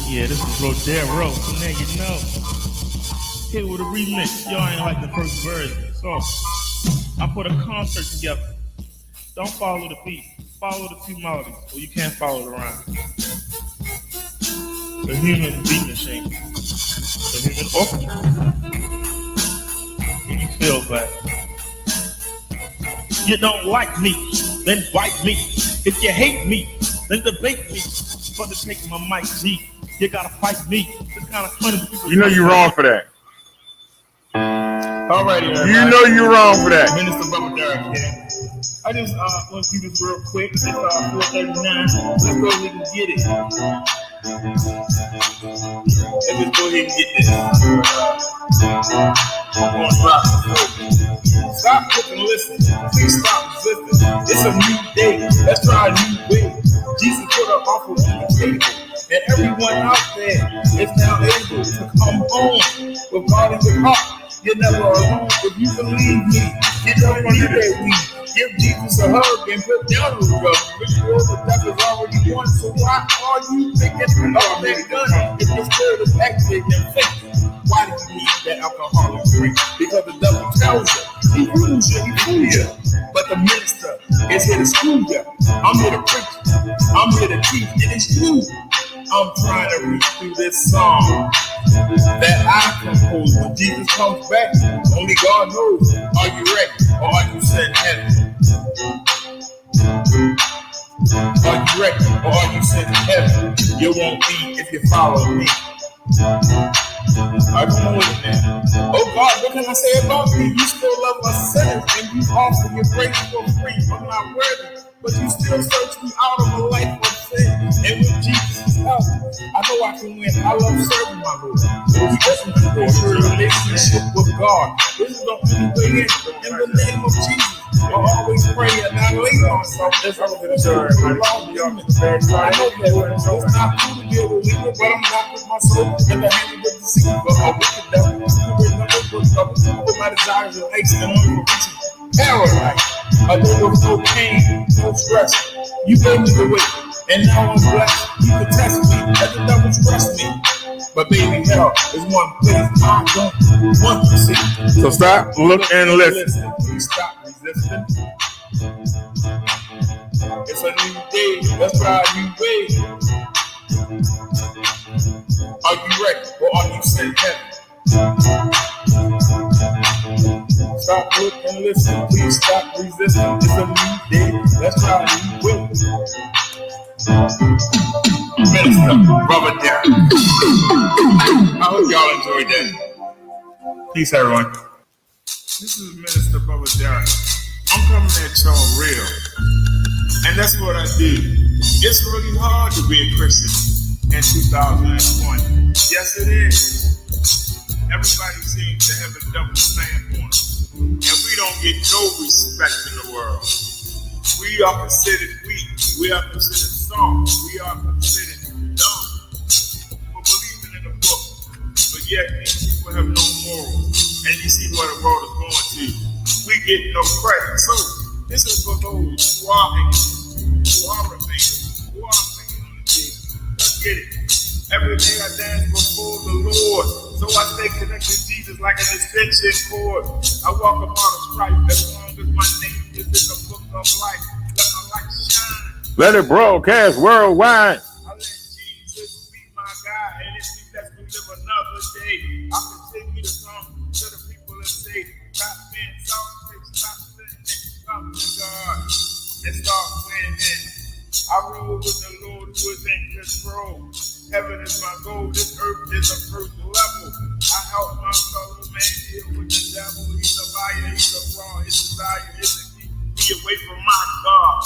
Yeah, this is Rodero, so now you know. Here with a remix. Y'all ain't like the first version. So, I put a concert together. Don't follow the beat. Follow the two melodies, or you can't follow the rhyme. The human beat machine. The human orchestra. When you feel that. You don't like me, then bite me. If you hate me, then debate me. But to take my mic, G, you gotta fight me. It's kind of funny. You know you're wrong for that. Alrighty, you know you're wrong for that. Minister Bubba Derek here. I just want to do this real quick. It's 4:39. Let's go ahead and get it. And let's go ahead and get this. I'm gonna drop the floor. Stop, look, and listen. Please stop resisting. It's a new day. Let's try a new way. Jesus put an offer on the table. And everyone out there is now able to come home with God in your heart. You're never alone. If you believe me, you don't need that weed. Give Jesus a hug and put down the rug. Ritual, the devil's already won. So why are you thinking about that gun? If your spirit is activated and fake, why do you need that alcoholic drink? Because the devil tells you, he rules you, he fools you. But the minister is here to school you. I'm here to preach. I'm here to teach. It is you. I'm trying to reach through this song that I composed. When Jesus comes back, only God knows. Are you ready or are you sent heaven? Are you ready or are you sent heaven? You won't be if you follow me. I don't know what it is. Oh God, what can I say about me? You still love us sinners and you offer your grace for free. I'm not worthy, but you still search me out of a life of sin. And with Jesus' help, I know I can win. I love serving my Lord. So you listen to this relationship with God. This is the only way in. In the name of Jesus, I always pray and I lay myself. That's how I'm going to serve. I know that it's not cool to be a believer, but I'm not with my soul in the hand of the deceiver. I wicked devil. You remember what's up. Put my desires in ice and unreachable. Paradise. A day with no pain, no stress. You gave me the way, and now I'm blessed. You can test me, and the devil trust me. But baby, hell is one place I don't want to see. So stop, look, and listen. Please stop resisting. It's a new day. Let's try a new way. Are you ready, or are you sent heaven? Stop, look, and listen. Please stop resisting. It's a new day. Let's try a new way. Minister Bubba Derek. I hope y'all enjoyed that. Peace, everyone. This is Minister Bubba Derek. I'm coming at y'all real. And that's what I do. It's really hard to be a Christian in 2020. Yes, it is. Everybody seems to have a double stamp on it. And we don't get no respect in the world. We are considered weak. We are considered soft. We are considered dumb for believing in the book. But yet these people have no morals. And you see where the world is going to. We get no credit. So this is for those who are ignorant, who are remaining, who are thinking on the Jesus. Let's get it. Every day I dance before the Lord. So I stay connected to Jesus like an extension cord. I walk upon a stripe as long as my name is in the book of life. Let my light shine. Let it broadcast worldwide. I let Jesus be my guide. And if he lets me live another day, I continue to come to the people and say, stop being selfish, stop sinning, come to God, and start winning. I rule with the Lord who is in control. Heaven is my goal. This earth is a first level. I help my fellow man deal with the devil. He's a liar. He's a fraud. His desire is to keep me away from my God.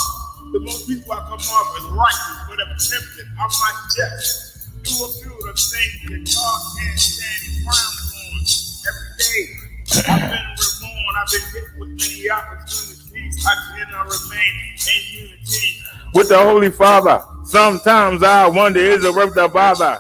The most people I come off as righteous, but I'm tempted. I might just do a few of the things that God can't stand and frown on. Every day, I've been reborn. I've been hit with many opportunities. I cannot remain in unity with the Holy Father. Sometimes I wonder, is it worth the bother? I'm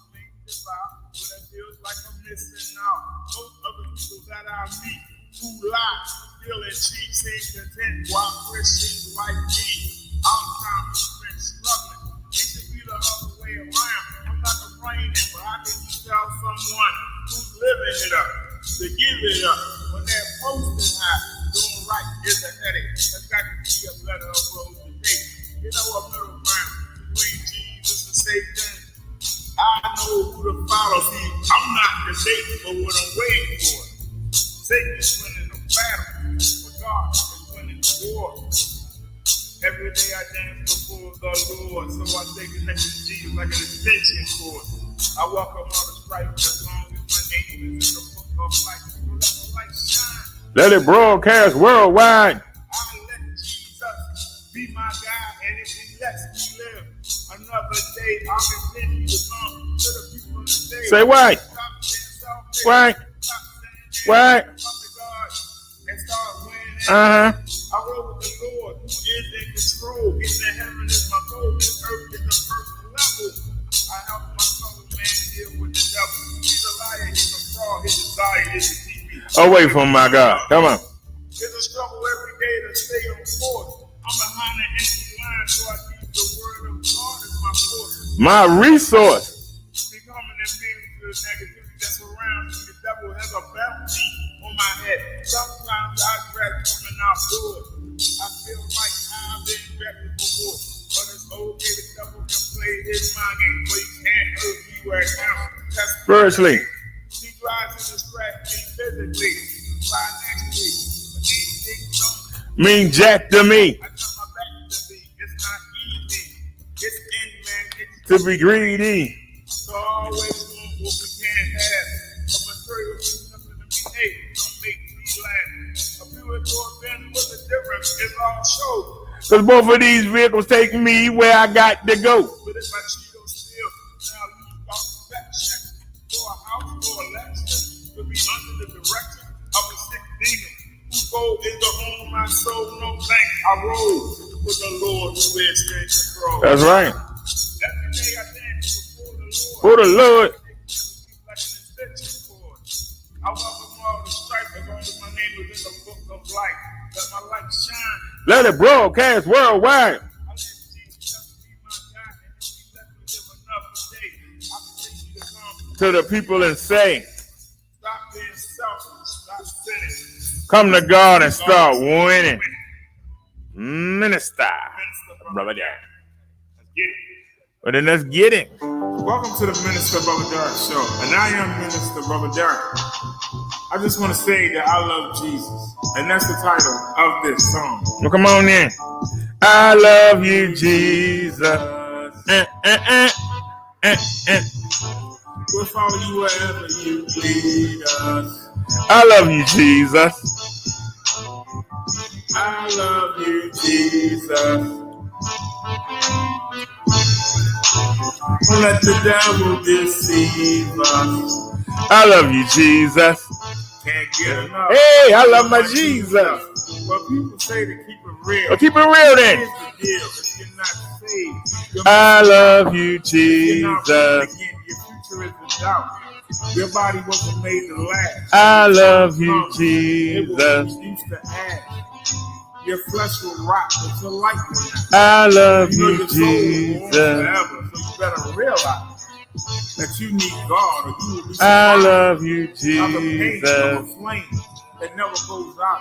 remain devout, but it feels like I'm missing out. Most other people that I meet who lie, steal and cheat, seem content while Christians like me. I'm time to spend struggling. It should be the other way around. I'm not training, but how can you tell someone who's living it up to give it up when they're posting high? Doing right is a headache. That's got to be a letter of rose today. You know a middle ground between Jesus and Satan. I know who to follow. See, I'm not debating for what I'm waiting for. Satan is winning the battle, but God is winning the war. Every day I dance before the Lord, so I stay connected to Jesus like an extension cord. I walk on the stripe as long as my name is in the book of life. So let the light shine. Let it broadcast worldwide. I'll let Jesus be my guide, and if he lets me live another day, I'll continue to come to the people in the day. Say what? What? What? And start winning. Uh-huh. I roll with the Lord who is in control. In the heaven is my goal. This earth is the first level. I help my fellow man deal with the devil. He's a liar, he's a fraud, his desire is to keep me. Away from my God. Come on. There's a struggle every day to stay on course. I'm behind an empty line, so I keep the word of God as my force. My resource. Becoming immune to the negativity that surrounds me. The devil has a bounty on my head. Sometimes I dread coming outdoors. I feel like I've been wrecked before. But it's okay, the devil can play his mind game, but he can't hurt me right now. That's Spiritually. he tries to distract me physically, financially, but these things don't Mean jack to me. I turn my back to be. It's not easy. It's in, man. It's To be greedy. so always want what we can't have. A material means nothing to me. Hey, don't make me laugh. A pure Ben with the difference is all show. Because both of these vehicles take me where I got to go. But if I cheat or steal, then I lose my perfection. For a house or election, to be under the direction of a sick demon. Whose goal is to own my soul, no thanks. I roll with the Lord who is in control. That's right. Every day I dance before the Lord. For the Lord. Like an extension cord. I welcome all the strife as long as my name is in the book of life. Let my light shine. Let it broadcast worldwide. I let Jesus be my God, and if he let me live another day, I continue to come. To the people and say, Stop being selfish. Stop sinning. come to God and start winning. Minister. Brother Dan. Let's get it. Well, then let's get it. Welcome to the Minister Brother Derek Show, and I am Minister Brother Derek. I just want to say that I love Jesus, and that's the title of this song. Well, come on in. I love you, Jesus. We'll follow you wherever you lead us. I love you, Jesus. I love you, Jesus. Don't let the devil deceive us. I love you, Jesus. Can't get enough. Hey, I love my Jesus. Well, people say to keep it real. Well, keep it real then. Here's the deal. If you're not saved, you're I love you, you're not born Jesus. again. Your future is in doubt. Your body wasn't made to last. I love you, It will Jesus. reduce to ash. Your flesh will rot, but your life will not. I love You know you, your soul will go on Jesus. forever, so you better realize that you need God, or you will be I surrounded love you, by the pain of Jesus. a flame that never goes out.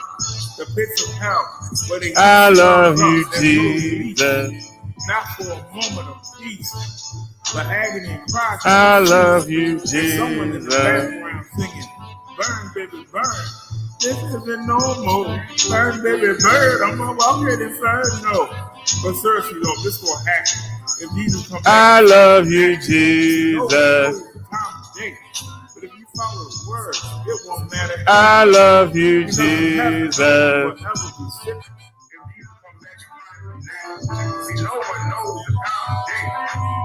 The pits of hell, where they I love there's you, no relief. Jesus. Not for a moment of peace, but agony and cry. I love you, There's someone in the Jesus. background singing, "Burn, baby, burn. This isn't normal. Burn, baby, burn. I'm gonna walk in inferno." But seriously, though, this will happen if Jesus comes back. I love you, No, Jesus. time of day. But if you follow His word, it won't matter. I love you, Because in heaven, Jesus. no one will ever be sick. If Jesus comes back, see, no one knows the time of day.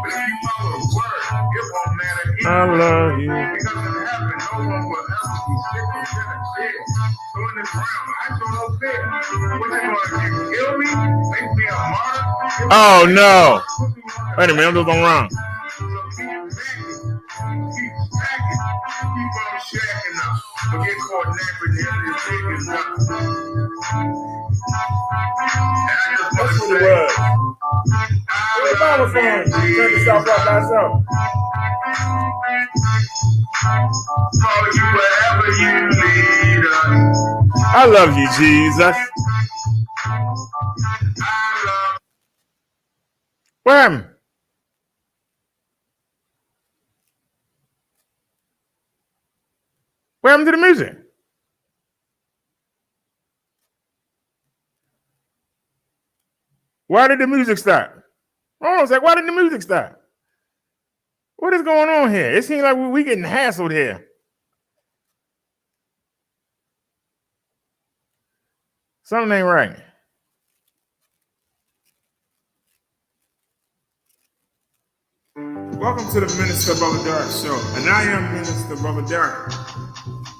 But if you follow His word, it won't matter. I love you. Because in heaven, no one will ever be sick or dead. So in this realm, I show no fear. What they going to kill me? Make me a martyr? Oh, no. Wait a minute, I'm doing something wrong. So keep smacking. Keep smacking. Keep on shacking up. But get caught napping in this big is up. That's what it was. Where the Bible from? Turn yourself up by yourself. Follow you wherever you lead us. I love you, Jesus. What happened? What happened to the music? Why did the music stop? Hold on a sec. Why did the music stop? What is going on here? It seems like we getting hassled here. Something ain't right. Welcome to the Minister Brother Derek Show, and I am Minister Brother Derek.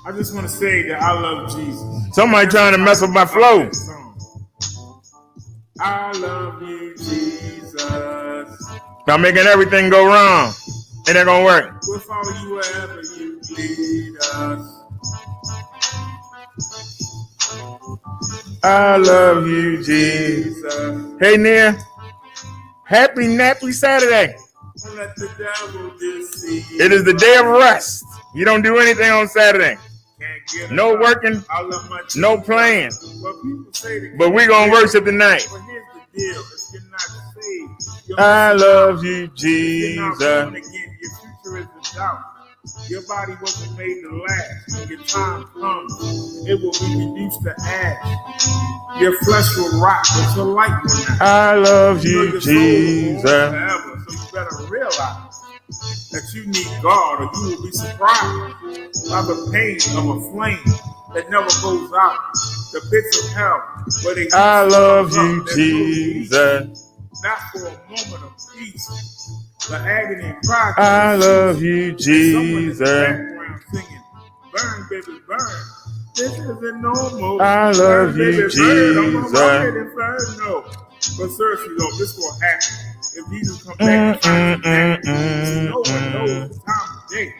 I just want to say that I love Jesus. Somebody trying to mess with my flow. I love you, Jesus. I'm making everything go wrong. It ain't gonna work. We'll follow you wherever you lead us. I love you, Jesus. Hey, Nia. Happy Nappy Saturday. Don't let the devil deceive. It is the day of rest. You don't do anything on Saturday. Can't get No enough. working, I love my Jesus. no playing. Well, people say that. But we're going to worship tonight. But here's the deal. If you're not saved, I love you, you're not Jesus. born again. Your future is in doubt. Your body wasn't made to last. When your time comes, it will be reduced to ash. Your flesh will rot, but your light will not. I love You know, you, your soul will go on Jesus. forever, so you better realize that you need God, or you will be surprised by the pain of a flame that never goes out. The pits of hell where they I love you, there's no peace. Jesus. Not for a moment of peace, but agony and pride. I love you, Someone in the Jesus. background singing, "Burn, baby, burn. This isn't normal. I love Burn, baby, you, burn. I'm gonna Jesus. ride it and burn." No, but seriously though, this will happen if Jesus comes back and finds you dead. No one knows the time of day,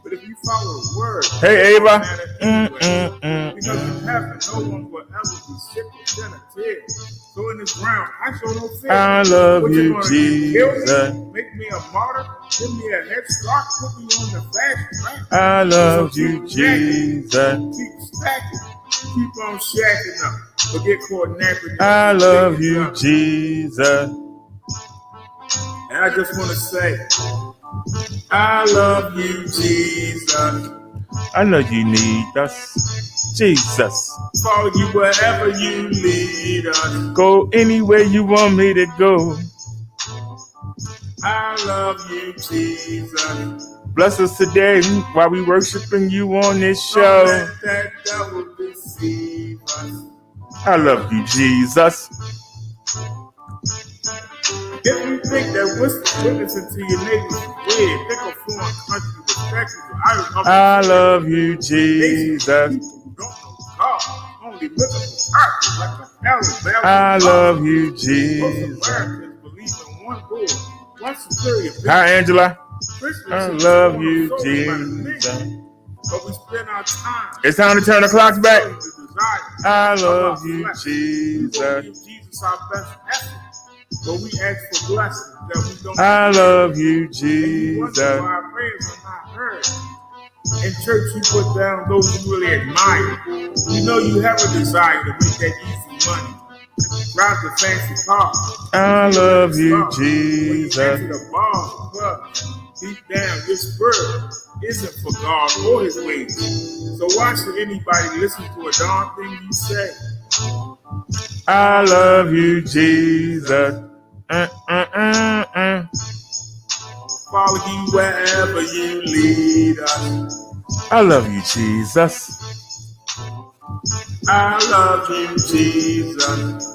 but if you follow the word, Hey, it Ava. doesn't matter anyway. Because in heaven, no one will ever be sick or shed a tear. So in this ground, I show no fear. I love What you, gonna do? Kill Jesus. me? Make me a martyr? Give me a head start? Put me on the fast track? I love you, Jesus. Keep stacking. Keep on shacking up. But get caught napping. I love you, Jesus. And I just want to say, I love you, Jesus. I know you need us, Jesus. Follow you wherever you lead us. Go anywhere you want me to go. I love you, Jesus. Bless us today while we worshiping you on this Don't show. let that devil deceive us. I love you, Jesus. If you think that witnessing to your neighbors is weird, think of foreign country respect you. I love you, Jesus. People who don't know God, only looking for purpose like the Alabama. I love you, Most Jesus. Americans believe in one Lord, one superior being. Hi, Angela. Christians I are love so you, by the Jesus. nation, but we spend our time. It's time to turn the clocks back. fulfilling the desires I of love our you, flesh. We Jesus. won't give Jesus our best effort, but we ask for blessings that we don't. I love you, And you wonder Jesus. why our prayers are not heard. In church, you put down those you really admire. You know you have a desire to make that easy money, drive the fancy car. I love you, When you Jesus. enter the bars and clubs, deep down, your spirit isn't for God or His ways. So why should anybody listen to a darn thing you say? I love you, Jesus. Follow you wherever you lead us. I love you, Jesus. I love you, Jesus.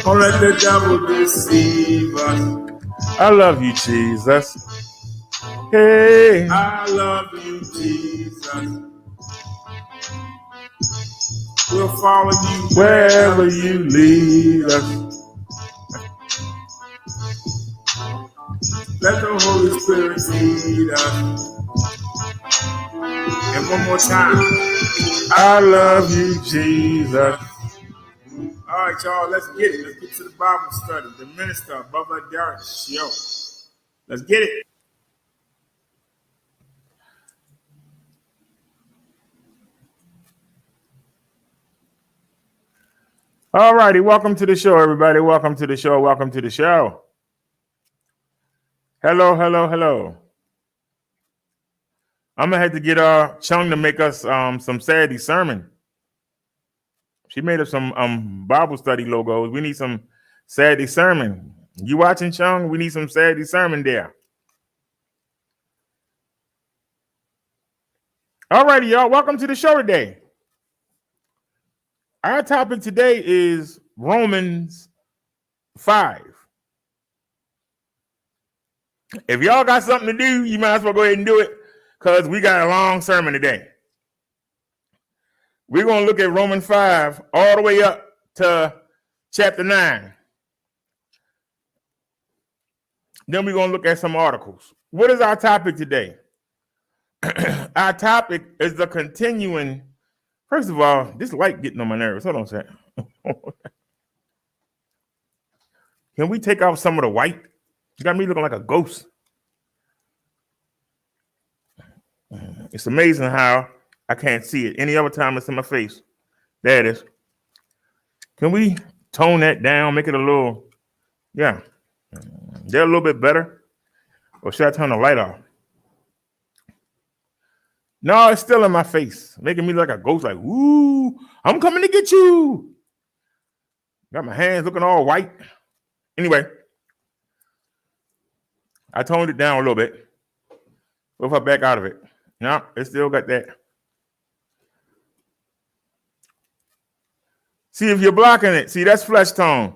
Don't let the devil deceive us. I love you, Jesus. Hey, I love you, Jesus. We'll follow you wherever you lead us. Let the Holy Spirit lead us. And one more time. I love you, Jesus. Oh, right, y'all, let's get it. Let's get to the Bible study. The minister, Brother Derek Show. Let's get it. All righty, welcome to the show, everybody. Welcome to the show. Welcome to the show. Hello, hello, hello. I'm gonna have to get Chung to make us some Saturday sermon. She made up some Bible study logos. We need some Saturday sermon. You watching, Chung? We need some Saturday sermon there. All righty, y'all. Welcome to the show today. Our topic today is Romans 5. If y'all got something to do, you might as well go ahead and do it because we got a long sermon today. We're going to look at Romans 5 all the way up to chapter 9. Then we're going to look at some articles. What is our topic today? Our topic is the continuing. First of all, this light getting on my nerves. Hold on a second. Can we take off some of the white? You got me looking like a ghost. It's amazing how I can't see it. Any other time it's in my face. There it is. Can we tone that down, make it a little, yeah. They're a little bit better. Or should I turn the light off? No, it's still in my face, making me like a ghost, like, ooh, I'm coming to get you. Got my hands looking all white. Anyway, I toned it down a little bit. What if I back out of it? No, it still got that. See if you're blocking it. See, that's flesh tone.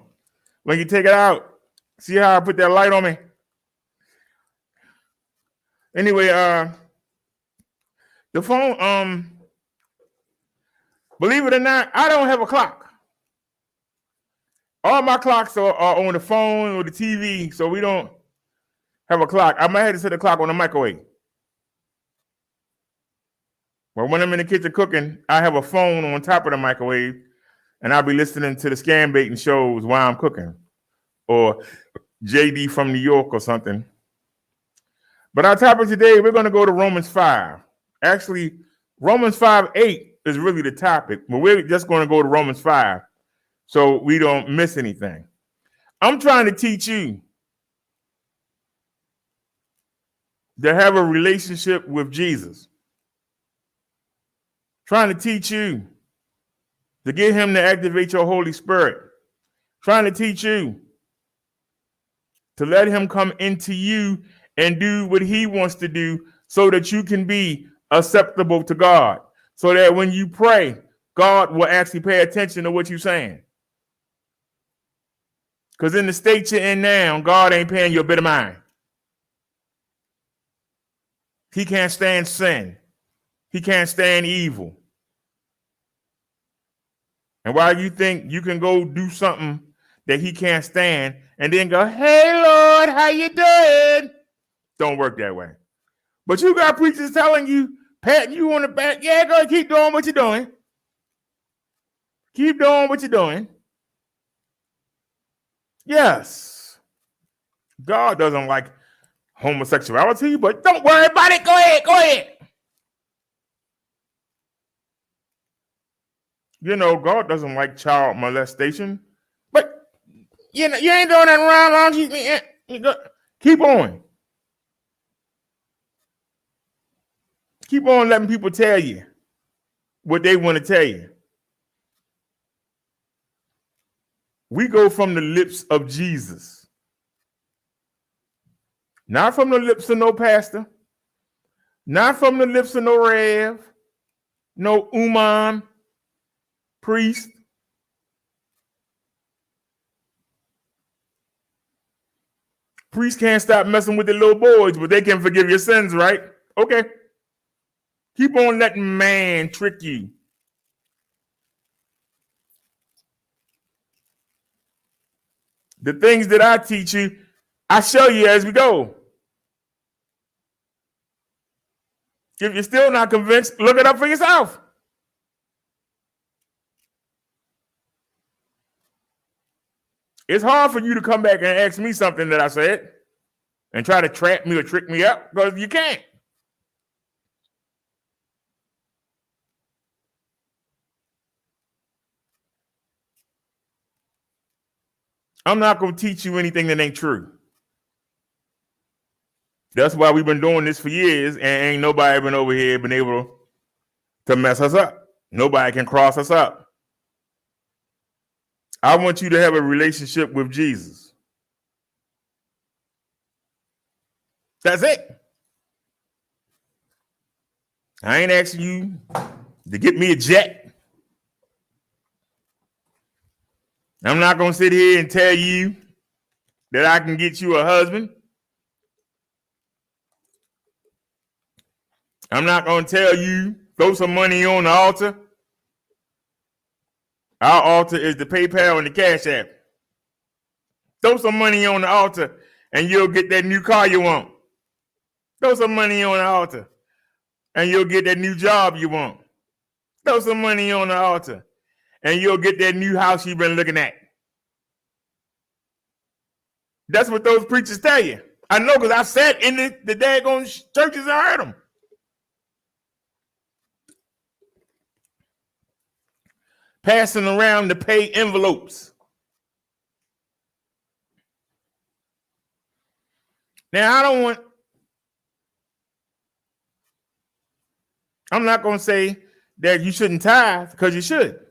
When you take it out, see how I put that light on me? Anyway, the phone, believe it or not, I don't have a clock. All my clocks are on the phone or the TV, so we don't have a clock. I might have to set the clock on the microwave. But when I'm in the kitchen cooking, I have a phone on top of the microwave, and I'll be listening to the scam baiting shows while I'm cooking, or JD from New York or something. But our topic today, we're going to go to Romans 5. Actually, Romans 5:8 is really the topic, but we're just going to go to Romans 5 so we don't miss anything. I'm trying to teach you to have a relationship with Jesus. Trying to teach you to get him to activate your Holy Spirit. Trying to teach you to let him come into you and do what he wants to do so that you can be acceptable to God. So that when you pray, God will actually pay attention to what you're saying. Because in the state you're in now, God ain't paying you a bit of mind. He can't stand sin. He can't stand evil. And while you think you can go do something that he can't stand and then go, hey, Lord, how you doing? Don't work that way. But you got preachers telling you, patting you on the back, yeah, go ahead, keep doing what you're doing. Keep doing what you're doing. Yes. God doesn't like homosexuality, but don't worry about it. Go ahead, go ahead. You know, God doesn't like child molestation, but you know, you ain't doing nothing wrong. Long as you keep on. Keep on letting people tell you what they want to tell you. We go from the lips of Jesus. Not from the lips of no pastor. Not from the lips of no rev. No imam. Priest. Priests can't stop messing with the little boys, but they can forgive your sins, right? Okay. Keep on letting man trick you. The things that I teach you, I show you as we go. If you're still not convinced, look it up for yourself. It's hard for you to come back and ask me something that I said and try to trap me or trick me up because you can't. I'm not going to teach you anything that ain't true. That's why we've been doing this for years, and ain't nobody been over here been able to mess us up. Nobody can cross us up. I want you to have a relationship with Jesus. That's it. I ain't asking you to get me a jet. I'm not going to sit here and tell you that I can get you a husband. I'm not going to tell you, throw some money on the altar. Our altar is the PayPal and the Cash App. Throw some money on the altar and you'll get that new car you want. Throw some money on the altar and you'll get that new job you want. Throw some money on the altar and you'll get that new house you've been looking at. That's what those preachers tell you. I know because I sat in the daggone churches and heard them. Passing around the pay envelopes. Now, I'm not going to say that you shouldn't tithe because you should.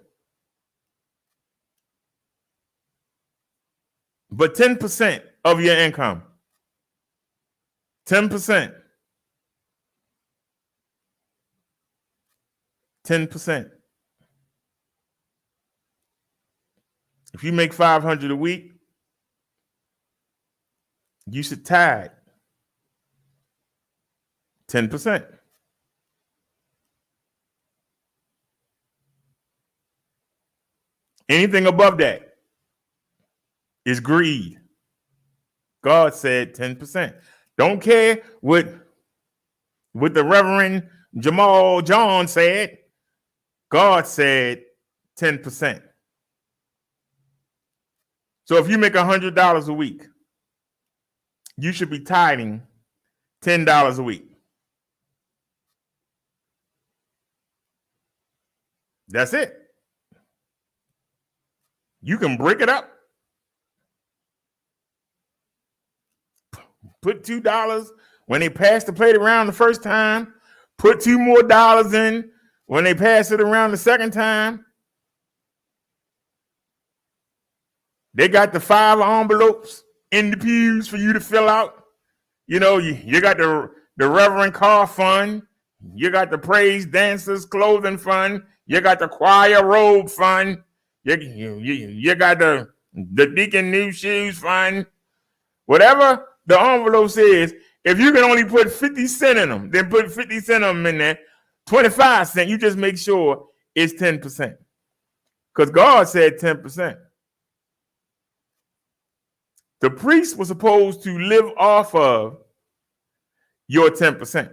But 10% of your income. 10%. 10%. If you make $500 a week, you should tithe 10%. Anything above that is greed. God said 10%. Don't care what the Reverend Jamal John said. God said 10%. So if you make $100 a week, you should be tithing $10 a week. That's it. You can break it up. Put $2 when they pass the plate around the first time. Put $2 more in when they pass it around the second time. They got the 5 envelopes in the pews for you to fill out. You know, you got the Reverend Car Fund. You got the Praise Dancers Clothing Fund. You got the Choir Robe Fund. You got the Deacon New Shoes Fund. Whatever the envelope says, if you can only put 50 cents in them, then put 50 cents of them in there. 25 cents, you just make sure it's 10%. Because God said 10%. The priest was supposed to live off of your 10%.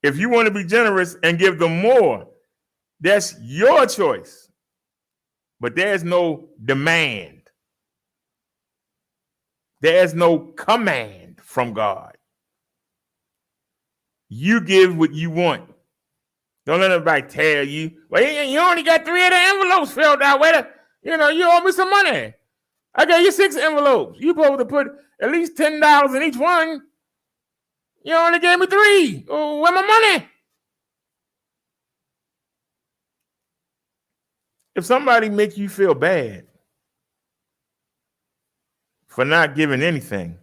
If you want to be generous and give them more, that's your choice. But there's no demand. There's no command from God. You give what you want. Don't let anybody tell you, well, you only got 3 of the envelopes filled out. You owe me some money. I gave you 6 envelopes. You supposed to put at least $10 in each one. You only gave me 3. Oh, where my money? If somebody makes you feel bad for not giving anything,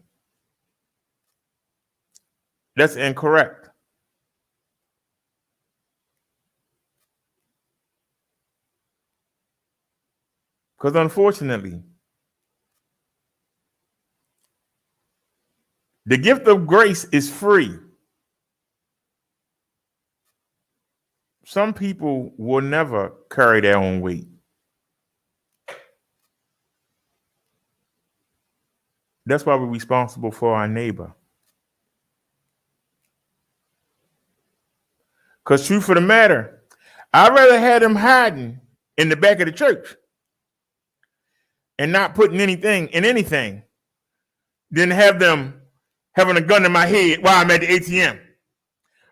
that's incorrect. Because unfortunately, the gift of grace is free. Some people will never carry their own weight. That's why we're responsible for our neighbor. Because truth of the matter, I'd rather have them hiding in the back of the church and not putting anything in anything than have them having a gun in my head while I'm at the ATM,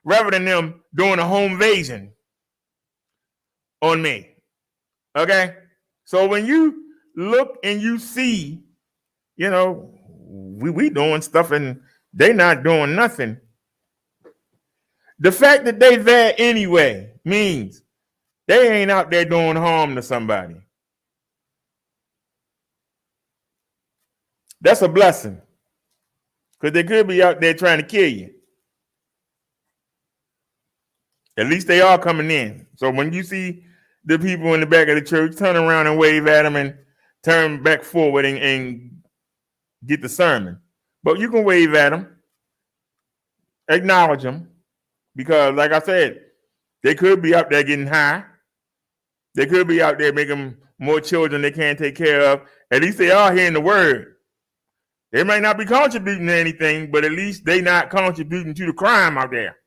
rather than them doing a home invasion on me. Okay? So when you look and you see, you know, we doing stuff and they not doing nothing, the fact that they there anyway means they ain't out there doing harm to somebody. That's a blessing, because they could be out there trying to kill you. At least they are coming in. So when you see the people in the back of the church, turn around and wave at them and turn back forward and get the sermon. But you can wave at them, acknowledge them, because like I said, they could be out there getting high. They could be out there making more children they can't take care of. At least they are hearing the word. They might not be contributing to anything, but at least they not contributing to the crime out there.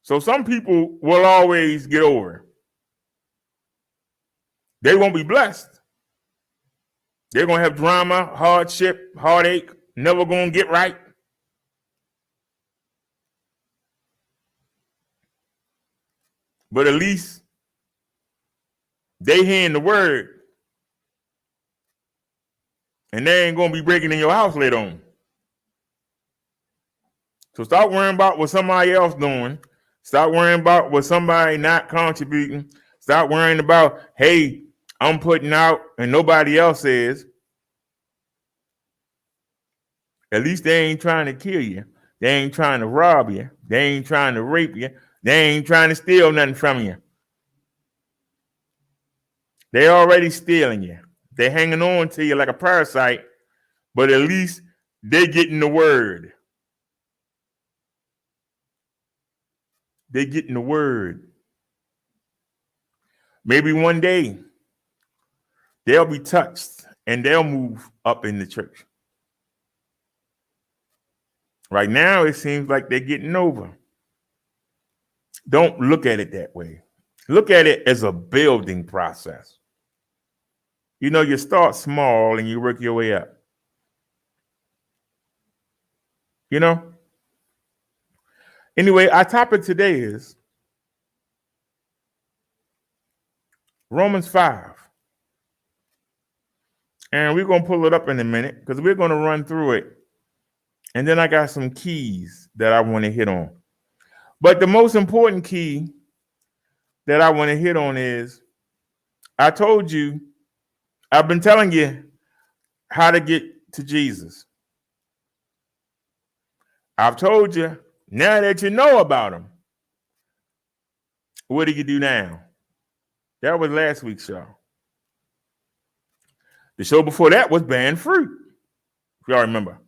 So some people will always get over. They won't be blessed. They're going to have drama, hardship, heartache, never going to get right. But at least they hearing the word. And they ain't going to be breaking in your house later on. So stop worrying about what somebody else doing. Stop worrying about what somebody not contributing. Stop worrying about, hey, I'm putting out and nobody else is. At least they ain't trying to kill you. They ain't trying to rob you. They ain't trying to rape you. They ain't trying to steal nothing from you. They already stealing you. They hanging on to you like a parasite, but at least they getting the word. They getting the word. Maybe one day they'll be touched and they'll move up in the church. Right now, it seems like they're getting over. Don't look at it that way. Look at it as a building process. You know, you start small and you work your way up. You know? Anyway, our topic today is Romans 5. And we're going to pull it up in a minute because we're going to run through it. And then I got some keys that I want to hit on. But the most important key that I want to hit on is, I told you, I've been telling you how to get to Jesus. I've told you, now that you know about him, what do you do now? That was last week's show. The show before that was bearing fruit, if y'all remember.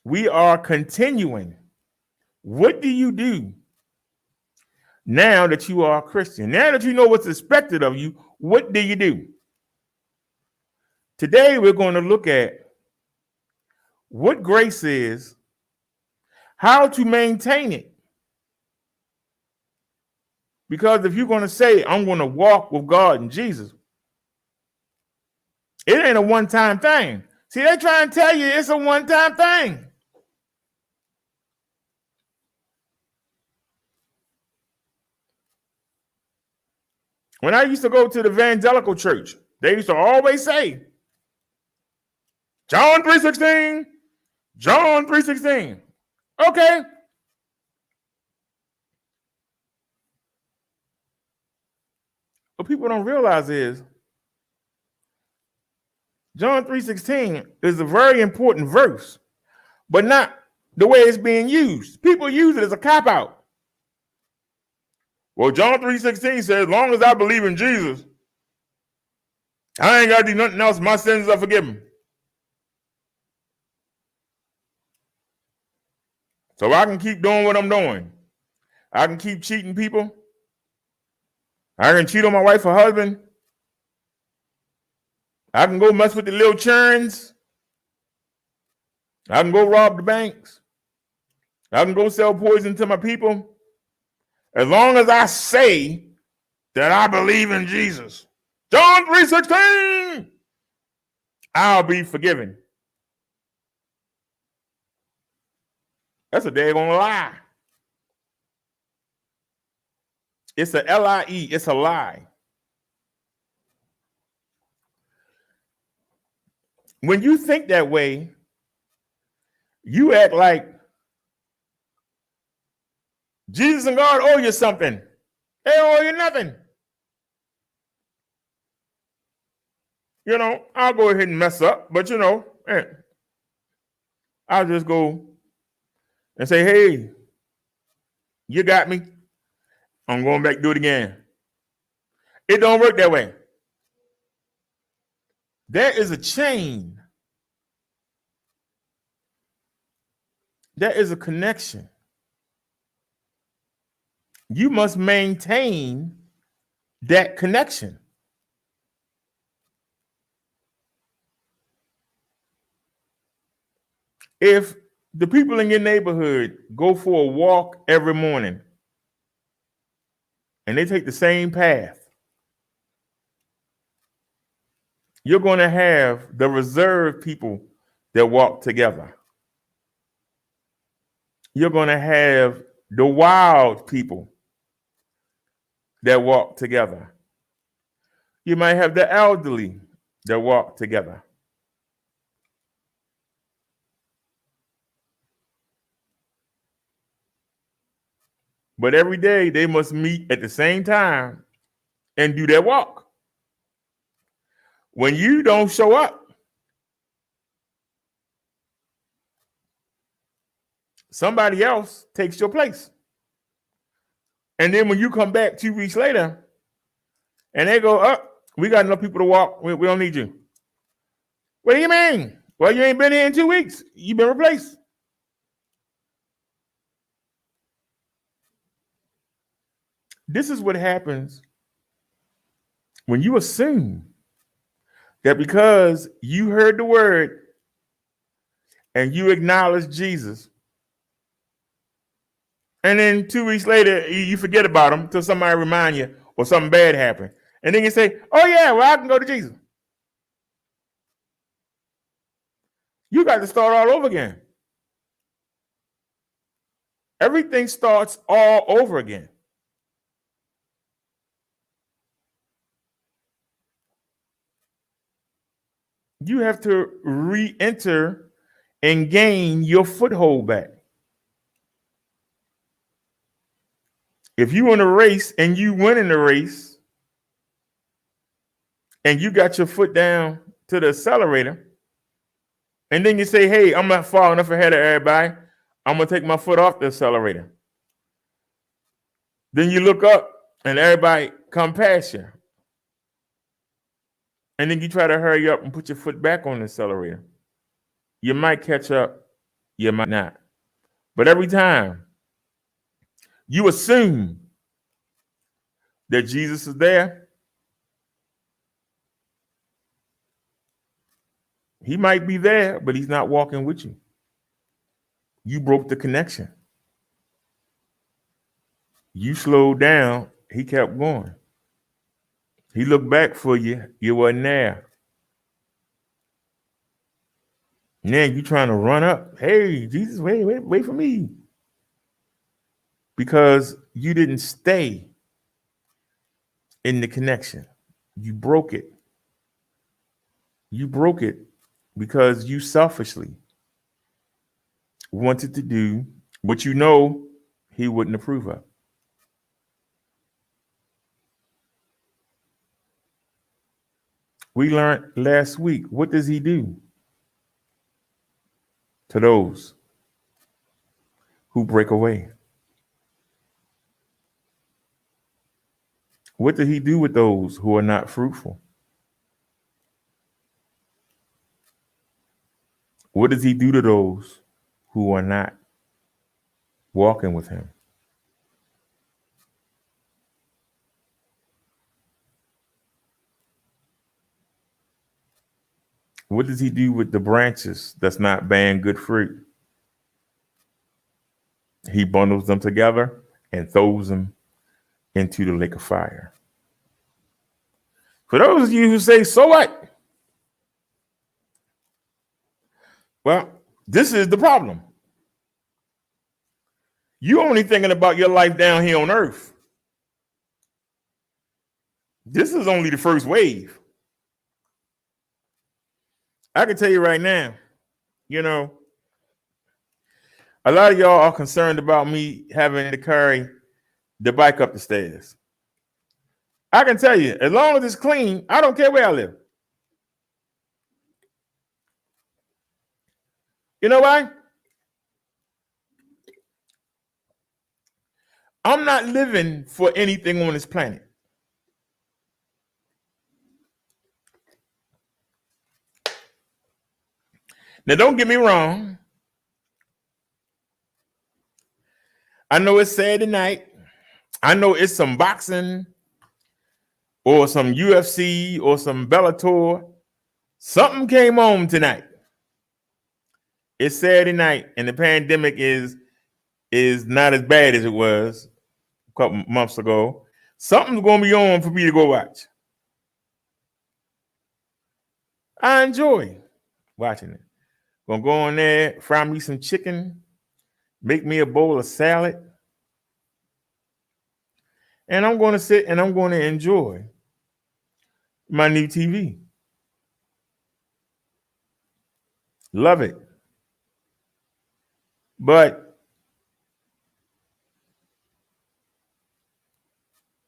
We are continuing. What do you do now that you are a Christian? Now that you know what's expected of you, what do you do? Today, we're going to look at what grace is, how to maintain it. Because if you're going to say, I'm going to walk with God and Jesus, it ain't a one-time thing. See, they're trying to tell you it's a one-time thing. When I used to go to the evangelical church, they used to always say, John 3:16, John 3:16. Okay. What people don't realize is John 3:16 is a very important verse, but not the way it's being used. People use it as a cop-out. Well, John 3:16 says, as long as I believe in Jesus, I ain't got to do nothing else. My sins are forgiven. So I can keep doing what I'm doing. I can keep cheating people. I can cheat on my wife or husband. I can go mess with the little churns. I can go rob the banks. I can go sell poison to my people. As long as I say that I believe in Jesus. John 3:16. I'll be forgiven. That's a daggone lie. It's a L-I-E. It's a lie. When you think that way, you act like Jesus and God owe you something. They owe you nothing. You know, I'll go ahead and mess up, but you know, I'll just go and say, hey, you got me. I'm going back to do it again. It don't work that way. There is a chain. There is a connection. You must maintain that connection. If the people in your neighborhood go for a walk every morning and they take the same path, you're going to have the reserved people that walk together. You're going to have the wild people that walk together. You might have the elderly that walk together. But every day they must meet at the same time and do their walk. When you don't show up, somebody else takes your place. And then when you come back 2 weeks later and they go, oh, we got enough people to walk. We don't need you. What do you mean? Well, you ain't been here in 2 weeks. You've been replaced. This is what happens when you assume that because you heard the word and you acknowledge Jesus, and then 2 weeks later you forget about him until somebody remind you or something bad happened. And then you say, oh yeah, well, I can go to Jesus. You got to start all over again. Everything starts all over again. You have to re-enter and gain your foothold back. If you in a race and you win in the race and you got your foot down to the accelerator, and then you say, hey, I'm not far enough ahead of everybody, I'm going to take my foot off the accelerator. Then you look up and everybody come past you. And then you try to hurry up and put your foot back on the accelerator. You might catch up, you might not. But every time you assume that Jesus is there, he might be there, but he's not walking with you. You broke the connection. You slowed down, he kept going. He looked back for you, you wasn't there. Now you trying to run up. Hey, Jesus, wait for me. Because you didn't stay in the connection. You broke it. You broke it because you selfishly wanted to do what you know he wouldn't approve of. We learned last week, what does he do to those who break away? What did he do with those who are not fruitful? What does he do to those who are not walking with him? What does he do with the branches that's not bearing good fruit? He bundles them together and throws them into the lake of fire. For those of you who say, so what? Well, this is the problem. You only thinking about your life down here on earth. This is only the first wave. I can tell you right now, you know, a lot of y'all are concerned about me having to carry the bike up the stairs. I can tell you, as long as it's clean, I don't care where I live. You know why? I'm not living for anything on this planet. Now, don't get me wrong. I know it's Saturday night. I know it's some boxing or some UFC or some Bellator. Something came on tonight. It's Saturday night, and the pandemic is not as bad as it was a couple months ago. Something's going to be on for me to go watch. I enjoy watching it. Gonna go in there, fry me some chicken, make me a bowl of salad, and I'm going to sit and I'm going to enjoy my new TV. Love it. But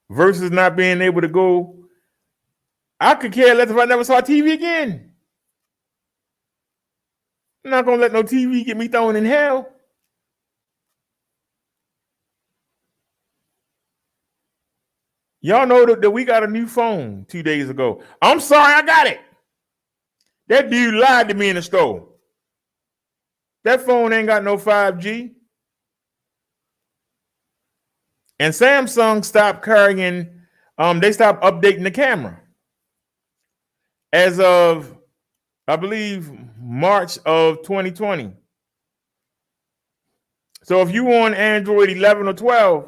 versus not being able to go, I could care less if I never saw TV again. I'm not going to let no TV get me thrown in hell. Y'all know that we got a new phone 2 days ago. I'm sorry, I got it. That dude lied to me in the store. That phone ain't got no 5G. And Samsung stopped carrying, they stopped updating the camera. As of, I believe, March of 2020. So if you on Android 11 or 12,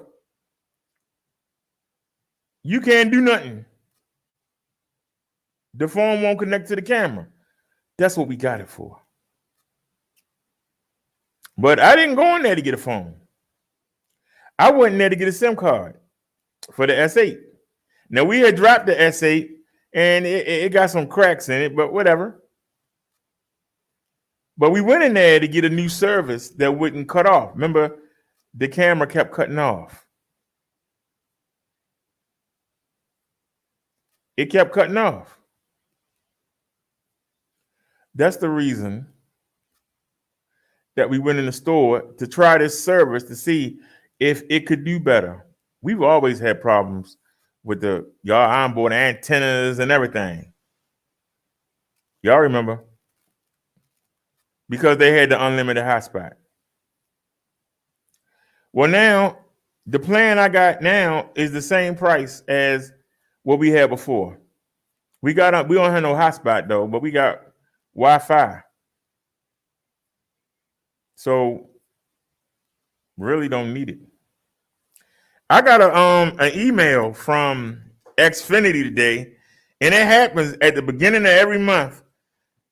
you can't do nothing. The phone won't connect to the camera. That's what we got it for. But I didn't go in there to get a phone. I went in there to get a SIM card for the S8. Now, we had dropped the S8, and it got some cracks in it, but whatever. But we went in there to get a new service that wouldn't cut off. Remember, the camera kept cutting off. It kept cutting off. That's the reason that we went in the store to try this service to see if it could do better. We've always had problems with y'all onboard antennas and everything. Y'all remember? Because they had the unlimited hotspot. Well, now the plan I got now is the same price as what we had before. We don't have no hotspot though, but we got Wi-Fi. So really don't need it. I got an email from Xfinity today, and it happens at the beginning of every month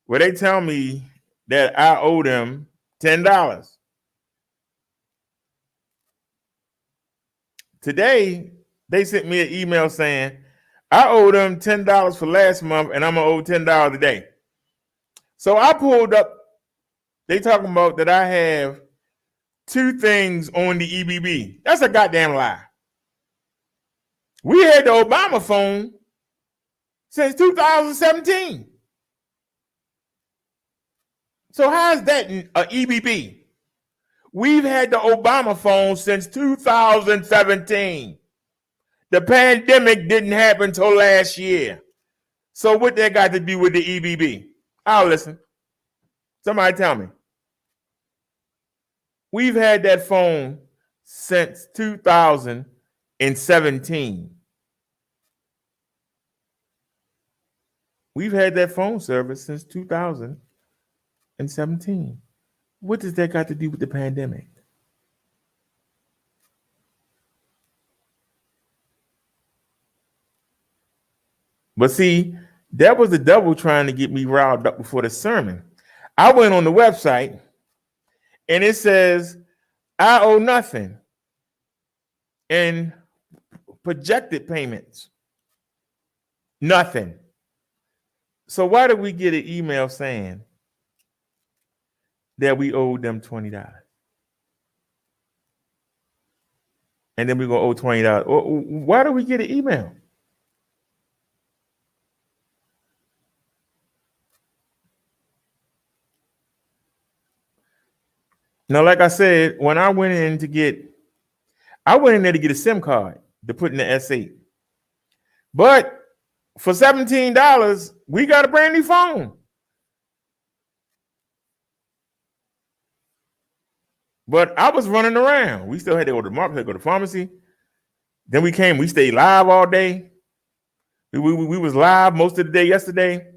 where they tell me that I owe them $10. Today, they sent me an email saying I owe them $10 for last month, and I'm gonna owe $10 today. So I pulled up. They talking about that I have 2 things on the EBB. That's a goddamn lie. We had the Obama phone since 2017. So how is that an EBB? We've had the Obama phone since 2017. The pandemic didn't happen till last year. So what that got to do with the EBB? I'll listen. Somebody tell me. We've had that phone since 2017. We've had that phone service since 2017. What does that got to do with the pandemic? But see, that was the devil trying to get me riled up before the sermon. I went on the website and it says, I owe nothing in projected payments. Nothing. So why did we get an email saying that we owed them $20? And then we're going to owe $20. Why do we get an email? Now, like I said, when I went in there to get a SIM card to put in the S8. But for $17, we got a brand new phone. But I was running around. We still had to go to the market, go to the pharmacy. Then we stayed live all day. We was live most of the day yesterday.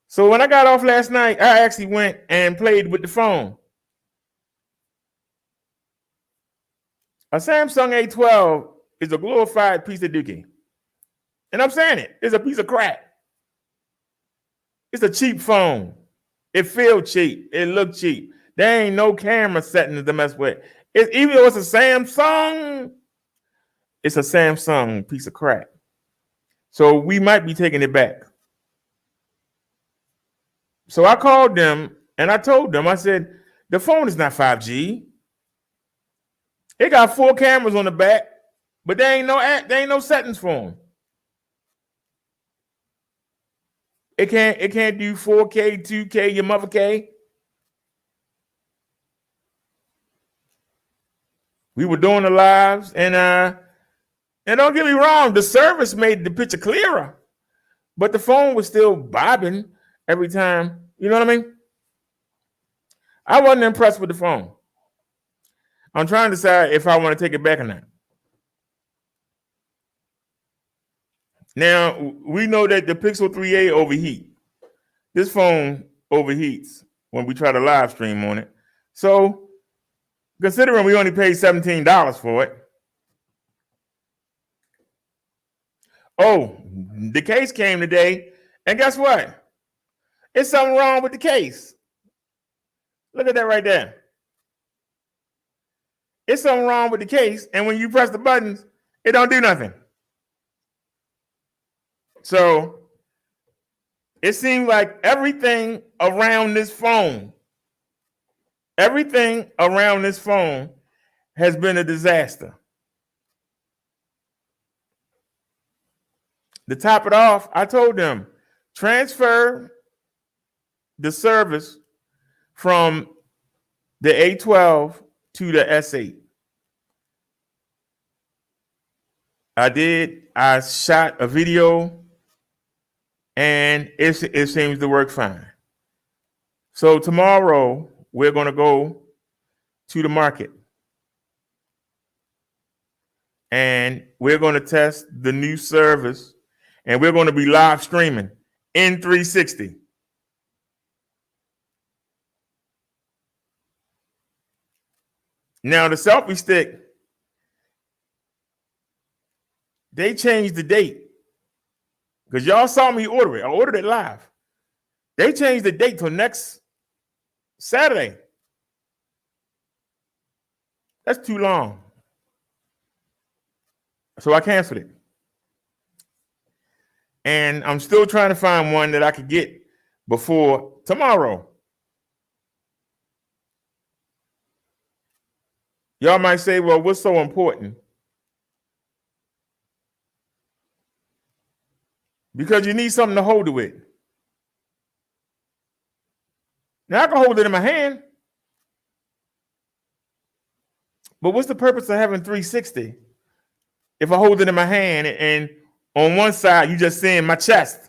So when I got off last night, I actually went and played with the phone. A Samsung A12 is a glorified piece of dookie. And I'm saying it. It's a piece of crap. It's a cheap phone. It feels cheap. It looked cheap. There ain't no camera settings to mess with. Even though it's a Samsung, it's a Samsung piece of crap. So we might be taking it back. So I called them and I told them, I said, the phone is not 5G. It got 4 cameras on the back, but there ain't no settings for them. It can't do 4K, 2K, your mother K. We were doing the lives, and don't get me wrong, the service made the picture clearer, but the phone was still bobbing every time. You know what I mean? I wasn't impressed with the phone. I'm trying to decide if I want to take it back or not. Now, we know that the Pixel 3a overheat. This phone overheats when we try to live stream on it. So, considering we only paid $17 for it. Oh, the case came today, and guess what? It's something wrong with the case. Look at that right there. It's something wrong with the case, and when you press the buttons, it don't do nothing. So it seems like everything around this phone has been a disaster. To top it off, I told them, transfer the service from the A12 to the S8. I shot a video and it seems to work fine. So tomorrow we're going to go to the market and we're going to test the new service and we're going to be live streaming in 360. Now the selfie stick, they changed the date because y'all saw me order it. I ordered it live. They changed the date till next Saturday. That's too long. So I canceled it. And I'm still trying to find one that I could get before tomorrow. Y'all might say, well, what's so important? Because you need something to hold it with. Now I can hold it in my hand. But what's the purpose of having 360 if I hold it in my hand and on one side you just seeing my chest?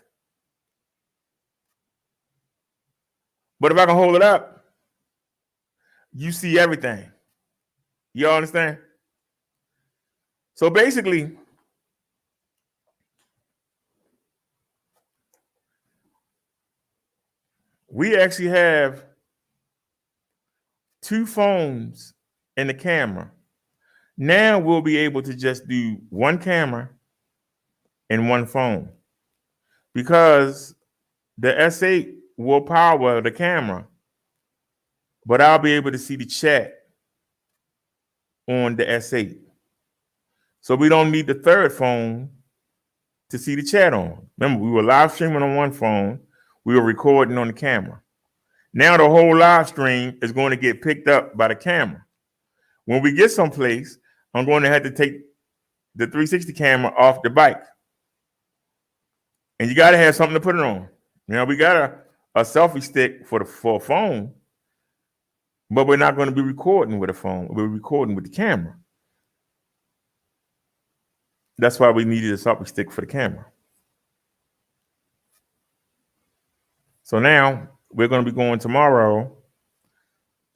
But if I can hold it up, you see everything. You all understand? So basically, we actually have 2 phones in the camera. Now we'll be able to just do one camera and one phone. because the S8 will power the camera, but I'll be able to see the chat on the S8. So we don't need the third phone to see the chat on. Remember, we were live streaming on one phone. We were recording on the camera. Now the whole live stream is going to get picked up by the camera. When we get someplace, I'm going to have to take the 360 camera off the bike. And you got to have something to put it on. We got a selfie stick for a phone, but we're not going to be recording with a phone. We're recording with the camera. That's why we needed a selfie stick for the camera. So now we're going to be going tomorrow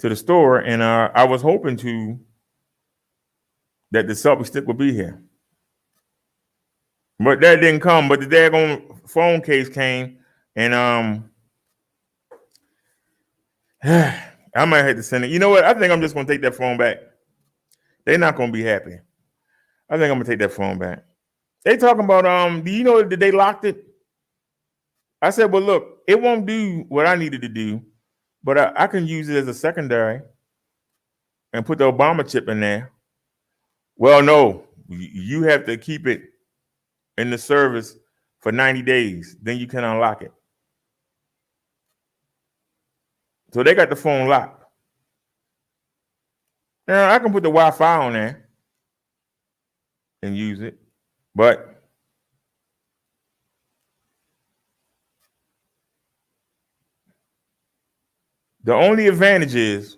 to the store, and I was hoping that the selfie stick would be here. But that didn't come, but the daggone phone case came, and I might have to send it. You know what? I think I'm just going to take that phone back. They're not going to be happy. I think I'm going to take that phone back. They talking about, do you know that they locked it? I said, well, look, it won't do what I needed to do, but I can use it as a secondary and put the Obama chip in there. Well, no, you have to keep it in the service for 90 days. Then you can unlock it. So they got the phone locked. Now I can put the Wi-Fi on there and use it, but the only advantage is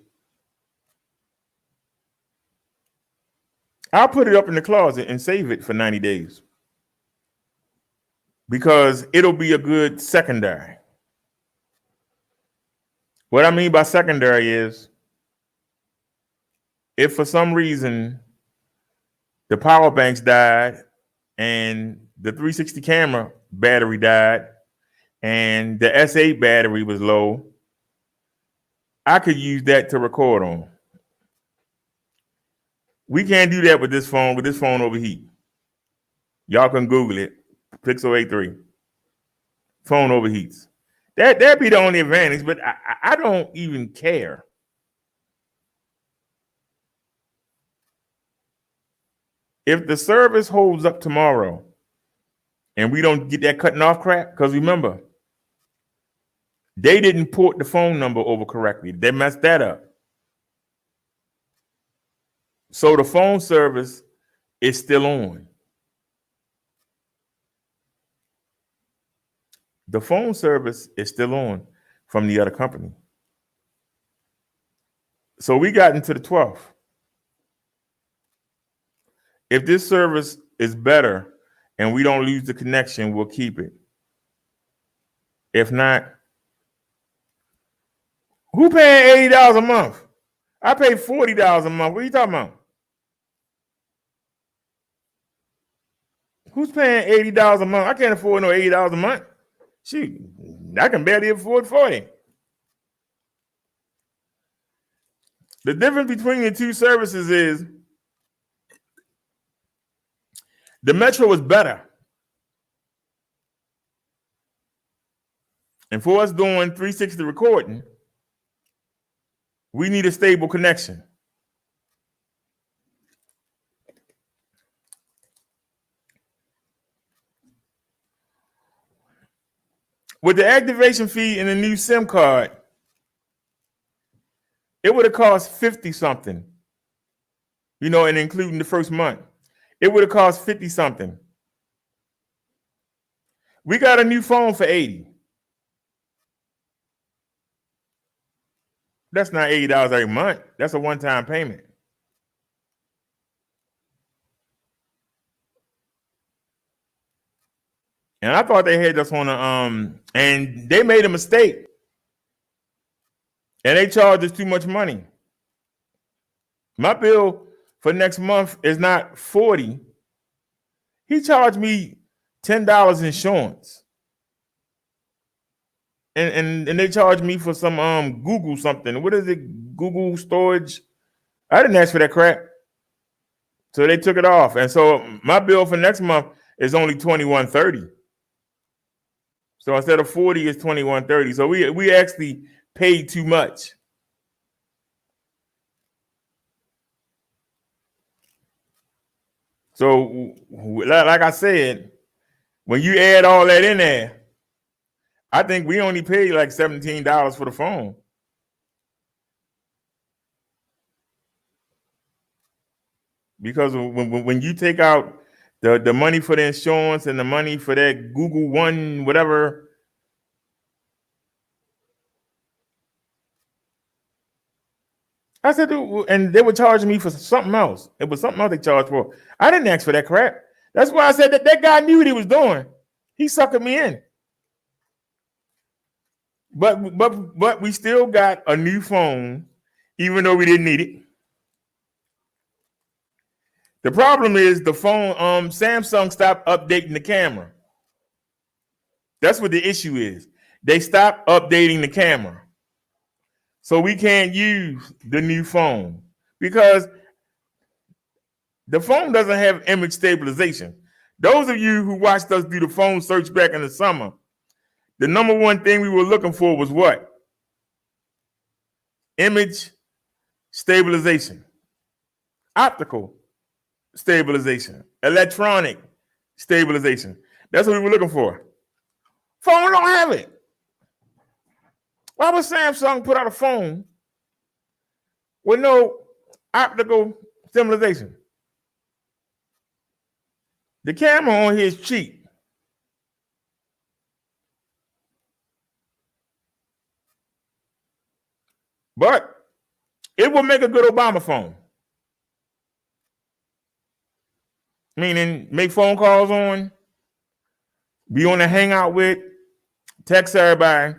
I'll put it up in the closet and save it for 90 days because it'll be a good secondary. What I mean by secondary is if for some reason the power banks died and the 360 camera battery died and the S8 battery was low, I could use that to record on. We can't do that with this phone. With this phone overheat. Y'all can Google it. Pixel A3. Phone overheats. That'd be the only advantage, but I don't even care. If the service holds up tomorrow and we don't get that cutting off crap, because remember, they didn't port the phone number over correctly. They messed that up. So the phone service is still on. The phone service is still on from the other company. So we got into the 12th. If this service is better and we don't lose the connection, we'll keep it. If not, who paying $80 a month? I pay $40 a month. What are you talking about? Who's paying $80 a month? I can't afford no $80 a month. Shoot, I can barely afford 40. The difference between the two services is the Metro is better. And for us doing 360 recording, we need a stable connection. With the activation fee and the new SIM card, it would have cost 50 something, and including the first month. It would have cost 50 something. We got a new phone for 80. That's not $80 every month. That's a one-time payment. And I thought they had us on and they made a mistake. And they charged us too much money. My bill for next month is not $40. He charged me $10 insurance. And they charged me for some Google something. What is it? Google storage. I didn't ask for that crap. So they took it off. And so my bill for next month is only $21.30. So instead of 40, it's 21.30. So we actually paid too much. So like I said, when you add all that in there, I think we only paid like $17 for the phone. Because when you take out the money for the insurance and the money for that Google One, whatever, I said, and they were charging me for something else. It was something else they charged for. I didn't ask for that crap. That's why I said that guy knew what he was doing. He suckered me in. But we still got a new phone, even though we didn't need it. The problem is the phone, Samsung stopped updating the camera. That's what the issue is. They stopped updating the camera. So we can't use the new phone because the phone doesn't have image stabilization. Those of you who watched us do the phone search back in the summer, the number one thing we were looking for was what? Image stabilization, optical stabilization, electronic stabilization. That's what we were looking for. Phone don't have it. Why would Samsung put out a phone with no optical stabilization? The camera on here is cheap. But it will make a good Obama phone. Meaning make phone calls on, be on a hangout with, text everybody.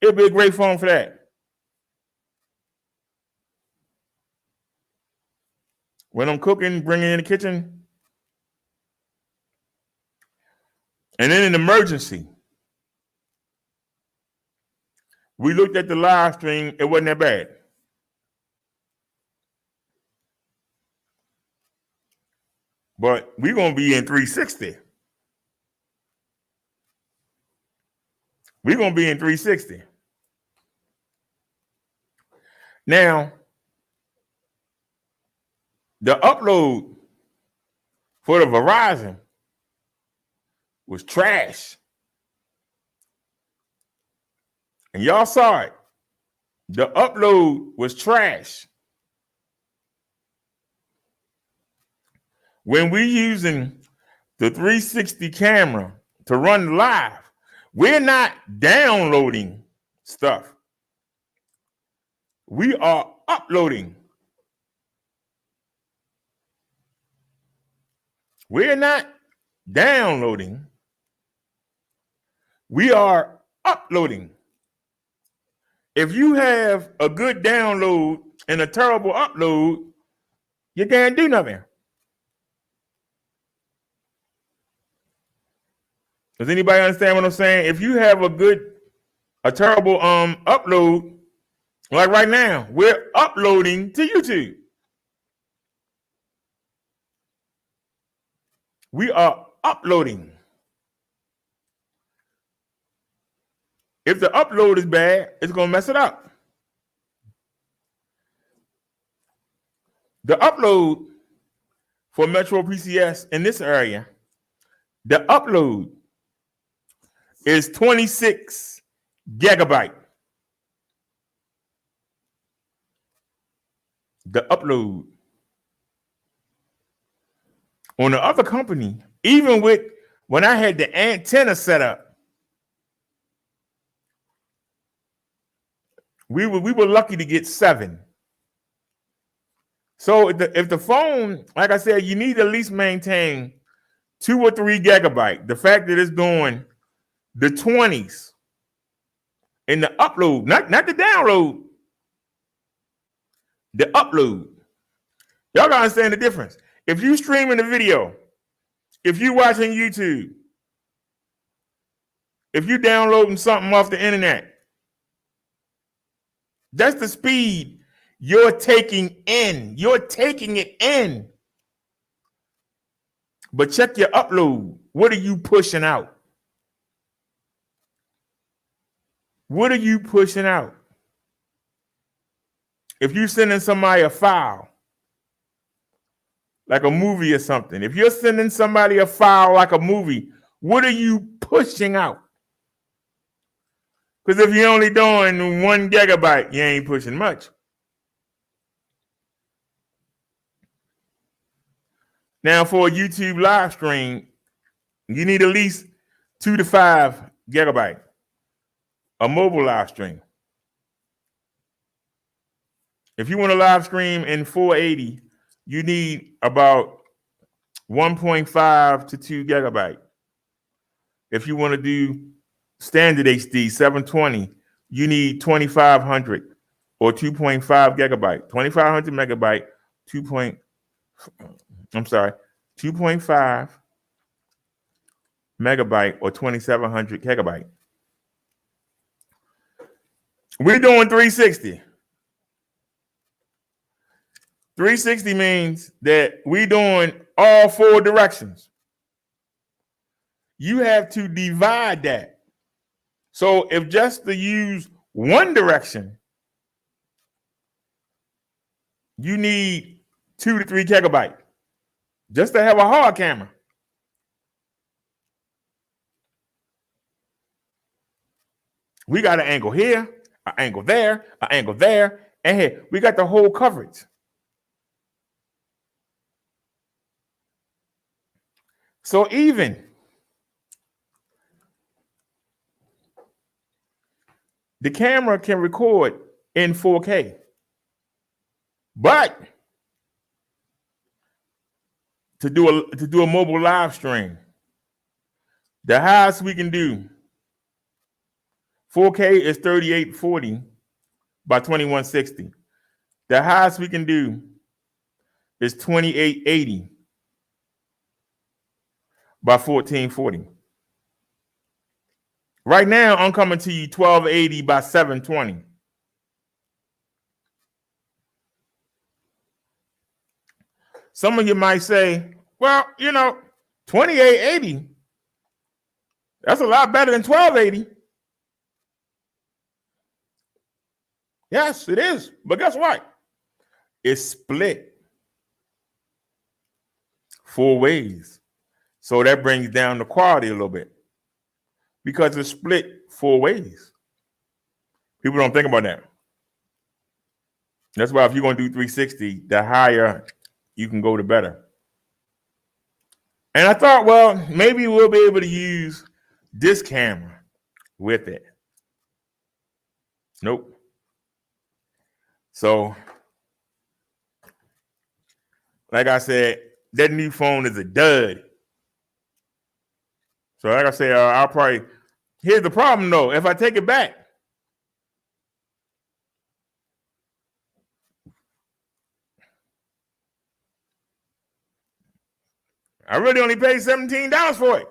It'll be a great phone for that. When I'm cooking, bring it in the kitchen. And then in an emergency, we looked at the live stream. It wasn't that bad. But we're going to be in 360. We're going to be in 360. Now, the upload for the Verizon was trash. And y'all saw it. The upload was trash. When we're using the 360 camera to run live, we're not downloading stuff. We are uploading. We're not downloading. We are uploading. If you have a good download and a terrible upload, you can't do nothing. Does anybody understand what I'm saying? If you have a terrible upload, like right now, we're uploading to YouTube. We are uploading. If the upload is bad, it's going to mess it up. The upload for Metro PCS in this area, the upload is 26 gigabyte. The upload. On the other company, even with when I had the antenna set up, we were lucky to get 7. So if the phone, like I said, you need to at least maintain 2 or 3 gigabyte. The fact that it's doing the 20s in the upload, not the download, the upload. Y'all gotta understand the difference. If you streaming the video, if you watching YouTube, if you downloading something off the internet, that's the speed you're taking in. You're taking it in. But check your upload. What are you pushing out? what are you pushing out? If you're sending somebody a file, like a movie or something, if you're sending somebody a file like a movie, what are you pushing out? Because if you're only doing 1 gigabyte, you ain't pushing much. Now, for a YouTube live stream, you need at least 2 to 5 gigabyte, a mobile live stream. If you want to live stream in 480, you need about 1.5 to 2 gigabyte. If you want to do standard HD 720, you need 2500 or 2.5 gigabyte. 2500 megabyte, 2.5 megabyte or 2700 gigabyte. We're doing 360. 360 means that we're doing all 4 directions. You have to divide that. So if just to use one direction, you need 2 to 3 gigabyte just to have a hard camera. We got an angle here, an angle there, and here. We got the whole coverage. So even the camera can record in 4K, but to do a mobile live stream, the highest we can do 4K is 3840 by 2160. The highest we can do is 2880 by 1440. Right now, I'm coming to you 1280 by 720. Some of you might say, well, 2880, that's a lot better than 1280. Yes, it is. But guess what? It's split 4 ways. So that brings down the quality a little bit because it's split 4 ways. People don't think about that. That's why if you're going to do 360, the higher you can go, the better. And I thought, well, maybe we'll be able to use this camera with it. Nope. So, like I said, that new phone is a dud. So, like I said, I'll probably. Here's the problem, though. If I take it back, I really only paid $17 for it.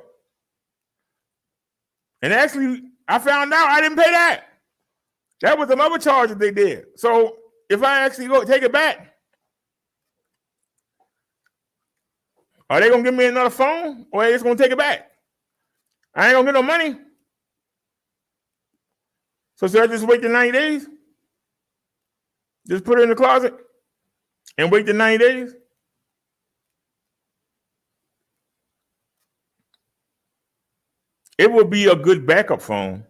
And actually, I found out I didn't pay that. That was another charge that they did. So, if I actually go take it back, are they going to give me another phone or are they just going to take it back? I ain't going to get no money. So should I just wait the 90 days? Just put it in the closet and wait the 90 days? It would be a good backup phone,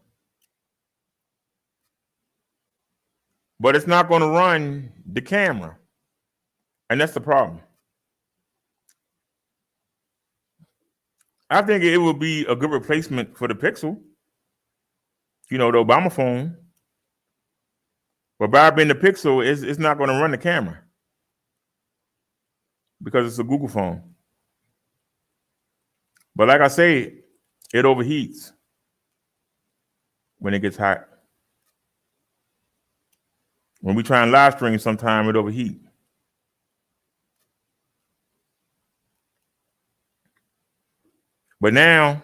but it's not going to run the camera. And that's the problem. I think it would be a good replacement for the Pixel, the Obama phone. But by being the Pixel, it's not going to run the camera because it's a Google phone. But like I say, it overheats when it gets hot. When we try and live stream, sometime it overheats. But now,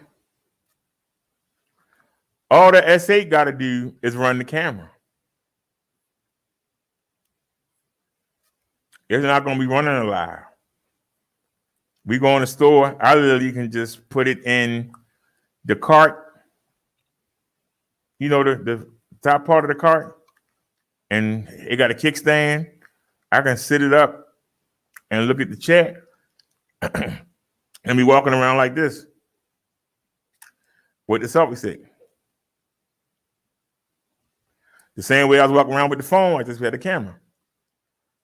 all the S8 got to do is run the camera. It's not going to be running a live. We go in the store, I literally can just put it in the cart, the top part of the cart, and it got a kickstand. I can sit it up and look at the chat and be walking around like this with the selfie stick. The same way I was walking around with the phone, I just had the camera.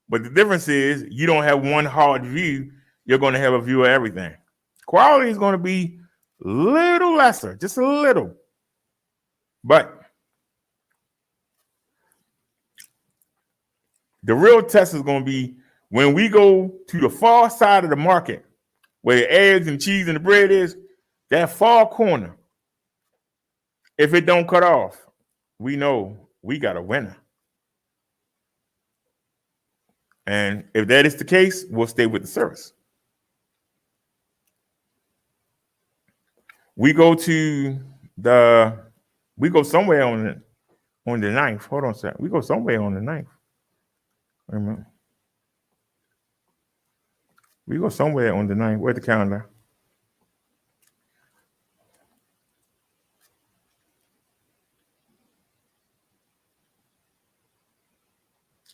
But the difference is you don't have one hard view. You're going to have a view of everything. Quality is going to be a little lesser, just a little. But the real test is going to be when we go to the far side of the market where the eggs and cheese and the bread is, that far corner. If it don't cut off, we know we got a winner. And if that is the case, we'll stay with the service. We go somewhere on the 9th. Hold on a second. We go somewhere on the 9th. Wait a minute. We go somewhere on the 9th. Where's the calendar?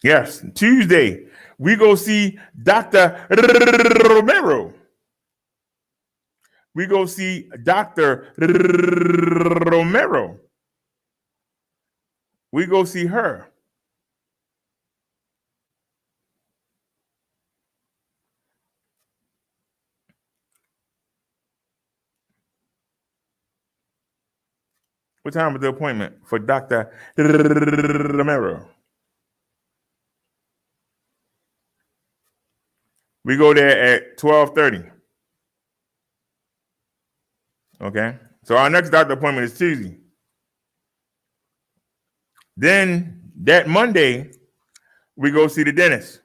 Yes, Tuesday. We go see Dr. Romero. We go see Dr. Romero. We go see her. What time is the appointment for Dr. Romero? We go there at 12:30. Okay. So our next doctor appointment is Tuesday. Then that Monday, we go see the dentist.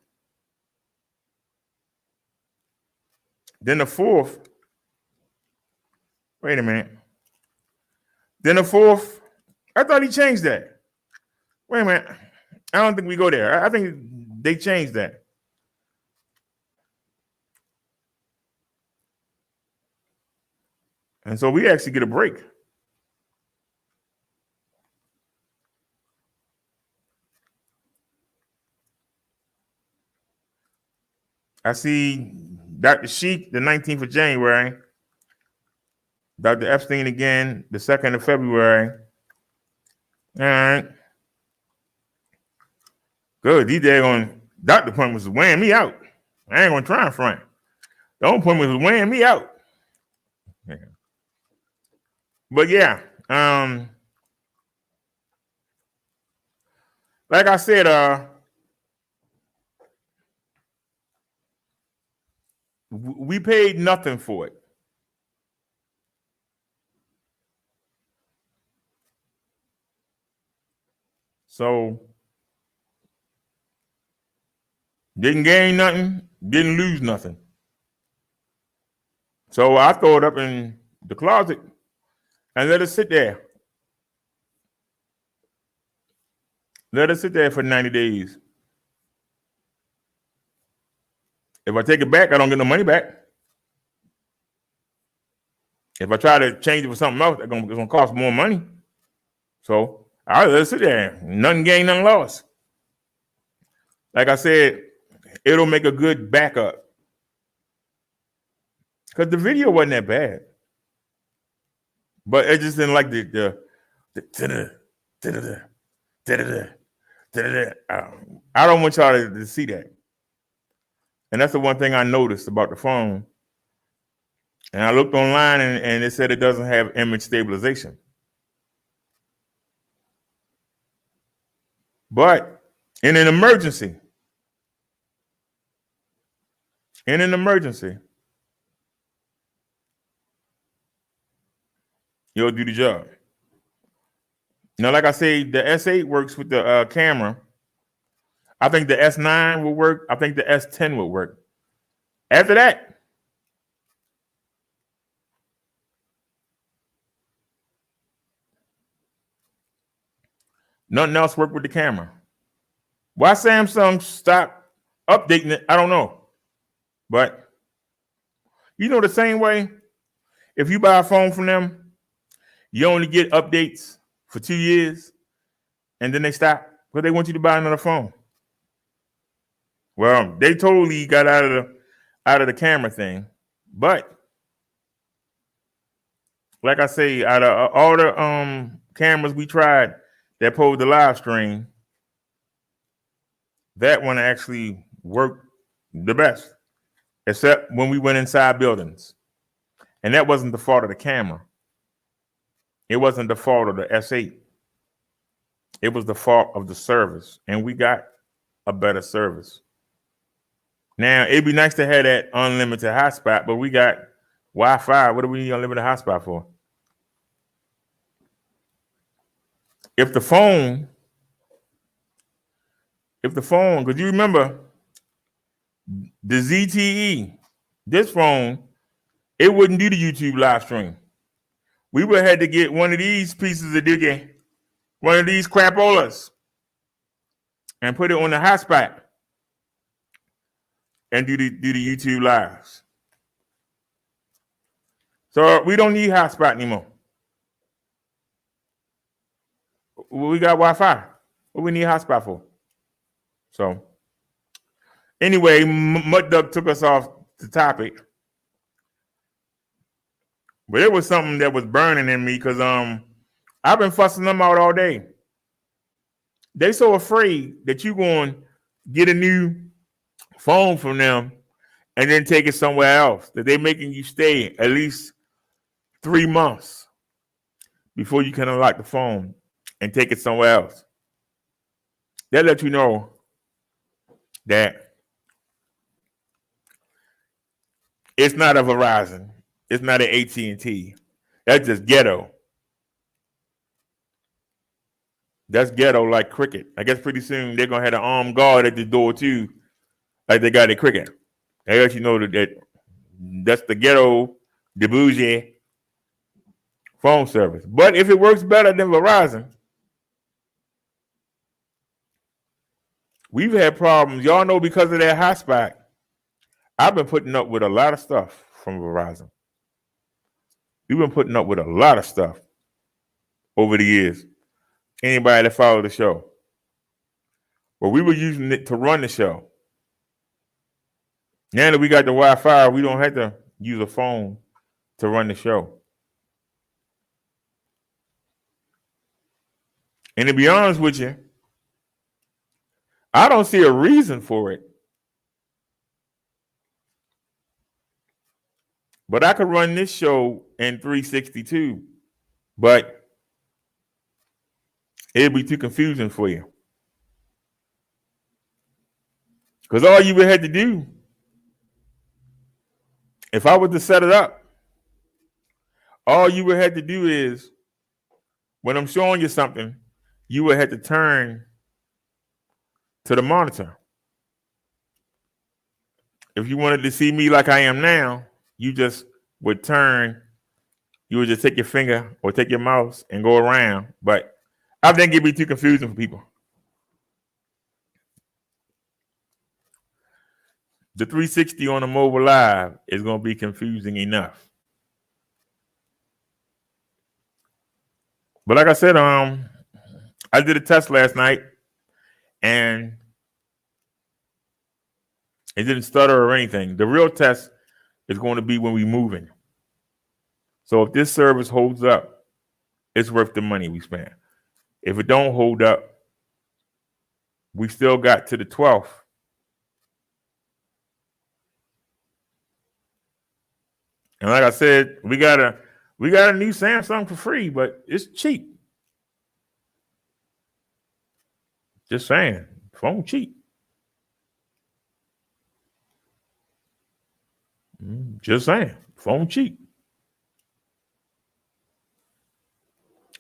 Then the 4th, wait a minute. Then the 4th, I thought he changed that. Wait a minute. I don't think we go there. I think they changed that. And so we actually get a break. I see Dr. Sheik the 19th of January. Dr. Epstein again the 2nd of February. All right. Good. These daggone doctor appointments was weighing me out. I ain't gonna try and front. The appointment was weighing me out. Yeah. But yeah, like I said, we paid nothing for it. So didn't gain nothing, didn't lose nothing. So I throw it up in the closet and let it sit there. Let it sit there for 90 days. If I take it back, I don't get no money back. If I try to change it for something else, it's gonna cost more money. So I let it sit there. Nothing gained, nothing lost. Like I said, it'll make a good backup. Because the video wasn't that bad. But it just didn't like the I don't want y'all to see that. And that's the one thing I noticed about the phone. And I looked online and it said it doesn't have image stabilization. But in an emergency, you'll do the job. Now, like I say, the S8 works with the camera. I think the S9 will work. I think the S10 will work. After that, nothing else worked with the camera. Why Samsung stopped updating it, I don't know. But you know the same way, if you buy a phone from them, you only get updates for 2 years. and then they stopped because they want you to buy another phone. Well, they totally got out of the camera thing, but like I say, out of all the cameras we tried that posed the live stream, that one actually worked the best, except when we went inside buildings, and that wasn't the fault of the camera. It wasn't the fault of the S8. It was the fault of the service, and we got a better service. Now, it'd be nice to have that unlimited hotspot, but we got Wi-Fi. What do we need unlimited hotspot for? If the phone, because you remember the ZTE, this phone, it wouldn't do the YouTube live stream. We would have had to get one of these pieces of digging, one of these crapolas, and put it on the hotspot and do the YouTube lives. So we don't need hotspot anymore. We got Wi-Fi. What we need hotspot for? So anyway, Mud Duck took us off the topic. But it was something that was burning in me because I've been fussing them out all day. They so afraid that you're going to get a new phone from them and then take it somewhere else, that they're making you stay at least 3 months before you can unlock the phone and take it somewhere else. They let you know that it's not a Verizon. It's not an AT&T. That's just ghetto. That's ghetto like Cricket. I guess pretty soon they're going to have an armed guard at the door too, like they got at Cricket. They let you know that's the ghetto, the bougie phone service. But if it works better than Verizon, we've had problems. Y'all know because of that hotspot, I've been putting up with a lot of stuff from Verizon. We've been putting up with a lot of stuff over the years. Anybody that followed the show. Well, we were using it to run the show. Now that we got the Wi-Fi, we don't have to use a phone to run the show. And to be honest with you, I don't see a reason for it. But I could run this show in 362, but it'd be too confusing for you. Because all you would have to do, if I was to set it up, all you would have to do is, when I'm showing you something, you would have to turn to the monitor. If you wanted to see me like I am now, you just would turn, you would just take your finger or take your mouse and go around. But I think it'd be too confusing for people. The 360 on the mobile live is going to be confusing enough. But like I said, I did a test last night and it didn't stutter or anything. The real test is going to be when we're moving. So if this service holds up, it's worth the money we spent. If it don't hold up, we still got to the 12th. And like I said, we got a new Samsung for free, but it's cheap. Just saying, phone cheap. Just saying, phone cheap.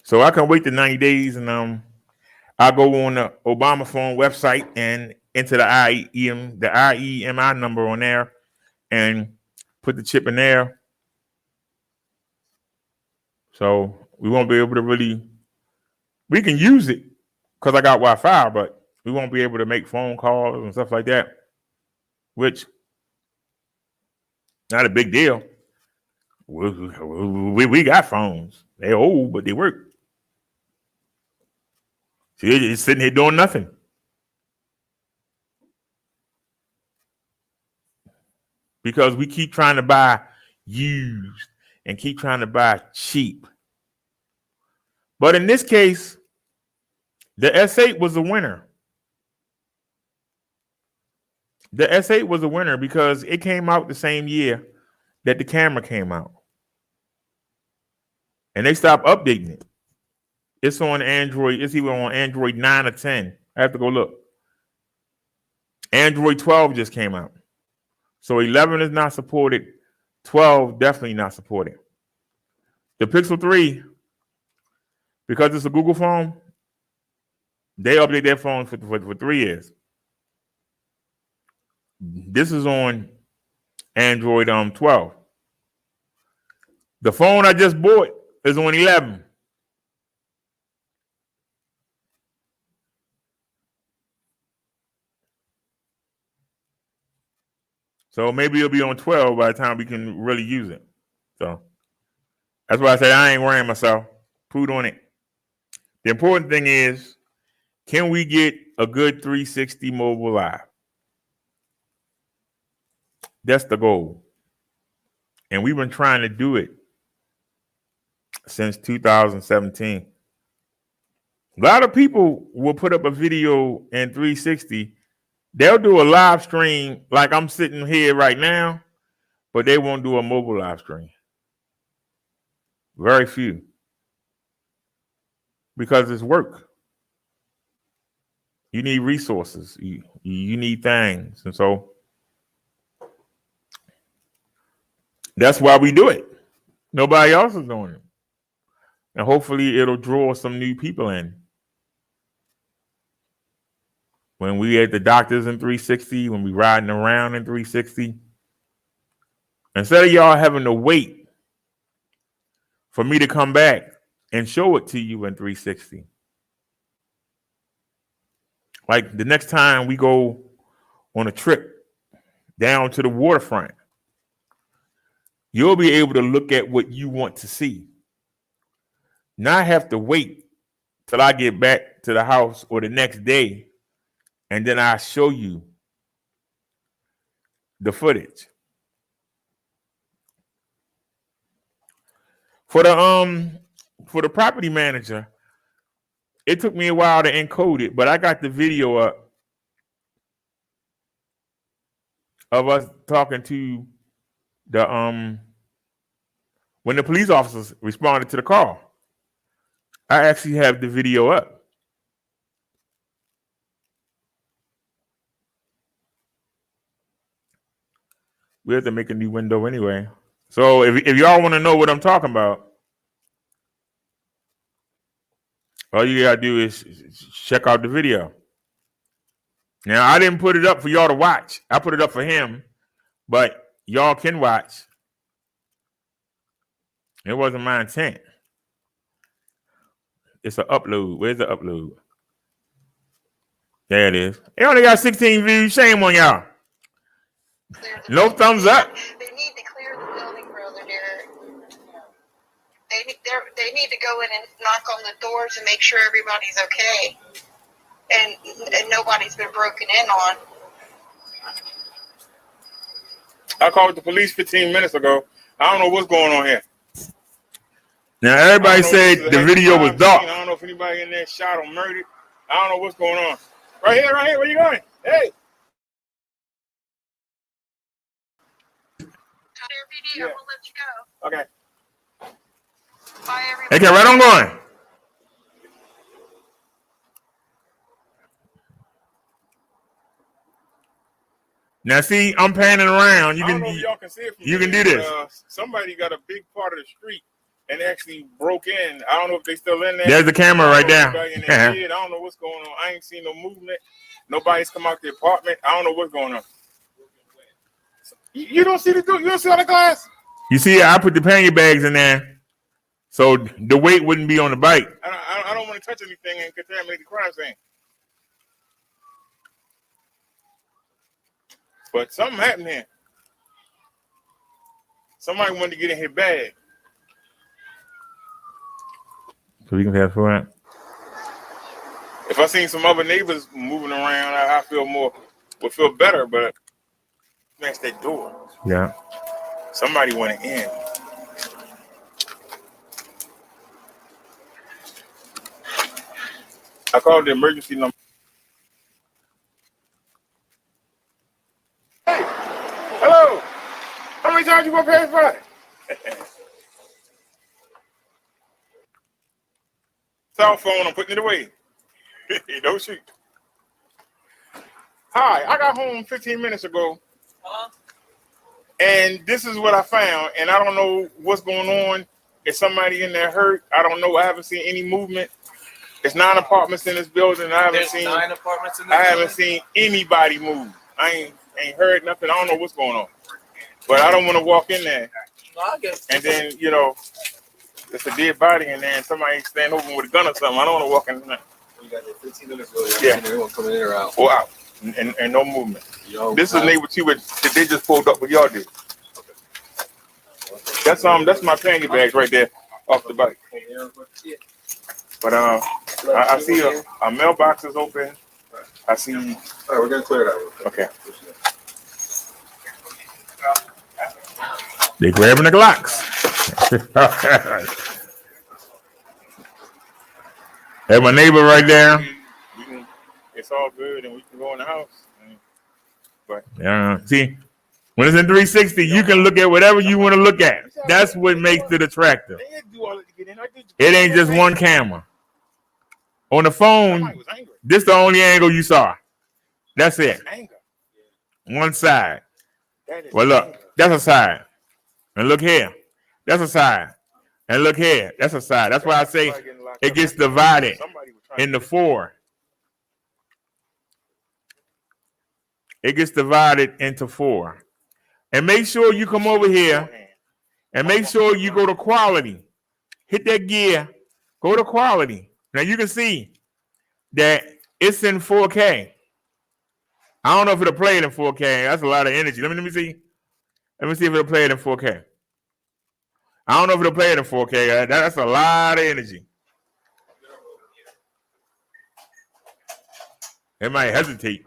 So I can wait the 90 days and I'll go on the Obama phone website and enter the IEMI number on there and put the chip in there. So we won't be able to we can use it because I got Wi-Fi, but we won't be able to make phone calls and stuff like that, which not a big deal. We got phones. They're old, but they work. See, it's sitting here doing nothing. Because we keep trying to buy used and keep trying to buy cheap. But in this case, the S8 was a winner. The S8 was a winner because it came out the same year that the camera came out. And they stopped updating it. It's on Android. It's either on Android 9 or 10. I have to go look. Android 12 just came out. So 11 is not supported. 12 definitely not supported. The Pixel 3, because it's a Google phone, they update their phone for 3 years. This is on Android 12. The phone I just bought is on 11. So maybe it'll be on 12 by the time we can really use it. So that's why I say I ain't worrying myself. Put on it. The important thing is, can we get a good 360 mobile live? That's the goal. And we've been trying to do it since 2017. A lot of people will put up a video in 360. They'll do a live stream like I'm sitting here right now, but they won't do a mobile live stream. Very few. Because it's work. You need resources. You need things. And so that's why we do it. Nobody else is doing it. And hopefully it'll draw some new people in. When we at the doctors in 360, when we riding around in 360, instead of y'all having to wait for me to come back and show it to you in 360. Like the next time we go on a trip down to the waterfront, you'll be able to look at what you want to see. Not have to wait till I get back to the house or the next day, and then I show you the footage. For the property manager, it took me a while to encode it, but I got the video up of us talking to the when the police officers responded to the call. I actually have the video up. We have to make a new window anyway. So if y'all want to know what I'm talking about, all you gotta do is check out the video. Now, I didn't put it up for y'all to watch. I put it up for him, but y'all can watch. It wasn't my intent. It's an upload. Where's the upload? There it is. It only got 16 views. Shame on y'all. No thumbs up. They need to clear the building, Brother Derek. They need to go in and knock on the doors and make sure everybody's okay, and nobody's been broken in on. I called the police 15 minutes ago. I don't know what's going on here. Now everybody said the video was dark. I don't know if anybody in there shot or murdered. I don't know what's going on. Right here. Where you going? Hey. PD, Yeah. I will let you go. Okay. Bye, everybody. Okay, right on going. Now see, I'm panning around. You I can don't know if y'all can see it from you can here, do this. Somebody got a big part of the street and actually broke in. I don't know if they still in there. There's the camera right there. In there I don't know what's going on. I ain't seen no movement. Nobody's come out the apartment. I don't know what's going on. You don't see the you don't see all the glass? You see, I put the pannier bags in there, so the weight wouldn't be on the bike. I don't want to touch anything and contaminate the crime scene. But something happened here. Somebody wanted to get in here bad. So we can fast forward. If I seen some other neighbors moving around, I would feel better. But smash that door. Yeah. Somebody went in. I called the emergency number. Hey, hello. How many times you gonna pay for it? Cell phone, I'm putting it away. Don't shoot. Hi, I got home 15 minutes ago. And this is what I found. And I don't know what's going on. Is somebody in there hurt? I don't know. I haven't seen any movement. There's 9 apartments in this building. I haven't seen anybody move. I ain't heard nothing. I don't know what's going on. But I don't want to walk in there. And then, it's a dead body in there and somebody stand over with a gun or something. I don't want to walk in there. You got 15 minutes ago. Yeah. Everyone coming in or out. Or out. And no movement. This is neighbor 2, but they just pulled up what y'all did. That's my panty bags right there off the bike. But I see a mailbox is open. I see. All right, we're gonna clear it out. Okay. They grabbing the Glocks. Hey, my neighbor right there. It's all good, and we can go in the house. But yeah, see, when it's in 360, you can look at whatever you want to look at. That's what makes it attractive. It ain't just one camera. On the phone, this the only angle you saw. That's it. One side. Well, look, that's a side. And look here. That's a side. And look here. That's a side. That's why I say it gets divided into 4. It gets divided into 4. And make sure you come over here and make sure you go to quality. Hit that gear. Go to quality. Now you can see that it's in 4K. I don't know if it'll play it in 4K. That's a lot of energy. Let me see. Let me see if it'll play it in 4K. I don't know if it'll play it in 4K. That's a lot of energy. It might hesitate.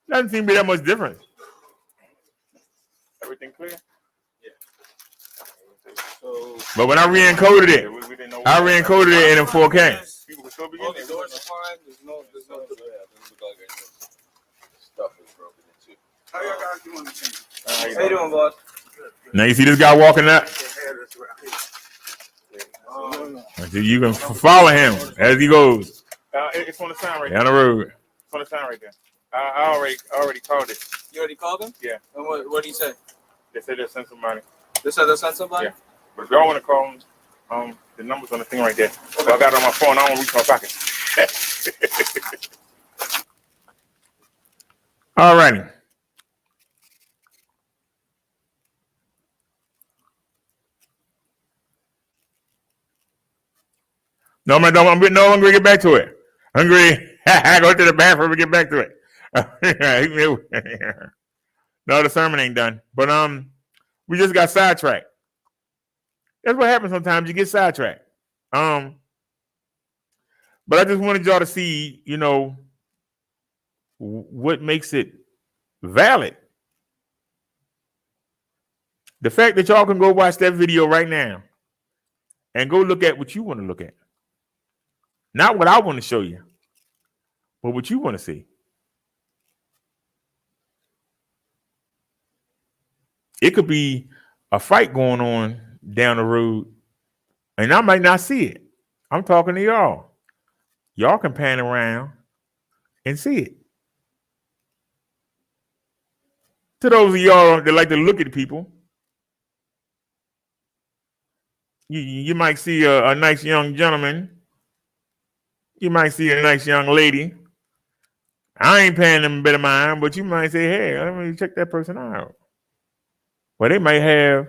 Doesn't seem to be that much difference. Everything clear? Yeah. But when I re-encoded it, in 4K. People can still be in there. Doors are fine. There's no stuff is broken into. How y'all guys doing the team? How you doing, boss? Now you see this guy walking up? You can follow him as he goes. It's on the sign right there. Down the road. It's on the sign right there. I already called it. You already called him? Yeah. And what did he say? They said they'll send somebody. They said they'll send somebody? Yeah. But if y'all want to call them, the number's on the thing right there. So I got it on my phone. I don't reach my pocket. All righty. No, I'm gonna get back to it. Hungry. Go to the bathroom and get back to it. No, the sermon ain't done. But we just got sidetracked. That's what happens sometimes. You get sidetracked. But I just wanted y'all to see, what makes it valid. The fact that y'all can go watch that video right now and go look at what you want to look at. Not what I want to show you, but what you want to see. It could be a fight going on down the road, and I might not see it. I'm talking to y'all. Y'all can pan around and see it. To those of y'all that like to look at people, you might see a nice young gentleman. You might see a nice young lady. I ain't paying them a bit of mine, but you might say, hey, let me check that person out. Well, they might have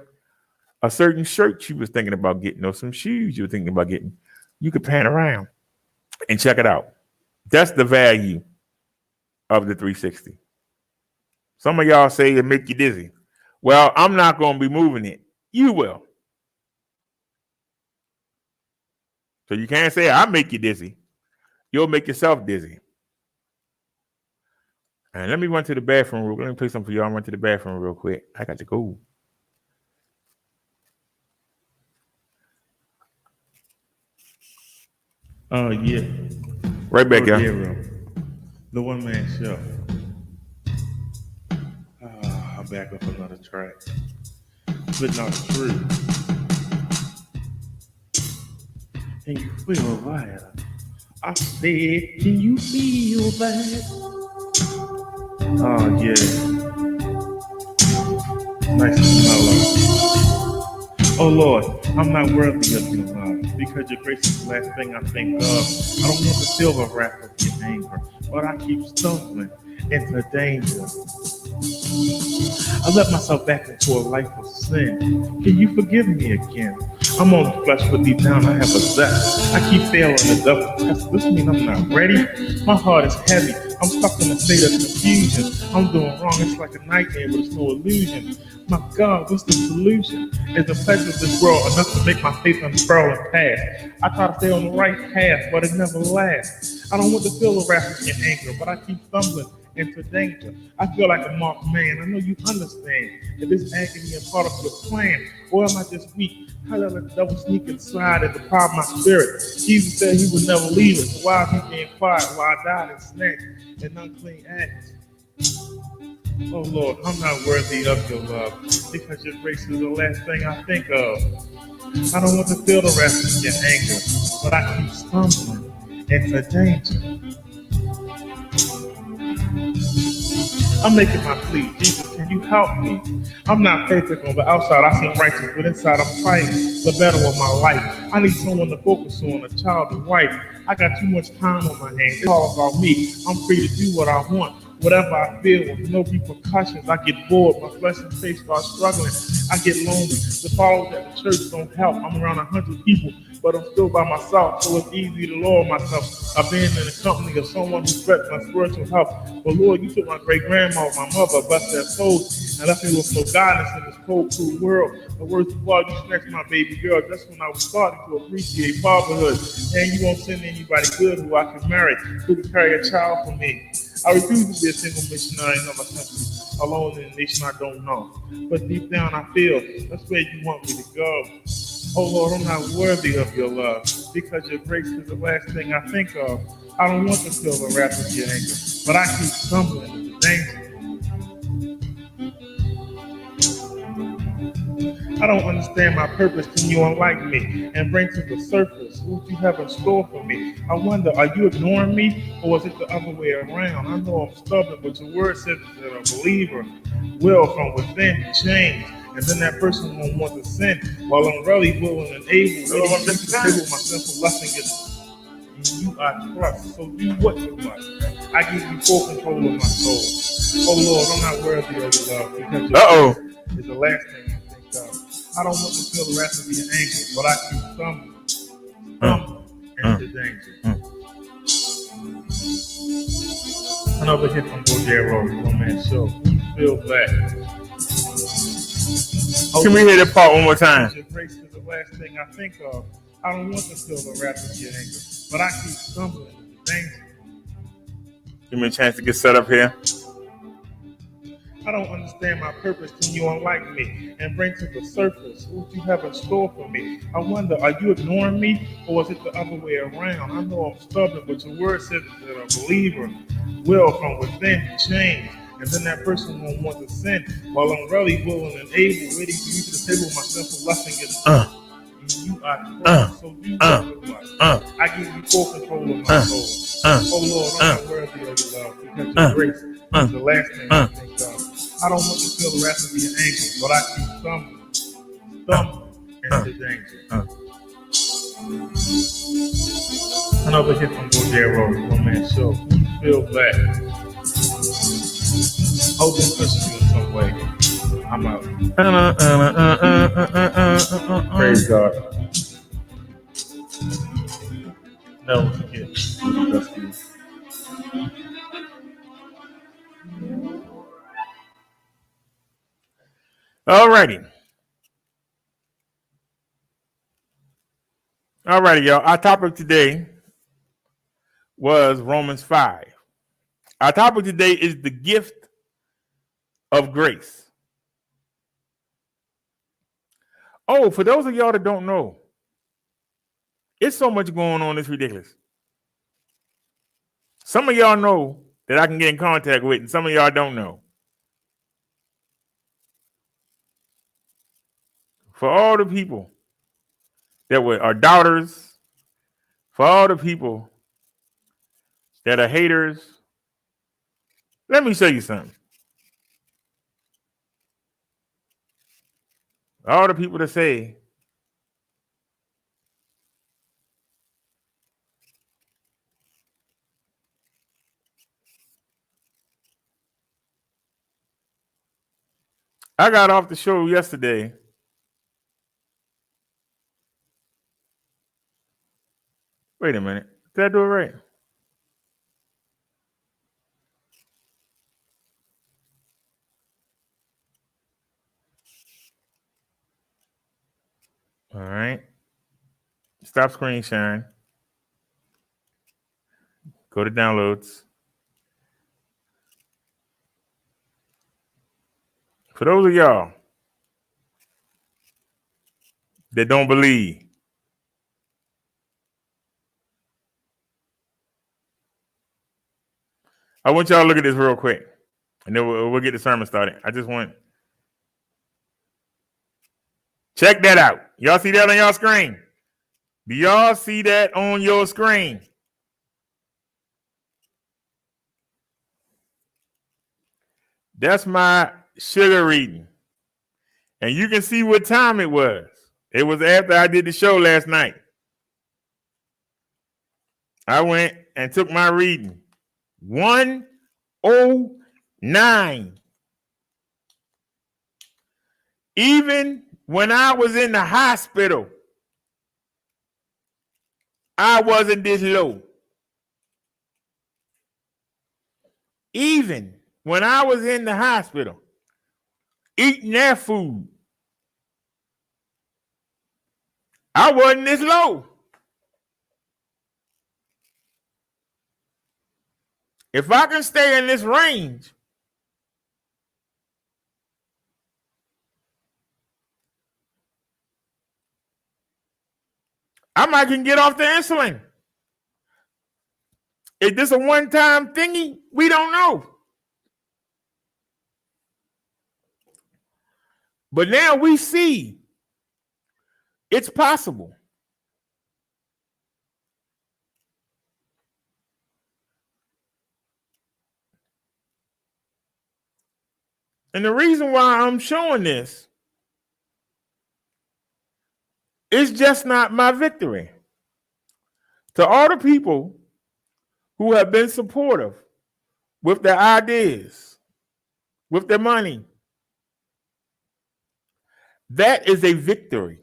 a certain shirt you was thinking about getting or some shoes you were thinking about getting. You could pan around and check it out. That's the value of the 360. Some of y'all say it make you dizzy. Well, I'm not going to be moving it. You will. So you can't say I make you dizzy. you'll make yourself dizzy. And let me run to the bathroom real quick. Let me play something for y'all. I'll run to the bathroom real quick. I got to go. Oh, yeah. Right back, y'all. The One Man Show. I'm back with another track. But not true. Can you feel that? I said, can you feel that? Oh, yeah. Nice and mellow. Oh, Lord, I'm not worthy of your love because your grace is the last thing I think of. I don't want the silver wrap of your anger, but I keep stumbling into danger. I let myself back into a life of sin. Can you forgive me again? I'm on the flesh, but deep down I have a zest. I keep failing the devil test. This means I'm not ready. My heart is heavy. I'm stuck in a state of confusion. I'm doing wrong. It's like a nightmare, but it's no illusion. My God, what's the solution? Is the pleasure of this world enough to make my faith unfurl and pass? I try to stay on the right path, but it never lasts. I don't want to feel the wrath of your anger, but I keep stumbling into danger. I feel like a marked man. I know you understand that this agony is part of your plan. Or am I just weak? How did the devil sneak inside and deprive my spirit? Jesus said he would never leave us. So why is he being quiet while I died and snatched in unclean acts? Oh Lord, I'm not worthy of your love because your grace is the last thing I think of. I don't want to feel the rest of your anger, but I keep stumbling into danger. I'm making my plea. Jesus, can you help me? I'm not perfect on the outside. I seem righteous, but inside I'm fighting the battle of my life. I need someone to focus on, a child and wife. I got too much time on my hands. It's all about me. I'm free to do what I want. Whatever I feel with no repercussions. I get bored. My flesh and face start struggling. I get lonely. The followers at the church don't help. I'm around 100 people, but I'm still by myself, so it's easy to lower myself. I've been in the company of someone who threatens my spiritual health. But Lord, you took my great-grandma, my mother, bless their souls, and left me with no guidance in this cold, cruel world. The worst of all, you snatched my baby girl just when I was starting to appreciate fatherhood. And you won't send anybody good who I can marry, who can carry a child for me. I refuse to be a single missionary in another country, alone in a nation I don't know. But deep down I feel that's where you want me to go. Oh Lord, I'm not worthy of your love because your grace is the last thing I think of. I don't want to feel the wrath of your anger, but I keep stumbling into danger. I don't understand my purpose till you unlike me and bring to the surface what you have in store for me. I wonder, are you ignoring me or is it the other way around? I know I'm stubborn, but your word says that a believer will from within change. And then that person won't want to sin while I'm really willing and able to table my sinful lust and get you are trust. So do what you must. I give you full control of my soul. Oh Lord, I'm not worthy of your love because your grace is the last thing I think of. I don't want to feel the rest of your anger, but I keep stumbling into danger. Another hit from Bojero, One Man Show. Feel that. Can we hear that part one more time? Your grace is the last thing I think of. I don't want to feel the wrath of your anger, but I keep stumbling into danger. Give me a chance to get set up here. I don't understand my purpose till you unlike me and bring to the surface what you have in store for me. I wonder, are you ignoring me or is it the other way around? I know I'm stubborn, but your word says that a believer will from within change. And then that person won't want to sin while I'm really willing and able, ready for you to table my sinful lust and get you are Christ, so do what you must. I give you full control of my soul. Oh Lord, I'm not worthy of your love because your grace is the last thing I think of. I don't want to feel the rest of your anger, but I keep stumbling into danger. Another hit from Bojero, One Man Show. Feel that. Hope this touches you in some way. I'm out. Praise God. Never forget. That's you. Alrighty, y'all. Our topic today was Romans 5. Our topic today is the gift of grace. Oh, for those of y'all that don't know, it's so much going on, it's ridiculous. Some of y'all know that I can get in contact with, and some of y'all don't know. For all the people that are doubters, for all the people that are haters, let me show you something. All the people that say I got off the show yesterday. Wait a minute. Did I do it right? All right. Stop screen sharing. Go to downloads. For those of y'all that don't believe, I want y'all to look at this real quick, and then we'll get the sermon started. I just want check that out. Y'all see that on y'all screen? Do y'all see that on your screen? That's my sugar reading. And you can see what time it was. It was after I did the show last night. I went and took my reading. 109. Even when I was in the hospital, I wasn't this low. Even when I was in the hospital, eating that food, I wasn't this low. If I can stay in this range, I might can get off the insulin. Is this a one-time thingy? We don't know. But now we see it's possible. And the reason why I'm showing this is just not my victory. To all the people who have been supportive with their ideas, with their money, that is a victory.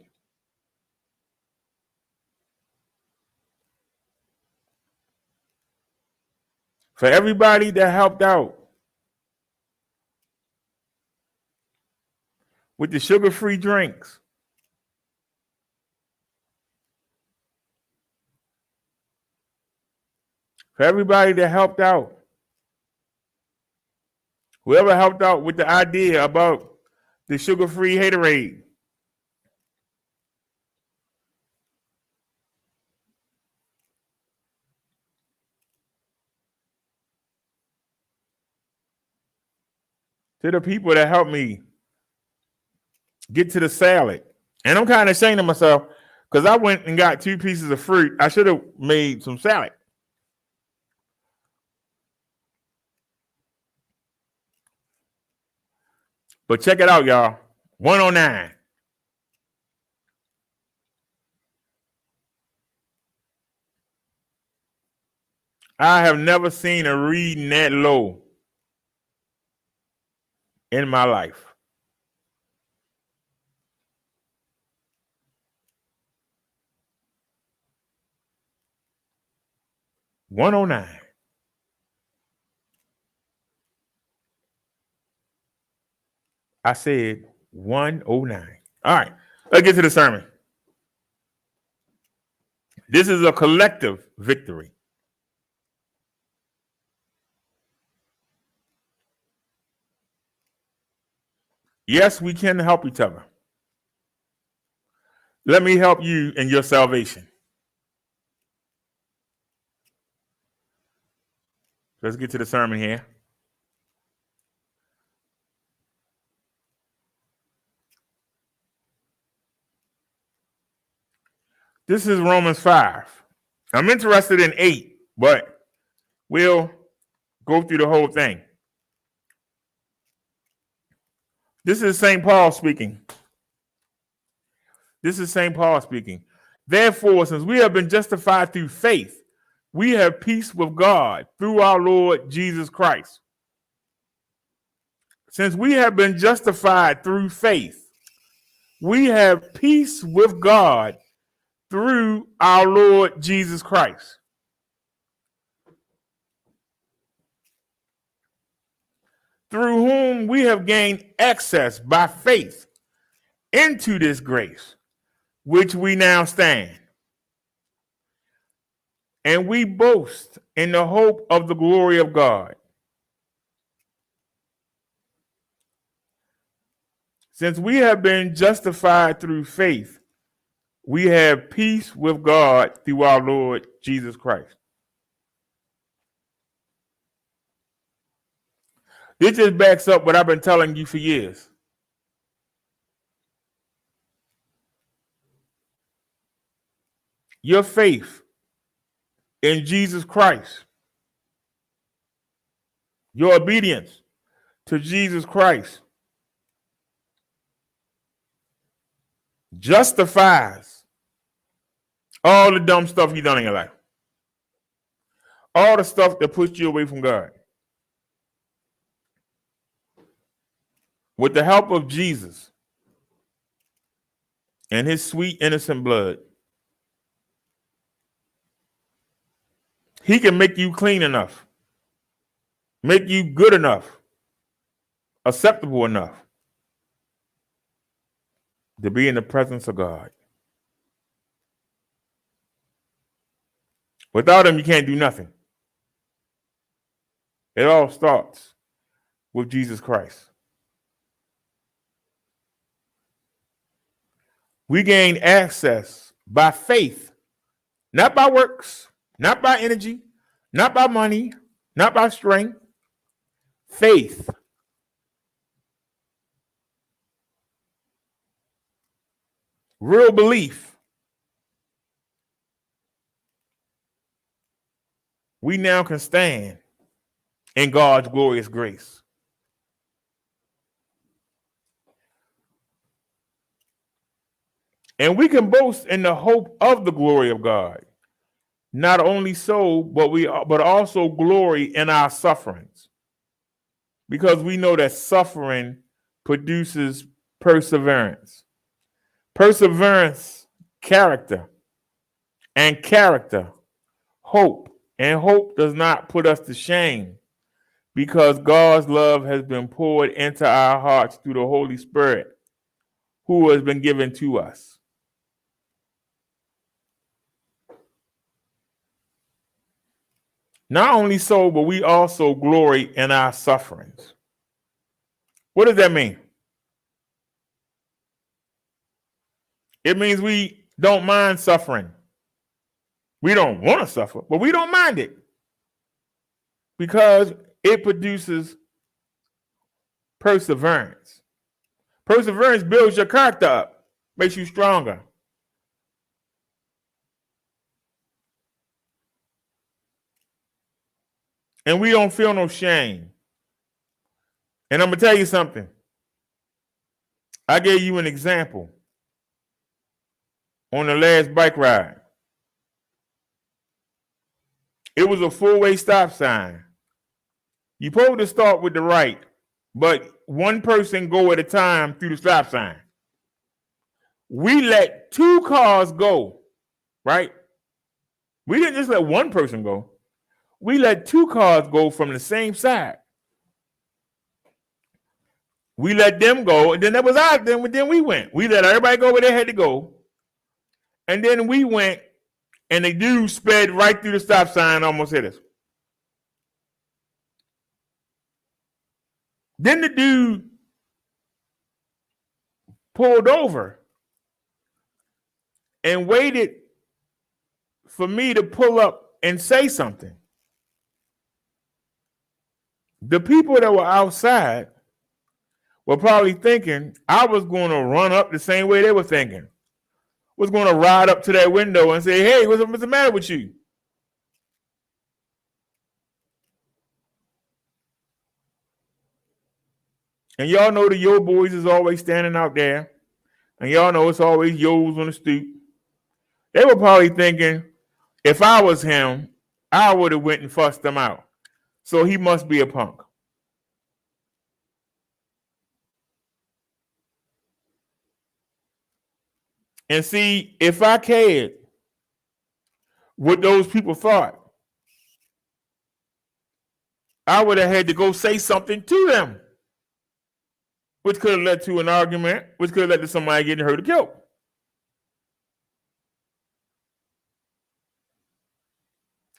For everybody that helped out with the sugar-free drinks, for everybody that helped out, whoever helped out with the idea about the sugar-free haterade, to the people that helped me get to the salad. And I'm kind of ashamed of myself because I went and got 2 pieces of fruit. I should have made some salad. But check it out, y'all. 109. I have never seen a reading that low in my life. $109. I said 109. All right, let's get to the sermon. This is a collective victory. Yes, we can help each other. Let me help you in your salvation. Let's get to the sermon here. This is Romans 5. I'm interested in 8, but we'll go through the whole thing. This is St. Paul speaking. This is St. Paul speaking. Therefore, since we have been justified through faith, we have peace with God through our Lord Jesus Christ. Since we have been justified through faith, we have peace with God through our Lord Jesus Christ. Through whom we have gained access by faith into this grace, which we now stand. And we boast in the hope of the glory of God. Since we have been justified through faith, we have peace with God through our Lord Jesus Christ. This just backs up what I've been telling you for years. Your faith in Jesus Christ, your obedience to Jesus Christ, justifies all the dumb stuff you've done in your life. All the stuff that puts you away from God. With the help of Jesus and his sweet, innocent blood, he can make you clean enough, make you good enough, acceptable enough to be in the presence of God. Without him, you can't do nothing. It all starts with Jesus Christ. We gain access by faith, not by works, not by energy, not by money, not by strength. Faith. Real belief. We now can stand in God's glorious grace. And we can boast in the hope of the glory of God. Not only so, but also glory in our sufferings. Because we know that suffering produces perseverance. Perseverance, character. And character, hope. And hope does not put us to shame. Because God's love has been poured into our hearts through the Holy Spirit, who has been given to us. Not only so, but we also glory in our sufferings. What does that mean? It means we don't mind suffering. We don't want to suffer, but we don't mind it because it produces perseverance. Perseverance builds your character up, makes you stronger. And we don't feel no shame. And I'm going to tell you something. I gave you an example on the last bike ride. It was a four-way stop sign. You're supposed to start with the right, but one person go at a time through the stop sign. We let two cars go, right? We didn't just let one person go. We let two cars go from the same side. We let them go, and then that was ours. Then we went. We let everybody go where they had to go. And then we went, and the dude sped right through the stop sign and almost hit us. Then the dude pulled over and waited for me to pull up and say something. The people that were outside were probably thinking I was going to run up the same way they were thinking. Was going to ride up to that window and say, hey, what's the matter with you? And y'all know the yo boys is always standing out there. And y'all know it's always yo's on the stoop. They were probably thinking, if I was him, I would have went and fussed them out. So he must be a punk. And see, if I cared what those people thought, I would have had to go say something to them, which could have led to an argument, which could have led to somebody getting hurt or killed.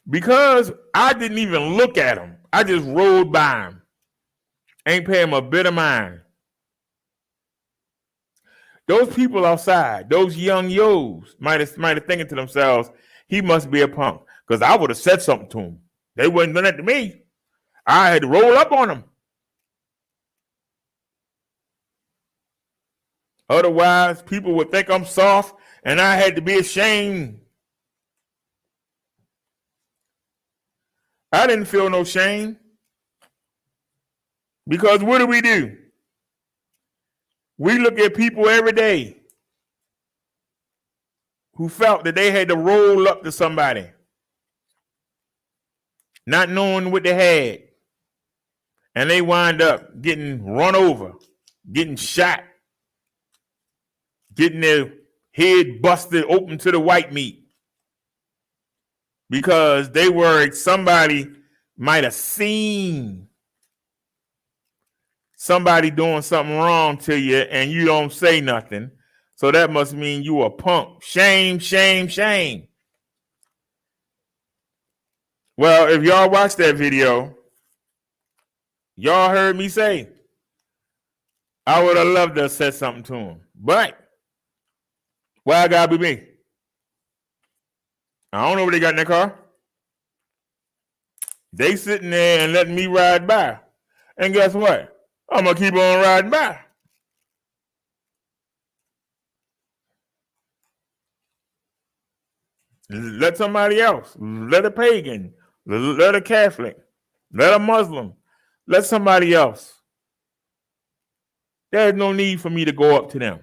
Because I didn't even look at them. I just rode by them. Ain't paying them a bit of mind. Those people outside, those young yos, might have thinking to themselves, he must be a punk. Because I would have said something to him. They wouldn't done that to me. I had to roll up on them. Otherwise, people would think I'm soft and I had to be ashamed. I didn't feel no shame. Because what do? We look at people every day who felt that they had to roll up to somebody, not knowing what they had. And they wind up getting run over, getting shot, getting their head busted open to the white meat. Because they were, somebody might have seen somebody doing something wrong to you and you don't say nothing. So that must mean you a punk. Shame, shame, shame. Well, if y'all watched that video, y'all heard me say, I would have loved to have said something to him. But why I gotta be me? I don't know what they got in their car. They sitting there and letting me ride by. And guess what? I'm going to keep on riding by. Let somebody else, let a pagan, let a Catholic, let a Muslim, let somebody else. There's no need for me to go up to them.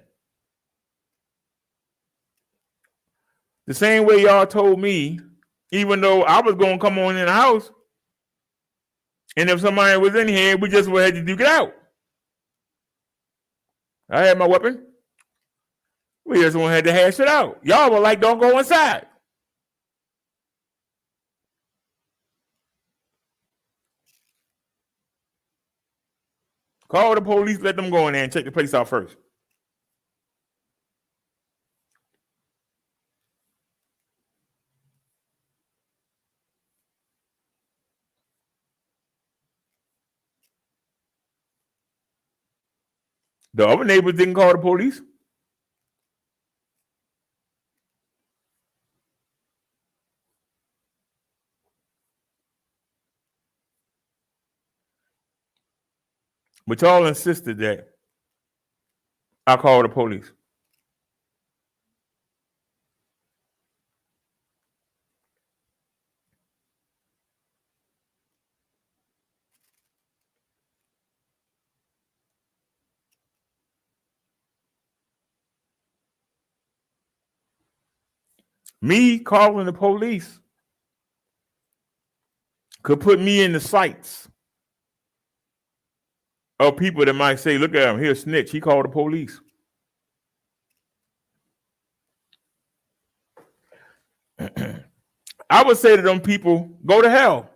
The same way y'all told me, even though I was going to come on in the house, and if somebody was in here, we just had to duke it out. I had my weapon. We just had to hash it out. Y'all were like, don't go inside. Call the police, let them go in there and check the place out first. The other neighbors didn't call the police. But y'all insisted that I call the police. Me calling the police could put me in the sights of people that might say, look at him, here's a snitch. He called the police. I would say to them people, go to hell.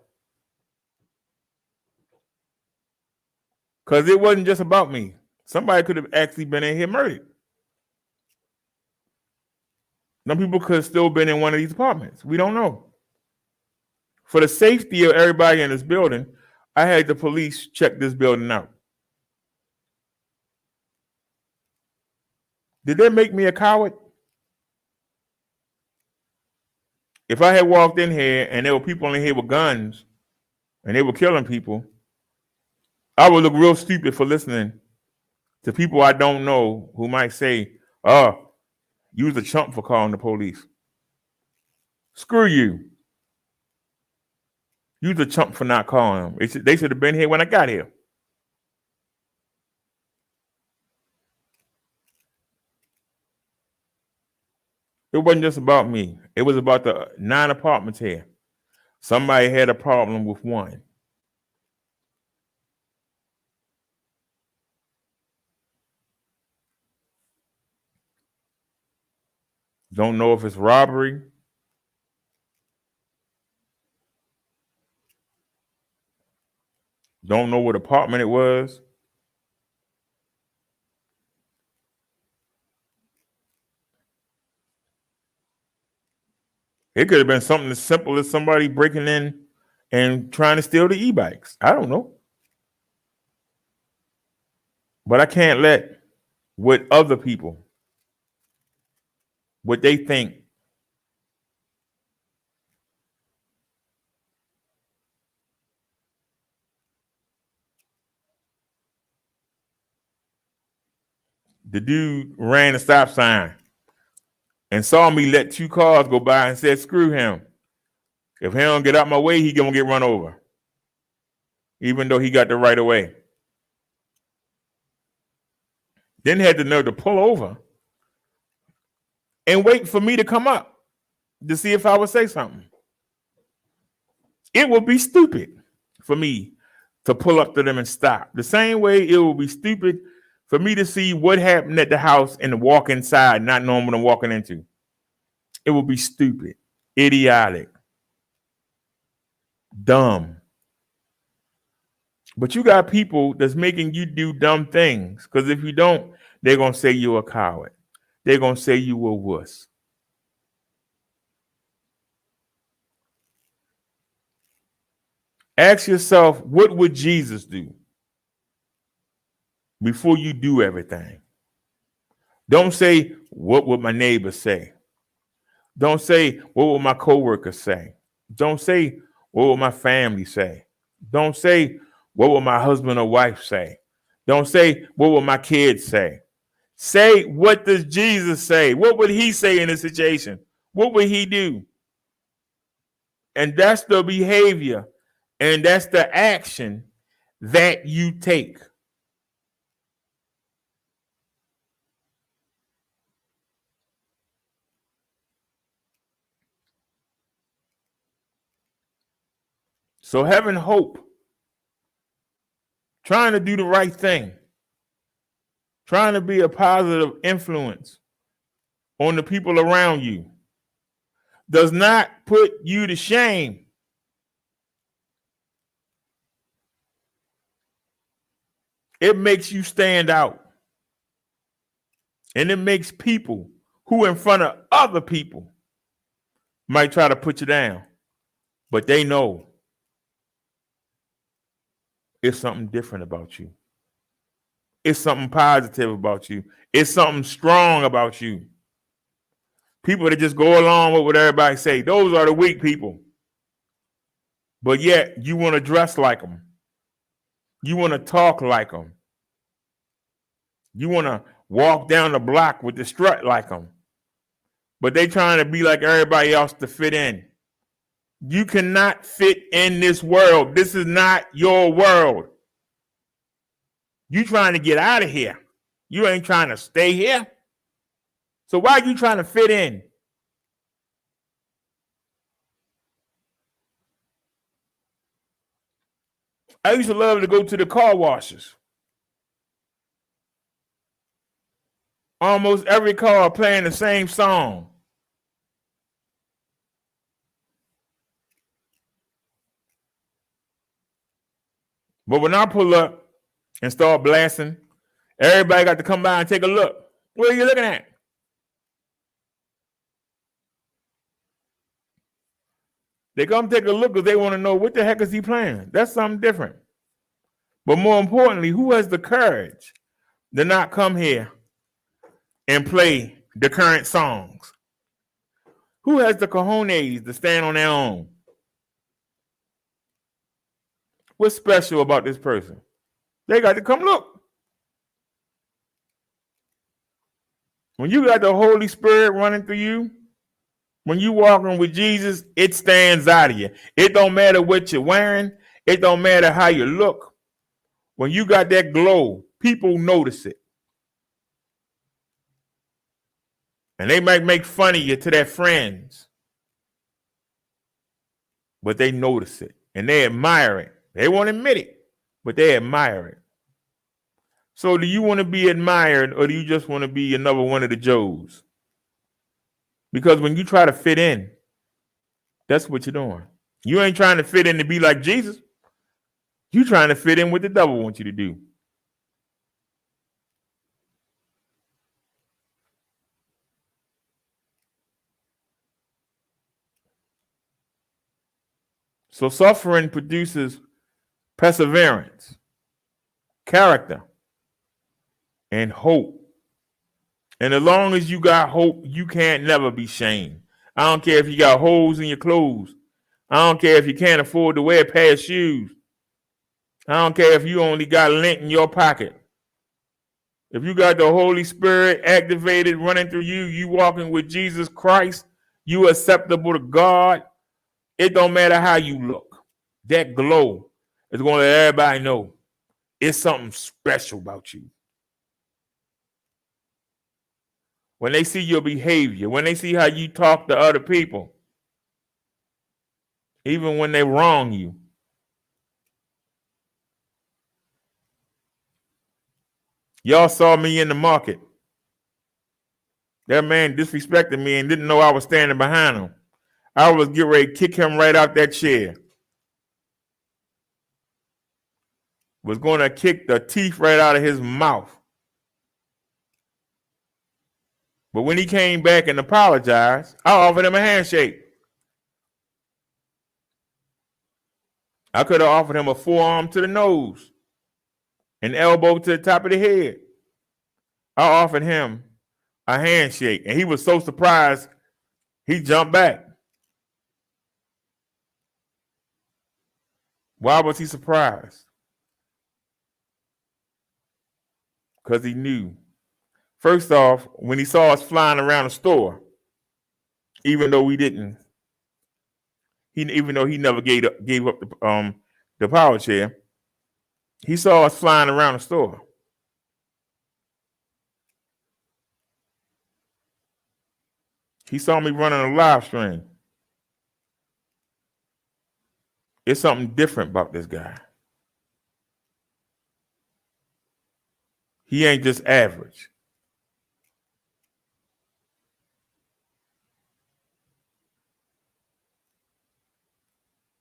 Because it wasn't just about me. Somebody could have actually been in here murdered. Some people could have still been in one of these apartments. We don't know. For the safety of everybody in this building, I had the police check this building out. Did that make me a coward? If I had walked in here and there were people in here with guns and they were killing people, I would look real stupid for listening to people I don't know who might say, oh, you was a chump for calling the police. Screw you. You was a chump for not calling them. They should have been here when I got here. It wasn't just about me. It was about the 9 apartments here. Somebody had a problem with one. Don't know if it's robbery. Don't know what apartment it was. It could have been something as simple as somebody breaking in and trying to steal the e-bikes. I don't know. But I can't let what other people, what they think, the dude ran a stop sign and saw me let 2 cars go by and said, screw him. If he don't get out my way, he gonna get run over. Even though he got the right of way. Then had the nerve to pull over and wait for me to come up to see if I would say something. It would be stupid for me to pull up to them and stop. The same way it would be stupid for me to see what happened at the house and walk inside, not knowing what I'm walking into. It would be stupid, idiotic, dumb. But you got people that's making you do dumb things, because if you don't, they're going to say you're a coward. They're going to say you a wuss. Ask yourself, what would Jesus do before you do everything? Don't say, what would my neighbor say? Don't say, what would my coworkers say? Don't say, what would my family say? Don't say, what will my husband or wife say? Don't say, what will my kids say? Say, what does Jesus say? What would he say in this situation? What would he do? And that's the behavior and that's the action that you take. So having hope, trying to do the right thing, trying to be a positive influence on the people around you does not put you to shame. It makes you stand out. And it makes people who in front of other people might try to put you down, but they know it's something different about you. It's something positive about you. It's something strong about you. People that just go along with what everybody say, those are the weak people. But yet you want to dress like them. You want to talk like them. You want to walk down the block with the strut like them. But they trying to be like everybody else to fit in. You cannot fit in this world. This is not your world. You trying to get out of here. You ain't trying to stay here. So why are you trying to fit in? I used to love to go to the car washes. Almost every car playing the same song. But when I pull up and start blasting, everybody got to come by and take a look. What are you looking at? They come take a look because they want to know what the heck is he playing. That's something different. But more importantly, who has the courage to not come here and play the current songs? Who has the cojones to stand on their own? What's special about this person? They got to come look. When you got the Holy Spirit running through you, when you walking with Jesus, it stands out of you. It don't matter what you're wearing. It don't matter how you look. When you got that glow, people notice it. And they might make fun of you to their friends. But they notice it and they admire it. They won't admit it, but they admire it. So do you want to be admired or do you just want to be another one of the Joes? Because when you try to fit in, that's what you're doing. You ain't trying to fit in to be like Jesus. You trying to fit in what the devil wants you to do. So suffering produces perseverance, character, and hope. And as long as you got hope, you can't never be shamed. I don't care if you got holes in your clothes. I don't care if you can't afford to wear a pair of shoes. I don't care if you only got lint in your pocket. If you got the Holy Spirit activated running through you, you walking with Jesus Christ, you acceptable to God. It don't matter how you look. That glow is going to let everybody know it's something special about you. When they see your behavior, when they see how you talk to other people, even when they wrong you. Y'all saw me in the market. That man disrespected me and didn't know I was standing behind him. I was getting ready to kick him right out that chair. Was going to kick the teeth right out of his mouth. But when he came back and apologized, I offered him a handshake. I could have offered him a forearm to the nose, an elbow to the top of the head. I offered him a handshake, and he was so surprised, he jumped back. Why was he surprised? Because he knew. First off, when he saw us flying around the store, even though we didn't, even though he never gave up the power chair, he saw us flying around the store. He saw me running a live stream. It's something different about this guy. He ain't just average.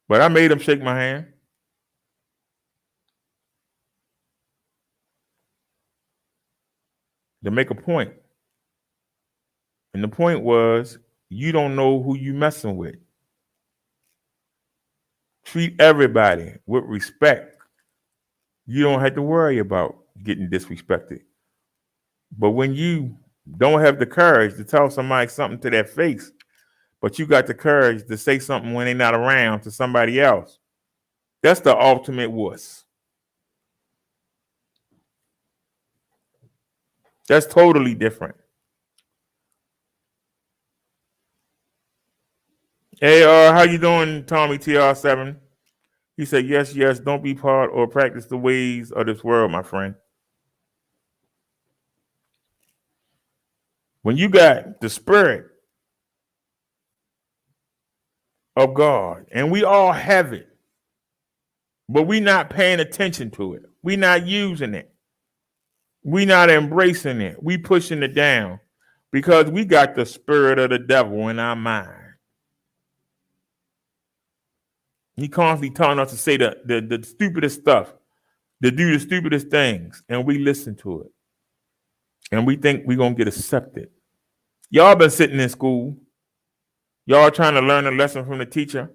But I made him shake my hand. To make a point. And the point was, you don't know who you messing with. Treat everybody with respect. You don't have to worry about getting disrespected. But when you don't have the courage to tell somebody something to their face, but you got the courage to say something when they're not around to somebody else, that's the ultimate wuss. That's totally different. Hey, how you doing, Tommy TR7? He said, yes, don't be part or practice the ways of this world, my friend. When you got the spirit of God, and we all have it, but we're not paying attention to it. We're not using it. We're not embracing it. We pushing it down because we got the spirit of the devil in our mind. He constantly telling us to say the stupidest stuff, to do the stupidest things, and we listen to it. And we think we're going to get accepted. Y'all been sitting in school. Y'all trying to learn a lesson from the teacher,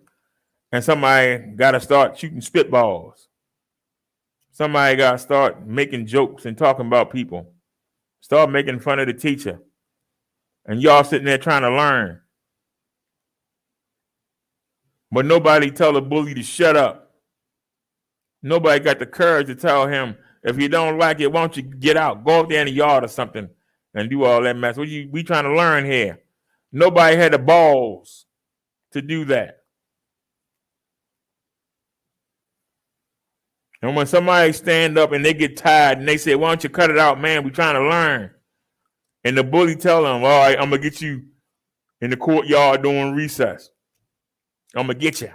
and somebody got to start shooting spitballs. Somebody got to start making jokes and talking about people. Start making fun of the teacher. And y'all sitting there trying to learn. But nobody tell the bully to shut up. Nobody got the courage to tell him, if you don't like it, why don't you get out? Go out there in the yard or something and do all that mess. We trying to learn here. Nobody had the balls to do that. And when somebody stand up and they get tired and they say, why don't you cut it out, man? We trying to learn. And the bully tell them, all right, I'm going to get you in the courtyard during recess. I'm going to get you.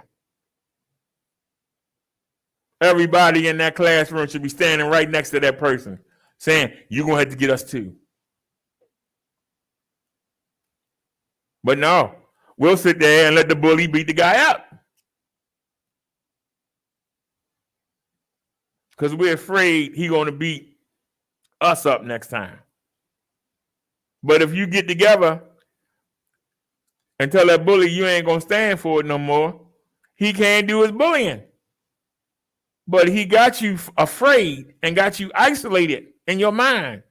Everybody in that classroom should be standing right next to that person saying, you're going to have to get us too. But no, we'll sit there and let the bully beat the guy up. Because we're afraid he's going to beat us up next time. But if you get together and tell that bully you ain't going to stand for it no more, he can't do his bullying. But he got you afraid and got you isolated in your mind.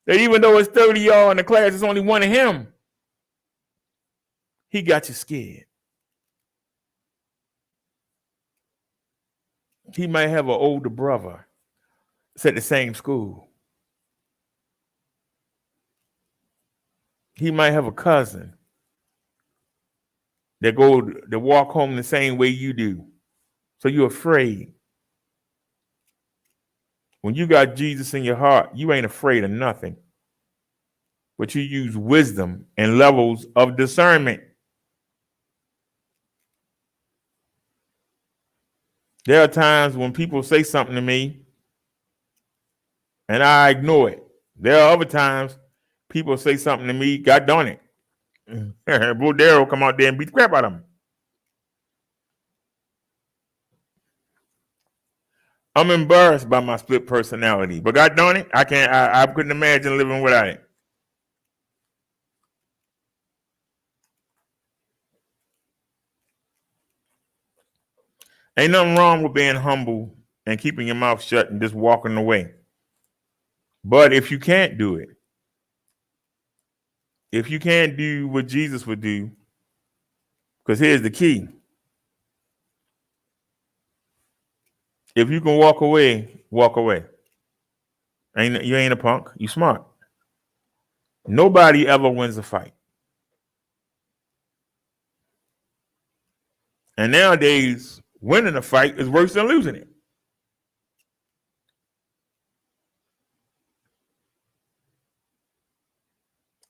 That even though it's 30 y'all in the class, it's only one of him. He got you scared. He might have an older brother that's at the same school. He might have a cousin that walk home the same way you do. So you're afraid. When you got Jesus in your heart, you ain't afraid of nothing. But you use wisdom and levels of discernment. There are times when people say something to me and I ignore it. There are other times people say something to me, God darn it. Bull Darrell come out there and beat the crap out of him. I'm embarrassed by my split personality, but God darn it, I couldn't imagine living without it. Ain't nothing wrong with being humble and keeping your mouth shut and just walking away. But if you can't do it, if you can't do what Jesus would do, because here's the key. If you can walk away, walk away. You ain't a punk. You smart. Nobody ever wins a fight. And nowadays, winning a fight is worse than losing it.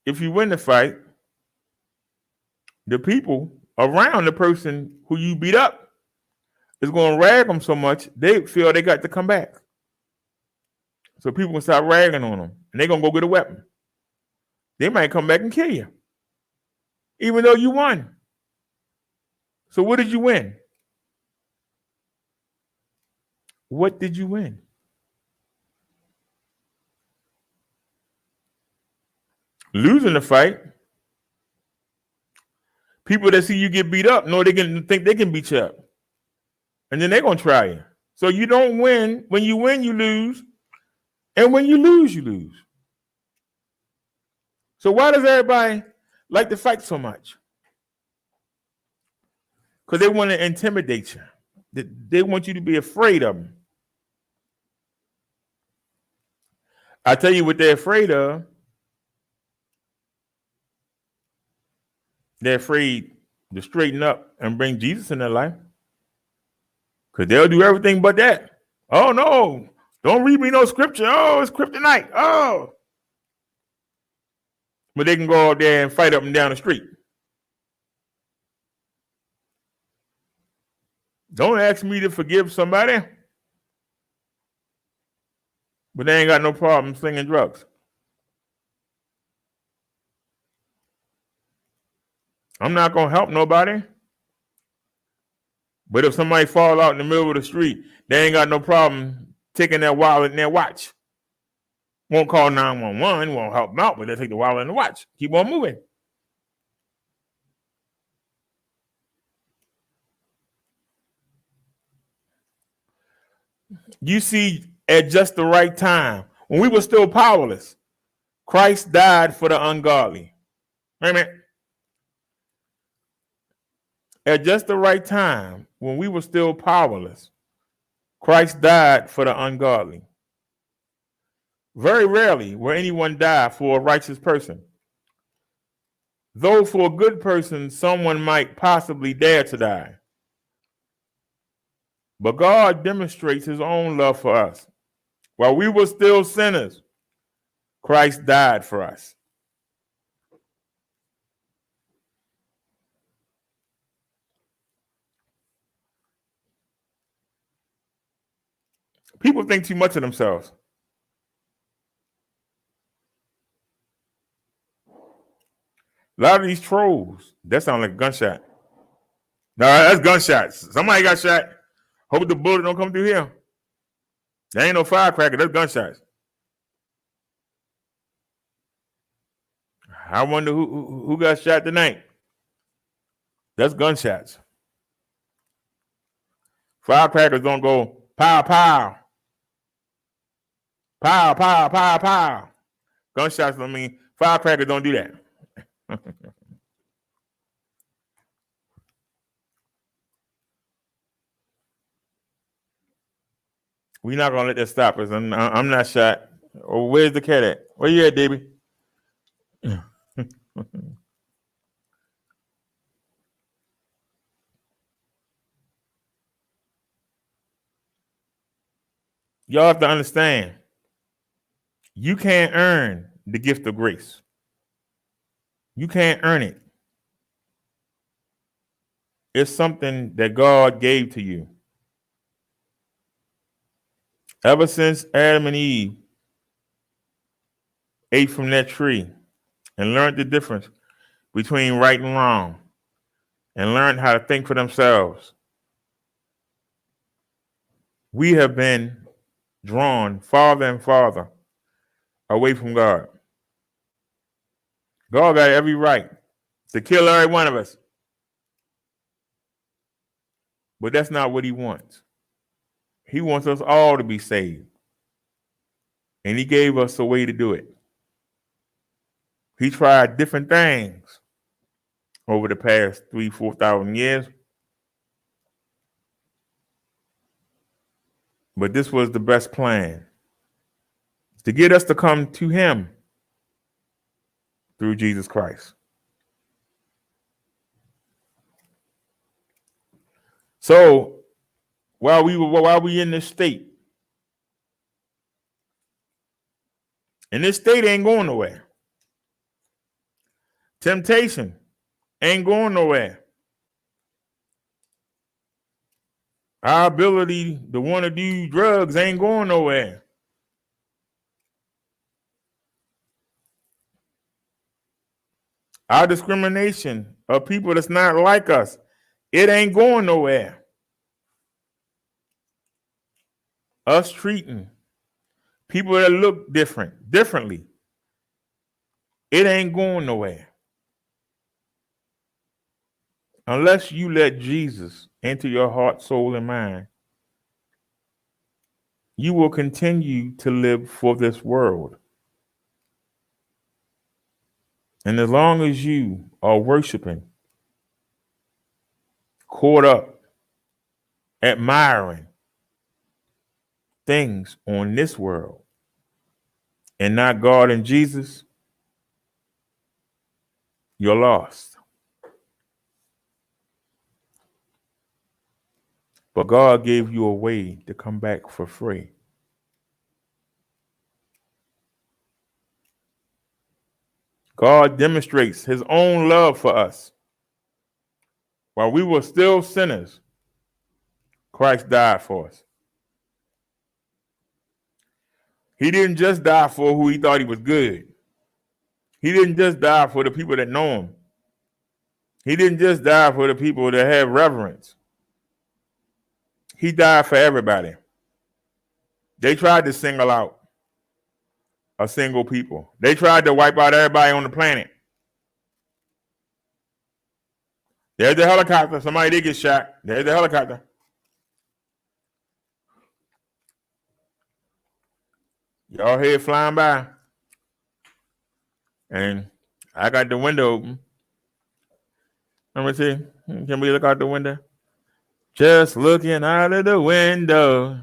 If you win the fight, the people around the person who you beat up is going to rag them so much, they feel they got to come back. So people can start ragging on them, and they're going to go get a weapon. They might come back and kill you, even though you won. So what did you win? What did you win? Losing the fight, people that see you get beat up know they can think they can beat you up. And then they're going to try you. So you don't win. When you win, you lose. And when you lose, you lose. So why does everybody like to fight so much? Because they want to intimidate you. They want you to be afraid of them. I tell you what they're afraid of. They're afraid to straighten up and bring Jesus in their life. Because they'll do everything but that. Oh, no. Don't read me no scripture. Oh, it's kryptonite. Oh. But they can go out there and fight up and down the street. Don't ask me to forgive somebody. But they ain't got no problem slinging drugs. I'm not going to help nobody. But if somebody fall out in the middle of the street, they ain't got no problem taking their wallet and their watch. Won't call 911, won't help them out, but they'll take the wallet and the watch. Keep on moving. You see, at just the right time, when we were still powerless, Christ died for the ungodly. Wait a minute. At just the right time, when we were still powerless, Christ died for the ungodly. Very rarely will anyone die for a righteous person. Though for a good person, someone might possibly dare to die. But God demonstrates his own love for us. While we were still sinners, Christ died for us. People think too much of themselves. A lot of these trolls, that sounds like a gunshot. No, that's gunshots. Somebody got shot. Hope the bullet don't come through here. There ain't no firecracker. That's gunshots. I wonder who got shot tonight. That's gunshots. Firecrackers don't go pow, pow. Pow, pow, pow, pow. Gunshots, I mean, firecrackers don't do that. We're not gonna let that stop us. I'm not shot. Oh, where's the cat at? Where you at, Davey? Y'all have to understand, you can't earn the gift of grace. You can't earn it. It's something that God gave to you. Ever since Adam and Eve ate from that tree and learned the difference between right and wrong and learned how to think for themselves, we have been drawn farther and farther away from God. God got every right to kill every one of us. But that's not what he wants. He wants us all to be saved. And he gave us a way to do it. He tried different things over the past 3,000-4,000 years. But this was the best plan, to get us to come to him through Jesus Christ. So while we in this state, and this state ain't going nowhere. Temptation ain't going nowhere. Our ability to want to do drugs ain't going nowhere. Our discrimination of people that's not like us, it ain't going nowhere. Us treating people that look differently, it ain't going nowhere. Unless you let Jesus into your heart, soul, and mind, you will continue to live for this world. And as long as you are worshiping, caught up, admiring things on this world and not God and Jesus, you're lost. But God gave you a way to come back for free. God demonstrates his own love for us. While we were still sinners, Christ died for us. He didn't just die for who he thought he was good. He didn't just die for the people that know him. He didn't just die for the people that have reverence. He died for everybody. They tried to single out a single people. They tried to wipe out everybody on the planet. There's the helicopter. Somebody did get shot. There's the helicopter. Y'all hear it flying by. And I got the window open. Let me see. Can we look out the window? Just looking out of the window,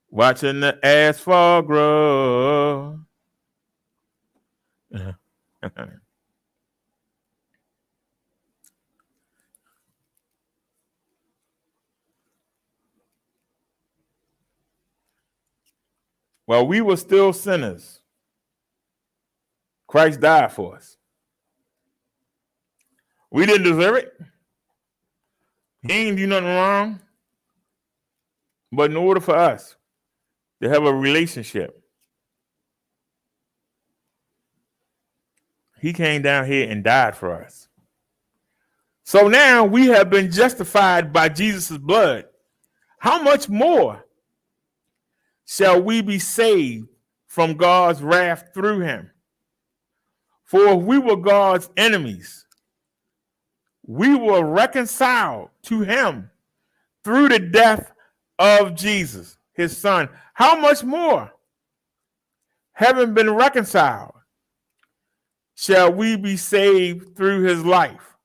watching the asphalt grow. While we were still sinners, Christ died for us. We didn't deserve it. He ain't do nothing wrong. But in order for us to have a relationship, he came down here and died for us. So now we have been justified by Jesus' blood. How much more shall we be saved from God's wrath through him? For if we were God's enemies, we were reconciled to him through the death of Jesus, his son. How much more, having been reconciled, shall we be saved through his life?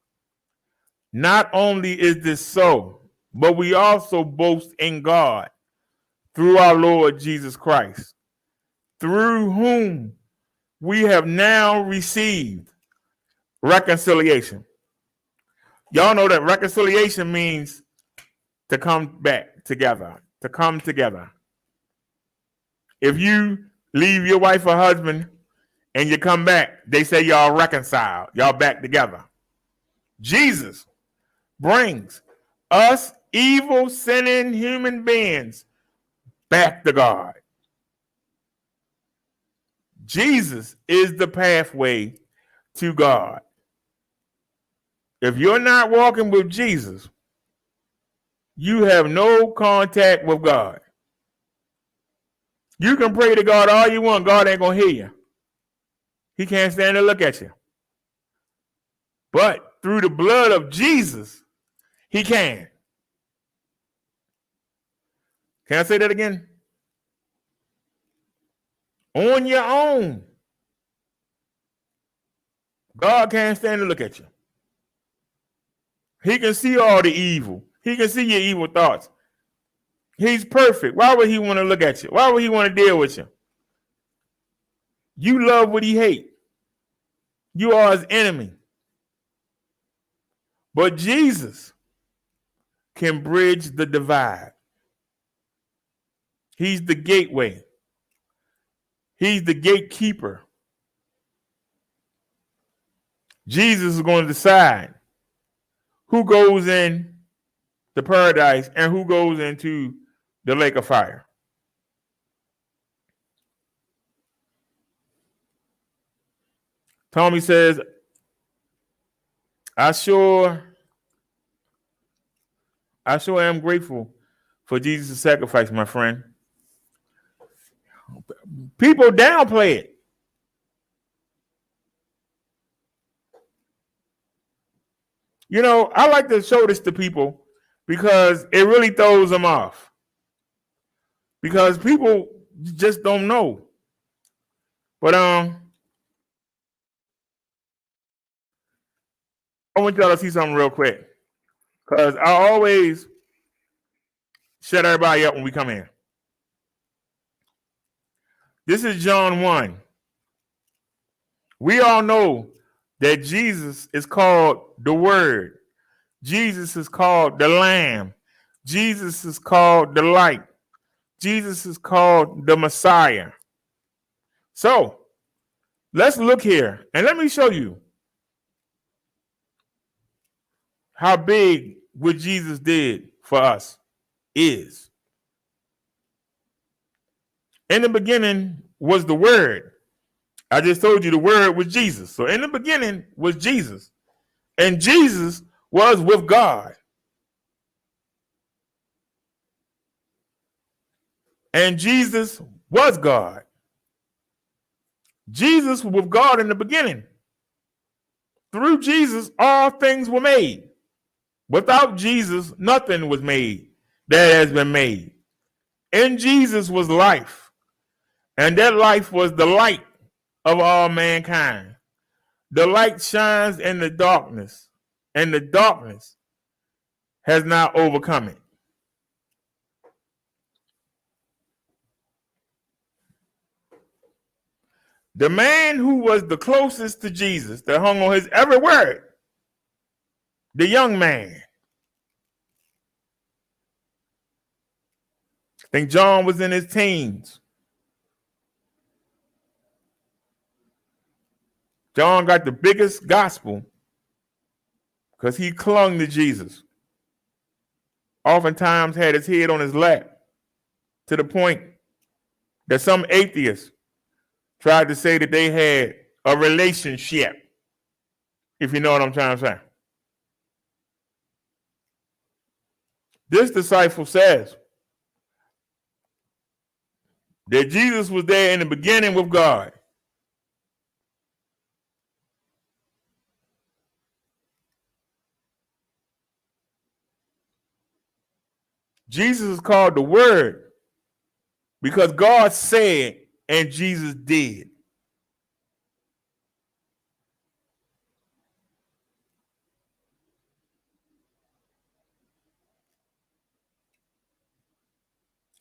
Not only is this so, but we also boast in God through our Lord Jesus Christ, through whom we have now received reconciliation. Y'all know that reconciliation means to come back together, to come together. If you leave your wife or husband and you come back, they say y'all reconciled, y'all back together. Jesus brings us evil, sinning human beings back to God. Jesus is the pathway to God. If you're not walking with Jesus, you have no contact with God. You can pray to God all you want. God ain't going to hear you. He can't stand to look at you. But through the blood of Jesus, he can. Can I say that again? On your own, God can't stand to look at you. He can see all the evil. He can see your evil thoughts. He's perfect. Why would he want to look at you? Why would he want to deal with you? You love what he hates. You are his enemy. But Jesus can bridge the divide. He's the gateway. He's the gatekeeper. Jesus is going to decide who goes in the paradise and who goes into the lake of fire. Tommy says, I sure am grateful for Jesus' sacrifice, my friend. People downplay it. You know, I like to show this to people because it really throws them off. Because people just don't know. But I want y'all to see something real quick. Because I always shut everybody up when we come in. This is John 1. We all know that Jesus is called the Word. Jesus is called the Lamb. Jesus is called the Light. Jesus is called the Messiah. So, let's look here and let me show you how big what Jesus did for us is. In the beginning was the Word. I just told you the Word was Jesus. So in the beginning was Jesus. And Jesus was with God. And Jesus was God. Jesus was with God in the beginning. Through Jesus, all things were made. Without Jesus, nothing was made that has been made. In Jesus was life. And that life was the light of all mankind. The light shines in the darkness, and the darkness has not overcome it. The man who was the closest to Jesus, that hung on his every word, the young man. I think John was in his teens. John got the biggest gospel because he clung to Jesus. Oftentimes had his head on his lap, to the point that some atheists tried to say that they had a relationship, if you know what I'm trying to say. This disciple says that Jesus was there in the beginning with God. Jesus is called the Word because God said and Jesus did.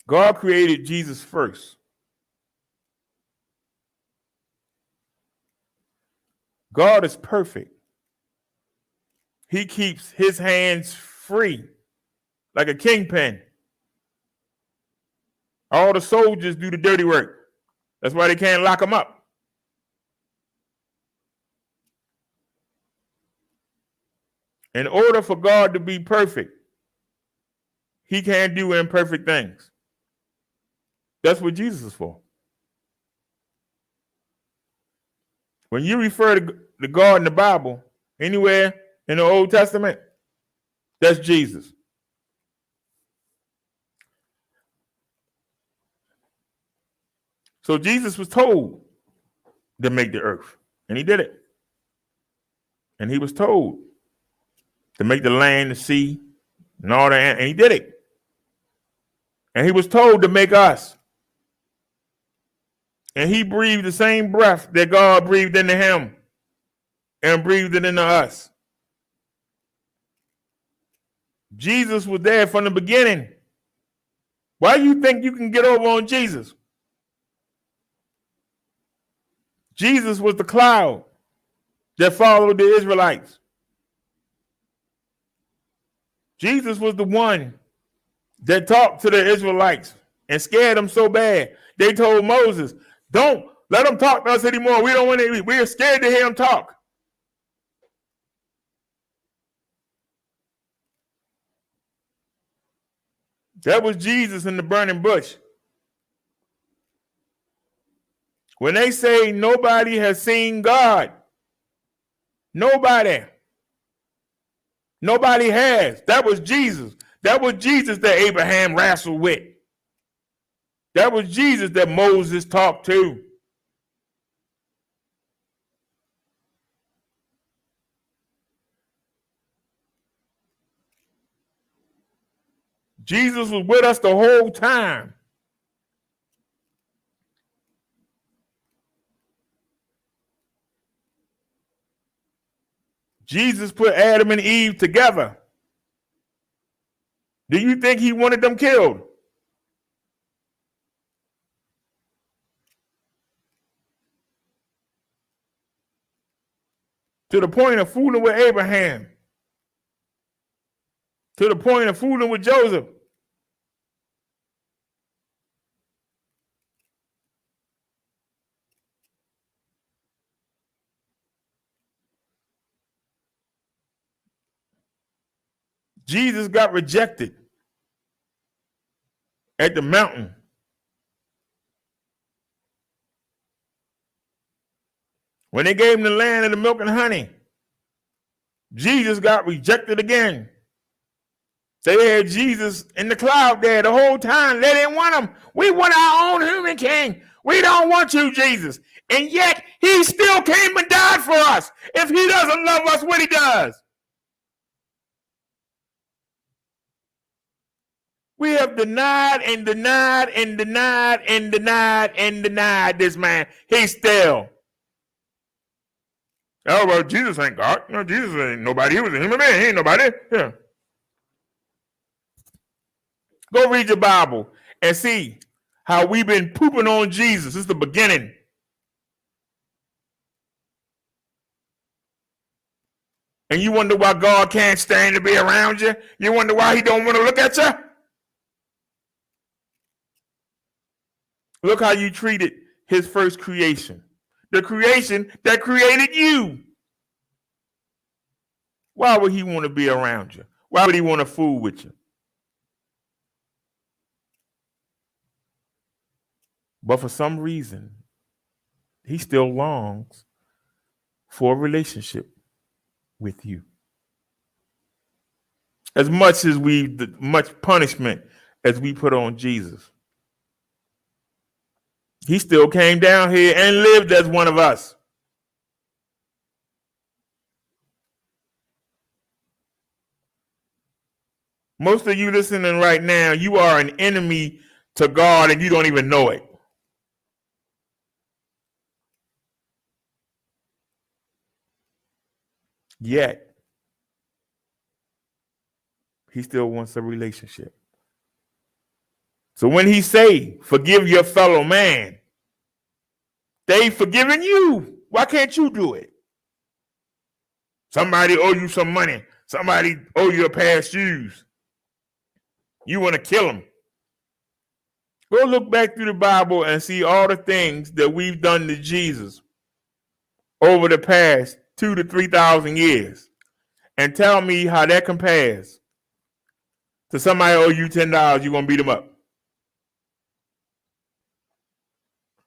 God created Jesus first. God is perfect. He keeps his hands free like a kingpin. All the soldiers do the dirty work. That's why they can't lock them up. In order for God to be perfect, he can't do imperfect things. That's what Jesus is for. When you refer to God in the Bible, anywhere in the Old Testament, that's Jesus. So Jesus was told to make the earth, and he did it. And he was told to make the land, the sea, and all that, and he did it. And he was told to make us. And he breathed the same breath that God breathed into him and breathed it into us. Jesus was there from the beginning. Why do you think you can get over on Jesus? Jesus was the cloud that followed the Israelites. Jesus was the one that talked to the Israelites and scared them so bad. They told Moses, don't let them talk to us anymore. We don't want to, we're scared to hear them talk. That was Jesus in the burning bush. When they say nobody has seen God, nobody has. That was Jesus. That was Jesus that Abraham wrestled with. That was Jesus that Moses talked to. Jesus was with us the whole time. Jesus put Adam and Eve together. Do you think he wanted them killed? To the point of fooling with Abraham. To the point of fooling with Joseph. Jesus got rejected at the mountain. When they gave him the land of the milk and honey, Jesus got rejected again. They had Jesus in the cloud there the whole time. They didn't want him. We want our own human king. We don't want you, Jesus. And yet he still came and died for us. If he doesn't love us, what he does? We have denied and denied and denied and denied and denied this man. He's still Oh, well, Jesus ain't God. No, Jesus ain't nobody. He was a human being. He ain't nobody. Yeah. Go read your Bible and see how we've been pooping on Jesus since the beginning. And you wonder why God can't stand to be around you? You wonder why he don't want to look at you? Look how you treated his first creation. The creation that created you. Why would he want to be around you? Why would he want to fool with you? But for some reason, he still longs for a relationship with you. As much punishment as we put on Jesus, he still came down here and lived as one of us. Most of you listening right now, you are an enemy to God and you don't even know it. Yet, he still wants a relationship. So when he say, forgive your fellow man, they forgiven you. Why can't you do it? Somebody owe you some money. Somebody owe you a pair of shoes. You want to kill them. Go look back through the Bible and see all the things that we've done to Jesus over the past 2,000 to 3,000 years, and tell me how that compares to somebody owe you $10, you're going to beat them up.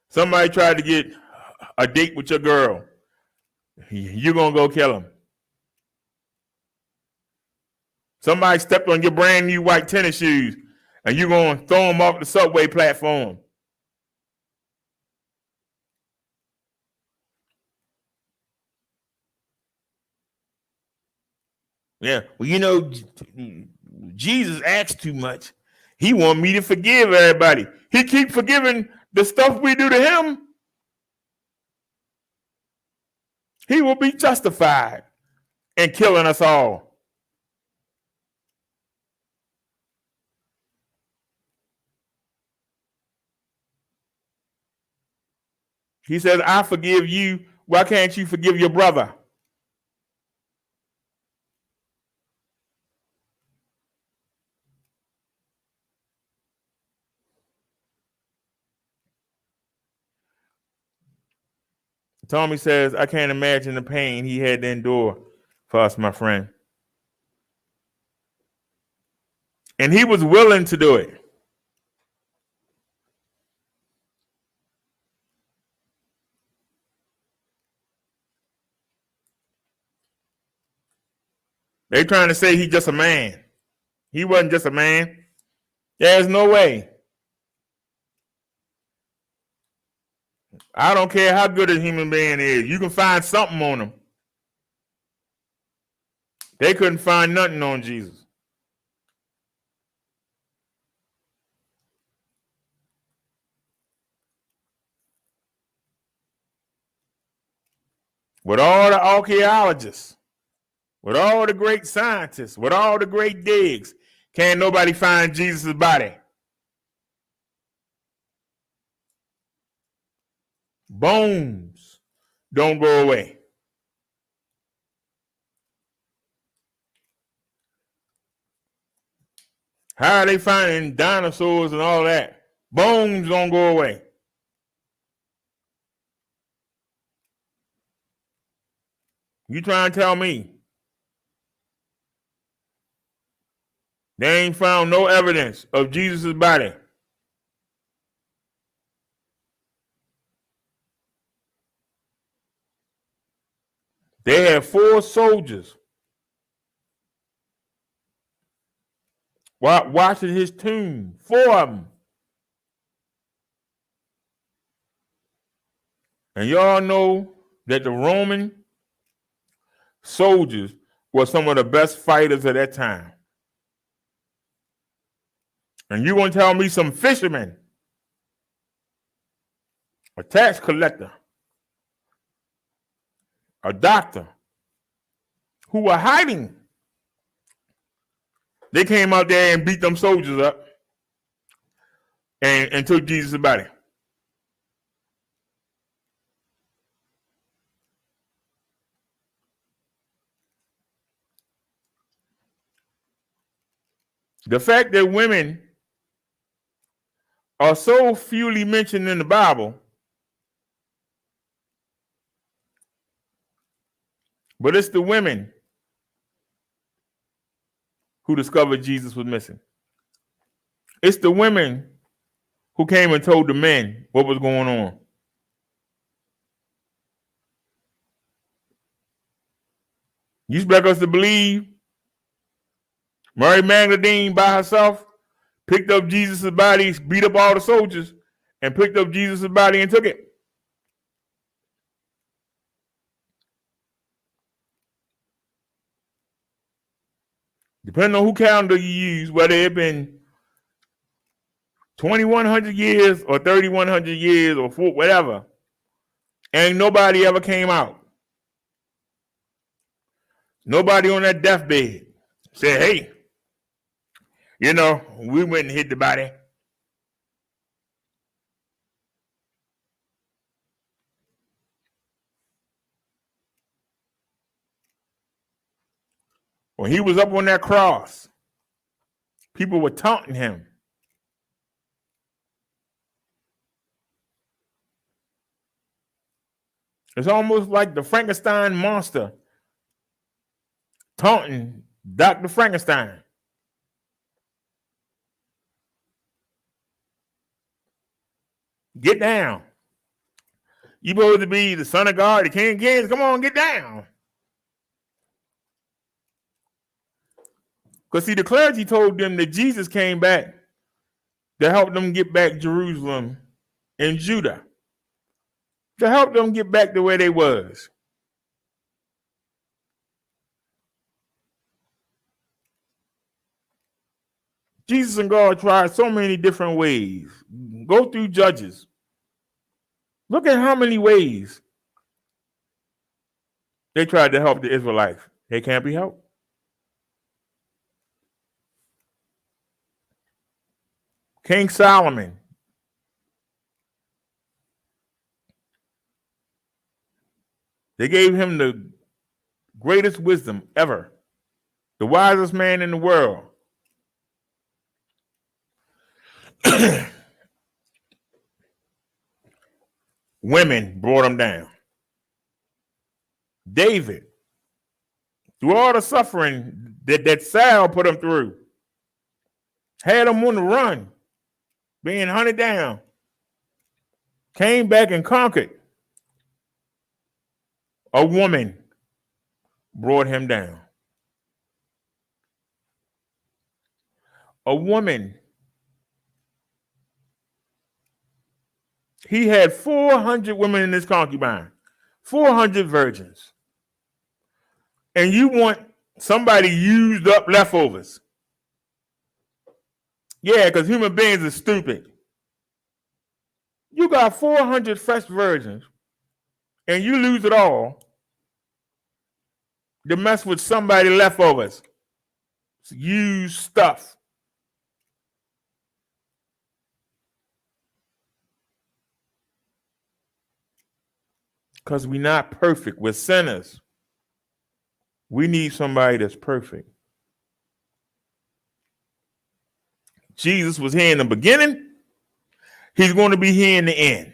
Somebody tried to get a date with your girl, you're going to go kill him. Somebody stepped on your brand new white tennis shoes, and you're going to throw them off the subway platform. Yeah, well, you know, Jesus asked too much. He want me to forgive everybody. He keep forgiving the stuff we do to him. He will be justified in killing us all. He says, I forgive you. Why can't you forgive your brother? Tommy says, I can't imagine the pain he had to endure for us, my friend. And he was willing to do it. They trying to say he's just a man. He wasn't just a man. There's no way. I don't care how good a human being is. You can find something on him. They couldn't find nothing on Jesus. With all the archaeologists, with all the great scientists, with all the great digs, can't nobody find Jesus' body. Bones don't go away. How are they finding dinosaurs and all that? Bones don't go away. You trying to tell me they ain't found no evidence of Jesus' body? They had 4 soldiers watching his tomb. 4 of them. And y'all know that the Roman soldiers were some of the best fighters of that time. And you want to tell me some fisherman, a tax collector, a doctor, who were hiding. They came out there and beat them soldiers up and took Jesus' body. The fact that women are so fewly mentioned in the Bible, but it's the women who discovered Jesus was missing. It's the women who came and told the men what was going on. You expect us to believe Mary Magdalene by herself picked up Jesus' body, beat up all the soldiers, and picked up Jesus' body and took it? Depending on who calendar you use, whether it been 2,100 years or 3,100 years or whatever, ain't nobody ever came out. Nobody on that deathbed said, hey, you know, we went and hit the body. When he was up on that cross, people were taunting him. It's almost like the Frankenstein monster taunting Dr. Frankenstein. Get down. You supposed to be the son of God, the king of kings. Come on, get down. Because see, the clergy told them that Jesus came back to help them get back Jerusalem and Judah, to help them get back to where they was. Jesus and God tried so many different ways. Go through Judges. Look at how many ways they tried to help the Israelites. They can't be helped. King Solomon, they gave him the greatest wisdom ever, the wisest man in the world. Women brought him down. David, through all the suffering that Saul put him through, had him on the run, being hunted down, came back and conquered. A woman brought him down. A woman. He had 400 women in his concubine, 400 virgins. And you want somebody used up leftovers. Yeah, because human beings are stupid. You got 400 fresh virgins, and you lose it all to mess with somebody leftovers. It's used stuff. Because we're not perfect. We're sinners. We need somebody that's perfect. Jesus was here in the beginning. He's going to be here in the end.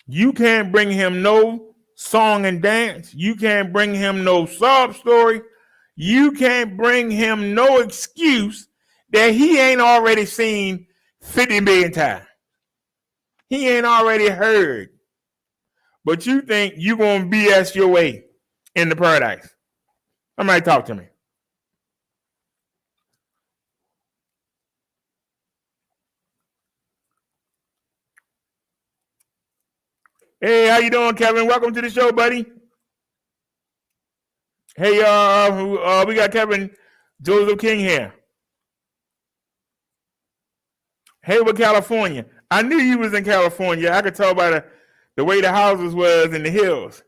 You can't bring him no song and dance. You can't bring him no sob story. You can't bring him no excuse that he ain't already seen 50 million times. He ain't already heard. But you think you're going to BS your way into paradise. Somebody talk to me. Hey, how you doing, Kevin? Welcome to the show, buddy. Hey, we got Kevin Joseph King here. Hayward, California. I knew you was in California. I could tell by the way the houses was in the hills.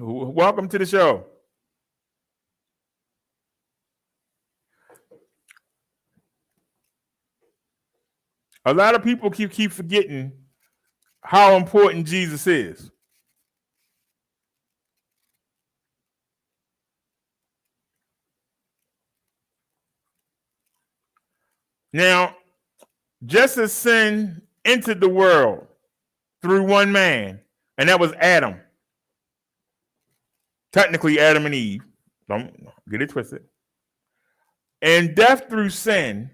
Welcome to the show. A lot of people keep forgetting how important Jesus is. Now, just as sin entered the world through one man, and that was Adam. Technically, Adam and Eve. Don't get it twisted. And death through sin.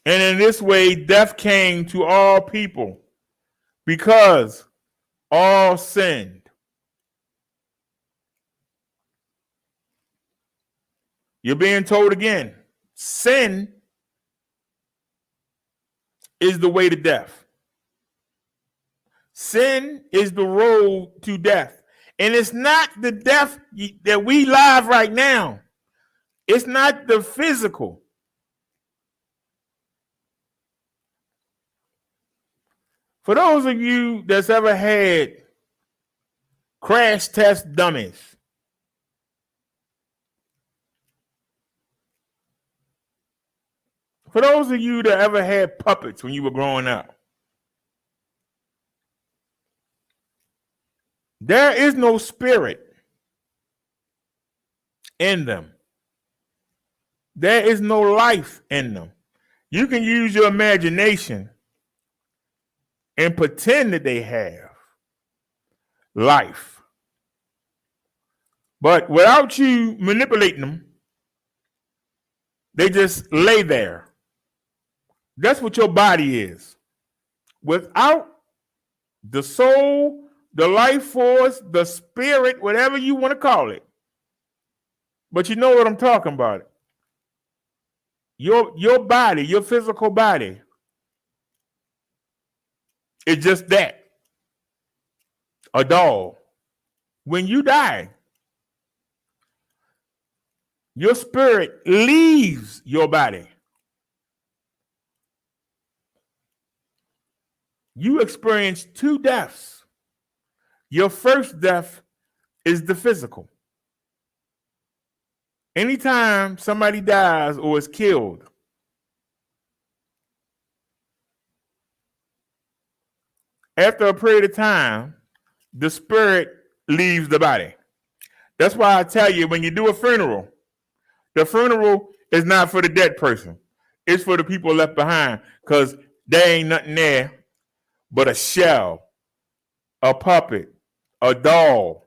And in this way, death came to all people because all sinned. You're being told again, sin is the way to death. Sin is the road to death. And it's not the death that we live right now. It's not the physical. For those of you that's ever had crash test dummies, for those of you that ever had puppets when you were growing up, there is no spirit in them. There is no life in them. You can use your imagination and pretend that they have life. But without you manipulating them, they just lay there. That's what your body is. Without the soul, the life force, the spirit, whatever you want to call it. But you know what I'm talking about. Your body, your physical body, is just that. A doll. When you die, your spirit leaves your body. You experience two deaths. Your first death is the physical. Anytime somebody dies or is killed, after a period of time, the spirit leaves the body. That's why I tell you, when you do a funeral, the funeral is not for the dead person. It's for the people left behind, because there ain't nothing there but a shell, a puppet, a doll,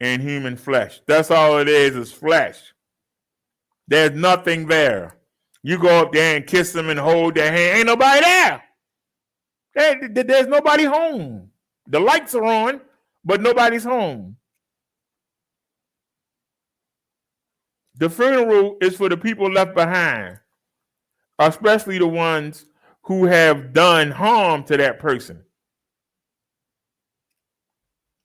and human flesh. That's all it is flesh. There's nothing there. You go up there and kiss them and hold their hand. Ain't nobody there. There's nobody home. The lights are on, but nobody's home. The funeral is for the people left behind, especially the ones who have done harm to that person.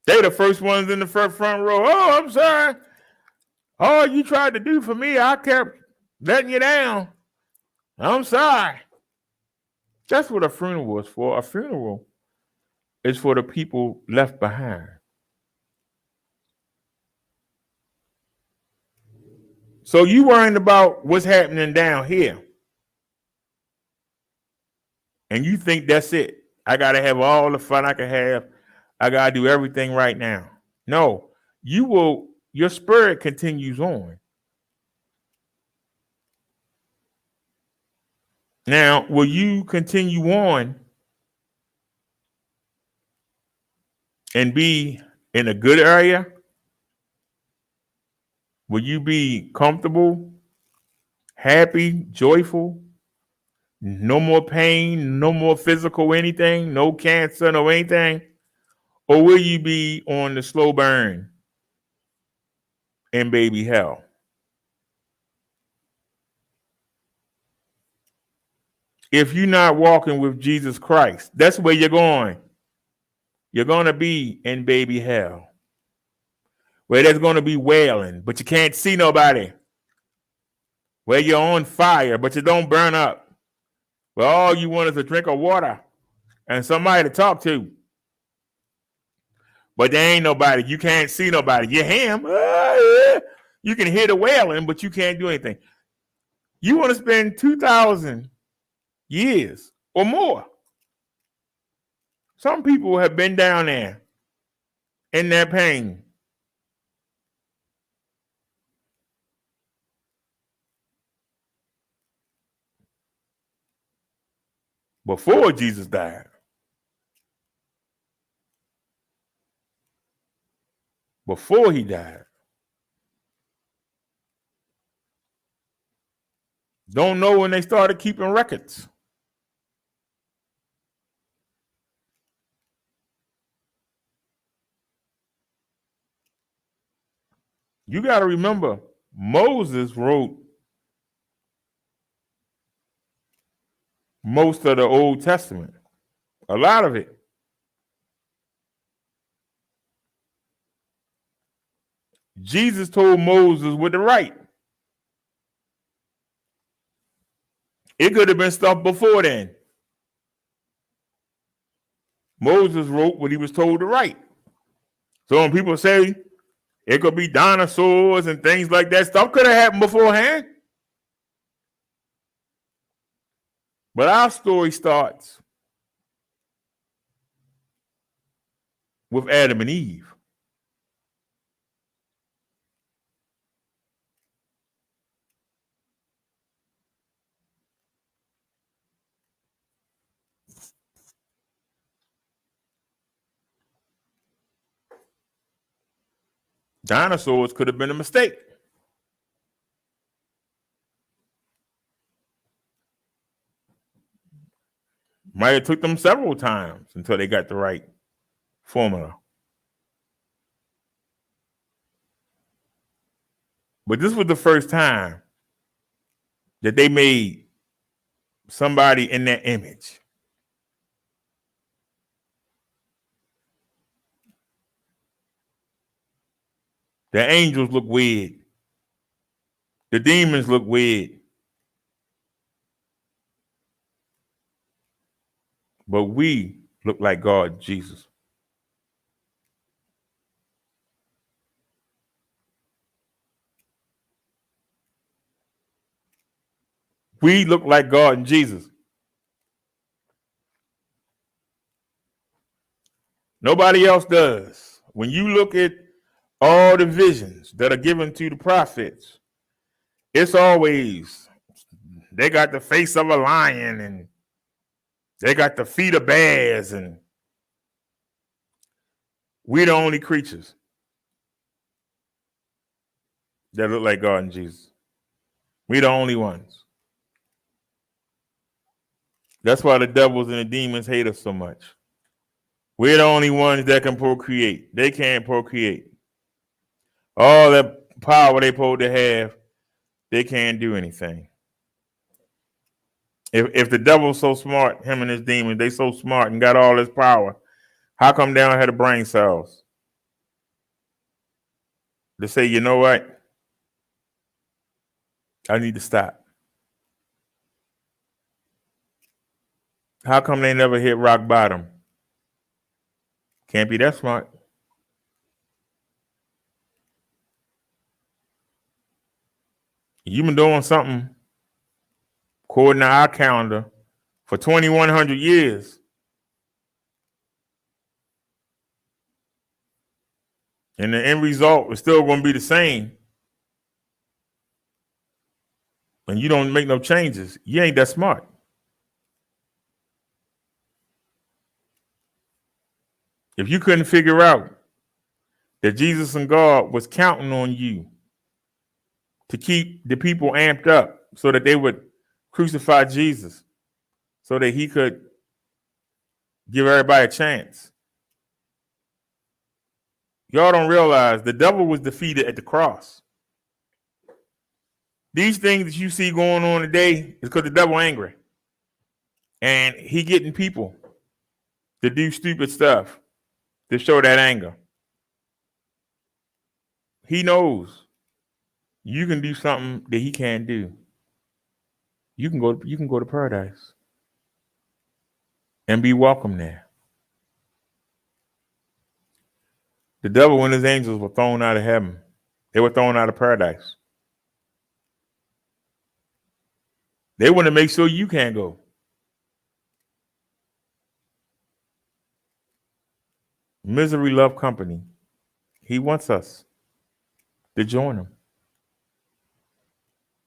They're the first ones in the front row. Oh, I'm sorry. All you tried to do for me, I kept letting you down. I'm sorry. That's what a funeral is for. A funeral is for the people left behind. So you worrying about what's happening down here. And you think that's it. I got to have all the fun I can have. I got to do everything right now. No, your spirit continues on. Now, will you continue on and be in a good area? Will you be comfortable, happy, joyful? No more pain, no more physical anything, no cancer, no anything? Or will you be on the slow burn in baby hell? If you're not walking with Jesus Christ, that's where you're going. You're going to be in baby hell, where there's going to be wailing, but you can't see nobody. Where you're on fire, but you don't burn up. Where all you want is a drink of water and somebody to talk to. But there ain't nobody. You can't see nobody. You hear him. You can hear the wailing, but you can't do anything. You want to spend 2,000 years or more. Some people have been down there in that pain. Before Jesus died. Before he died. Don't know when they started keeping records. You got to remember, Moses wrote most of the Old Testament, a lot of it. Jesus told Moses what to write. It could have been stuff before then. Moses wrote what he was told to write. So when people say it could be dinosaurs and things like that, stuff could have happened beforehand. But our story starts with Adam and Eve. Dinosaurs could have been a mistake. Might have took them several times until they got the right formula. But this was the first time that they made somebody in their image. The angels look weird. The demons look weird. But we look like God, Jesus. We look like God and Jesus. Nobody else does. When you look at all the visions that are given to the prophets, it's always, they got the face of a lion and they got the feet of bears, and we're the only creatures that look like God and Jesus. We're the only ones. That's why the devils and the demons hate us so much. We're the only ones that can procreate. They can't procreate. All that power they supposed to have, they can't do anything. If the devil's so smart, him and his demons, they so smart and got all this power, how come they don't have the brain cells to say, you know what? I need to stop. How come they never hit rock bottom? Can't be that smart. You've been doing something according to our calendar for 2,100 years. And the end result is still going to be the same. And you don't make no changes. You ain't that smart. If you couldn't figure out that Jesus and God was counting on you to keep the people amped up so that they would crucify Jesus, so that he could give everybody a chance. Y'all don't realize the devil was defeated at the cross. These things that you see going on today is because the devil angry. And he getting people to do stupid stuff to show that anger. He knows you can do something that he can't do. You can go to paradise. and be welcome there. The devil and his angels were thrown out of heaven. They were thrown out of paradise. They want to make sure you can't go. Misery love company. He wants us to join him.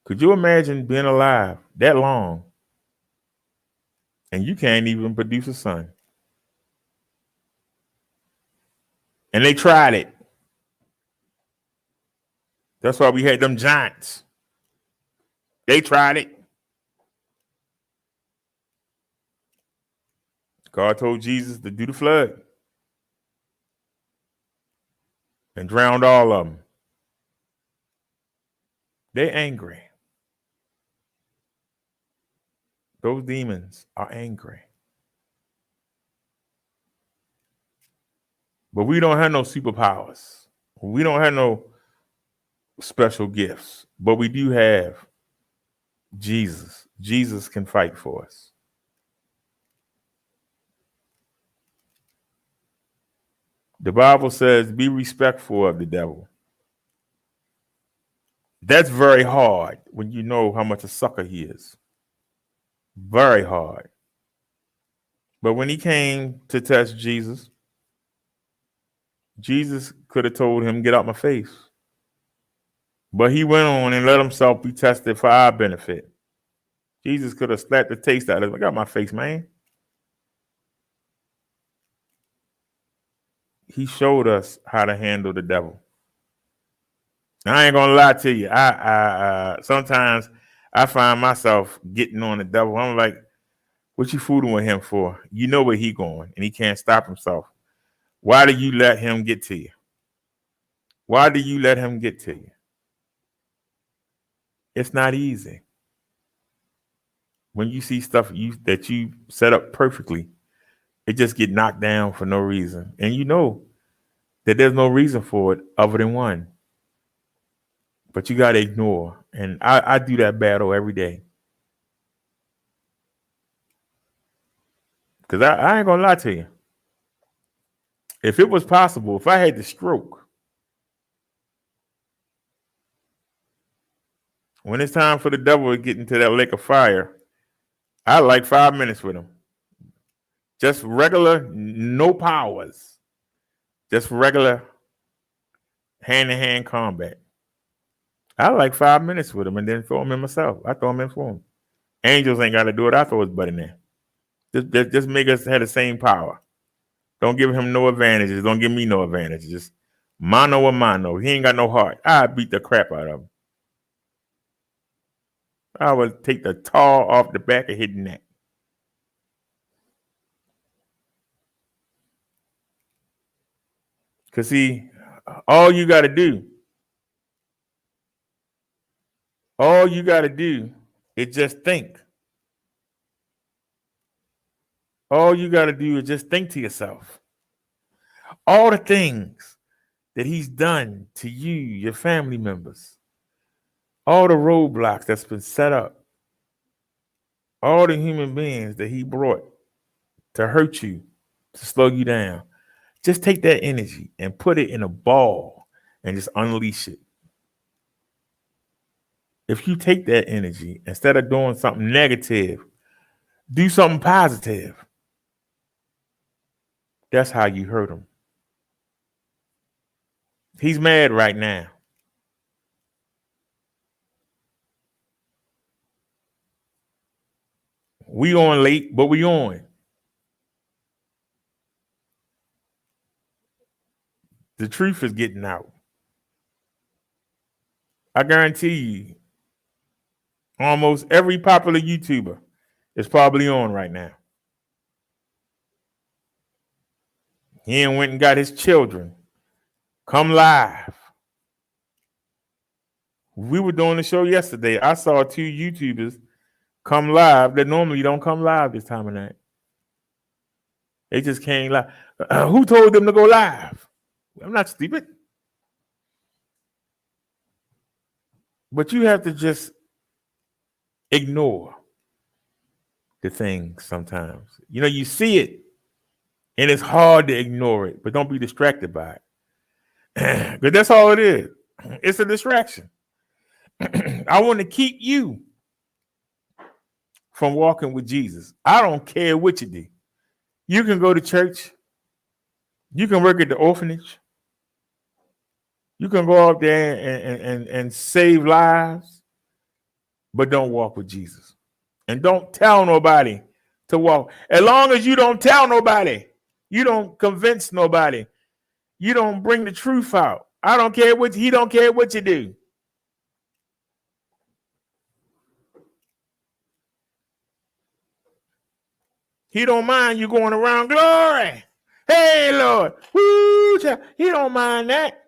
Could you imagine being alive that long and you can't even produce a son? And they tried it. That's why we had them giants. They tried it. God told Jesus to do the flood and drowned all of them. They're angry. Those demons are angry. But we don't have no superpowers. We don't have no special gifts. But we do have Jesus. Jesus can fight for us. The Bible says, be respectful of the devil. That's very hard when you know how much a sucker he is. Very hard. But when he came to test Jesus, Jesus could have told him, get out my face. But he went on and let himself be tested for our benefit. Jesus could have slapped the taste out of him. I got my face, man. He showed us how to handle the devil. Now, I ain't gonna lie to you. I sometimes I find myself getting on the devil. I'm like, what you fooling with him for? You know where he going, and he can't stop himself. Why do you let him get to you? Why do you let him get to you? It's not easy. When you see stuff that you set up perfectly, it just get knocked down for no reason. And you know that there's no reason for it other than one. But you got to ignore. And I do that battle every day. Because I ain't going to lie to you. If it was possible, if I had the stroke, when it's time for the devil to get into that lake of fire, I like 5 minutes with him. Just regular, no powers. Just regular hand-to-hand combat. I like 5 minutes with him and then throw him in myself. I throw him in for him. Angels ain't got to do it. I throw his butt in there. Just make us have the same power. Don't give him no advantages. Don't give me no advantages. Just mano a mano. He ain't got no heart. I beat the crap out of him. I would take the tar off the back of his neck. Because see, all you got to do is just think. All you got to do is just think to yourself. All the things that he's done to you, your family members, all the roadblocks that's been set up, all the human beings that he brought to hurt you, to slow you down. Just take that energy and put it in a ball and just unleash it. If you take that energy, instead of doing something negative, do something positive. That's how you hurt him. He's mad right now. We on late, but we on. The truth is getting out. I guarantee you, almost every popular YouTuber is probably on right now. He ain't went and got his children. Come live. We were doing the show yesterday. I saw 2 YouTubers come live that normally don't come live this time of night. They just came live. Who told them to go live? I'm not stupid. But you have to just ignore the things sometimes. You know, you see it and it's hard to ignore it, but don't be distracted by it. Because that's all it is. It's a distraction. I want to keep you from walking with Jesus. I don't care what you do. You can go to church. You can work at the orphanage. You can go out there and save lives, but don't walk with Jesus. And don't tell nobody to walk. As long as you don't tell nobody, you don't convince nobody, you don't bring the truth out. I don't care what he don't care what you do. He don't mind you going around glory. Hey, Lord. Woo, he don't mind that.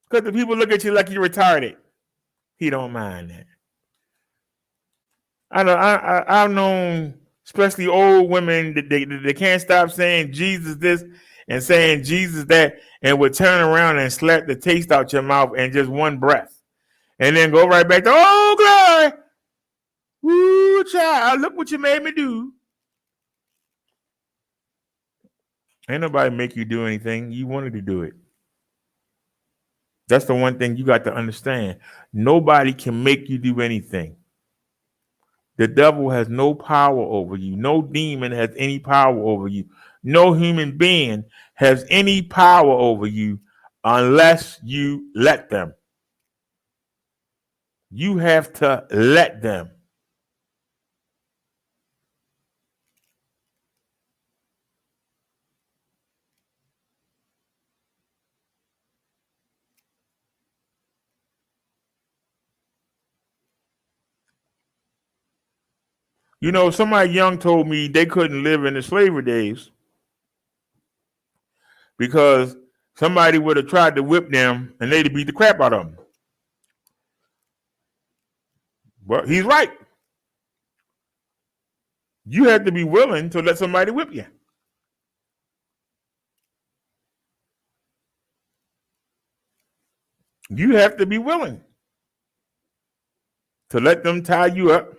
Because the people look at you like you're retarded. He don't mind that. I've known, especially old women, that they can't stop saying Jesus this and saying Jesus that, and would turn around and slap the taste out your mouth in just one breath. And then go right back to, oh, glory. Woo, child, look what you made me do. Ain't nobody make you do anything. You wanted to do it. That's the one thing you got to understand. Nobody can make you do anything. The devil has no power over you. No demon has any power over you. No human being has any power over you unless you let them. You have to let them. You know, somebody young told me they couldn't live in the slavery days because somebody would have tried to whip them and they'd beat the crap out of them. Well, he's right. You have to be willing to let somebody whip you. You have to be willing to let them tie you up.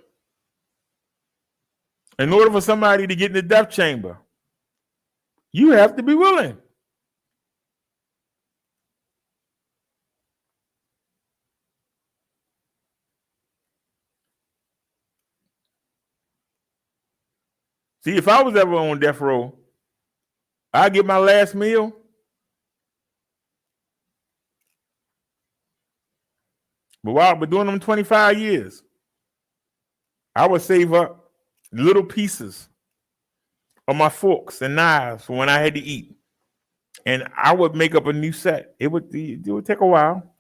In order for somebody to get in the death chamber, you have to be willing. See, if I was ever on death row, I'd get my last meal. But while I've been doing them 25 years, I would save up little pieces of my forks and knives for when I had to eat. And I would make up a new set. It would take a while.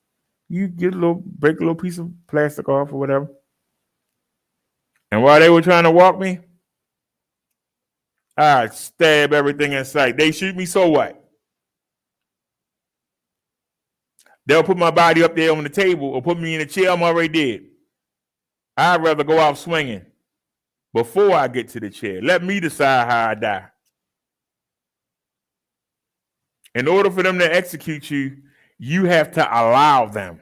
You break a little piece of plastic off or whatever. And while they were trying to walk me, I'd stab everything in sight. They shoot me, so what? They'll put my body up there on the table or put me in a chair. I'm already dead. I'd rather go out swinging before I get to the chair. Let me decide how I die. In order for them to execute you, you have to allow them.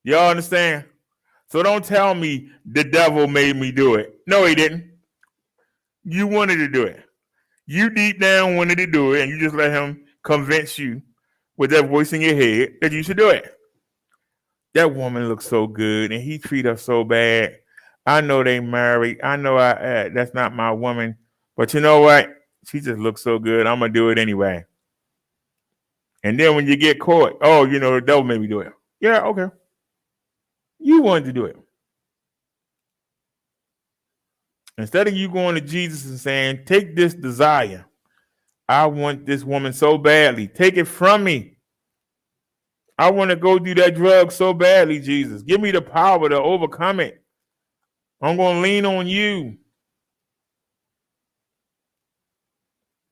Y'all understand? So don't tell me the devil made me do it. No, he didn't. You wanted to do it. You deep down wanted to do it, and you just let him convince you with that voice in your head that you should do it. That woman looks so good, and he treat her so bad. I know they married. I know that's not my woman, but you know what? She just looks so good. I'm gonna do it anyway. And then when you get caught, oh, you know, the devil made me do it. Yeah, okay. You wanted to do it. Instead of you going to Jesus and saying, take this desire. I want this woman so badly. Take it from me. I want to go do that drug so badly, Jesus. Give me the power to overcome it. I'm going to lean on you.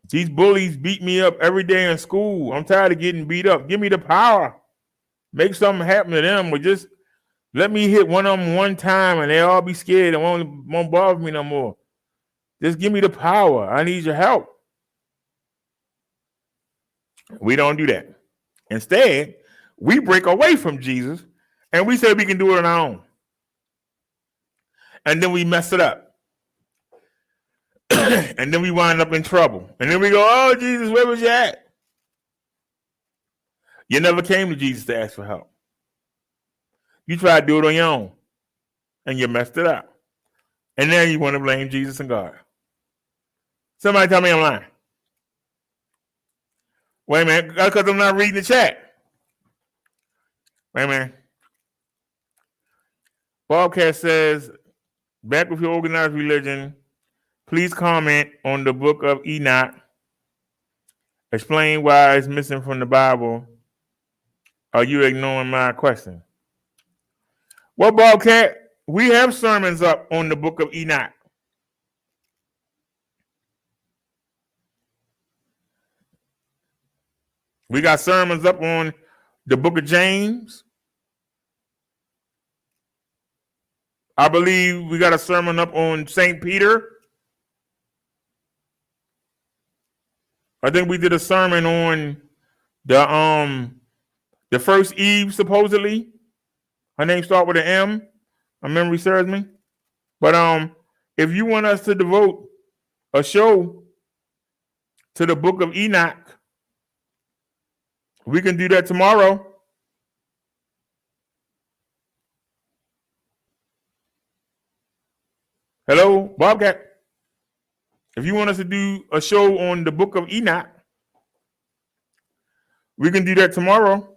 These bullies beat me up every day in school. I'm tired of getting beat up. Give me the power. Make something happen to them, or just let me hit one of them one time and they all be scared and won't bother me no more. Just give me the power. I need your help. We don't do that. Instead, we break away from Jesus and we say we can do it on our own. and then we mess it up. And then we wind up in trouble. And then we go, oh, Jesus, where was you at? You never came to Jesus to ask for help. You tried to do it on your own, and you messed it up. And now you want to blame Jesus and God. Somebody tell me I'm lying. Wait a minute, because I'm not reading the chat. Wait a minute. Bobcat says, back with your organized religion, please comment on the book of Enoch. Explain why it's missing from the Bible. Are you ignoring my question? Well, Bobcat, we have sermons up on the book of Enoch. We got sermons up on the book of James. I believe we got a sermon up on St. Peter. I think we did a sermon on the first Eve, supposedly. Her name starts with an M. My memory serves me. But if you want us to devote a show to the book of Enoch, we can do that tomorrow. Hello, Bobcat. If you want us to do a show on the book of Enoch, we can do that tomorrow.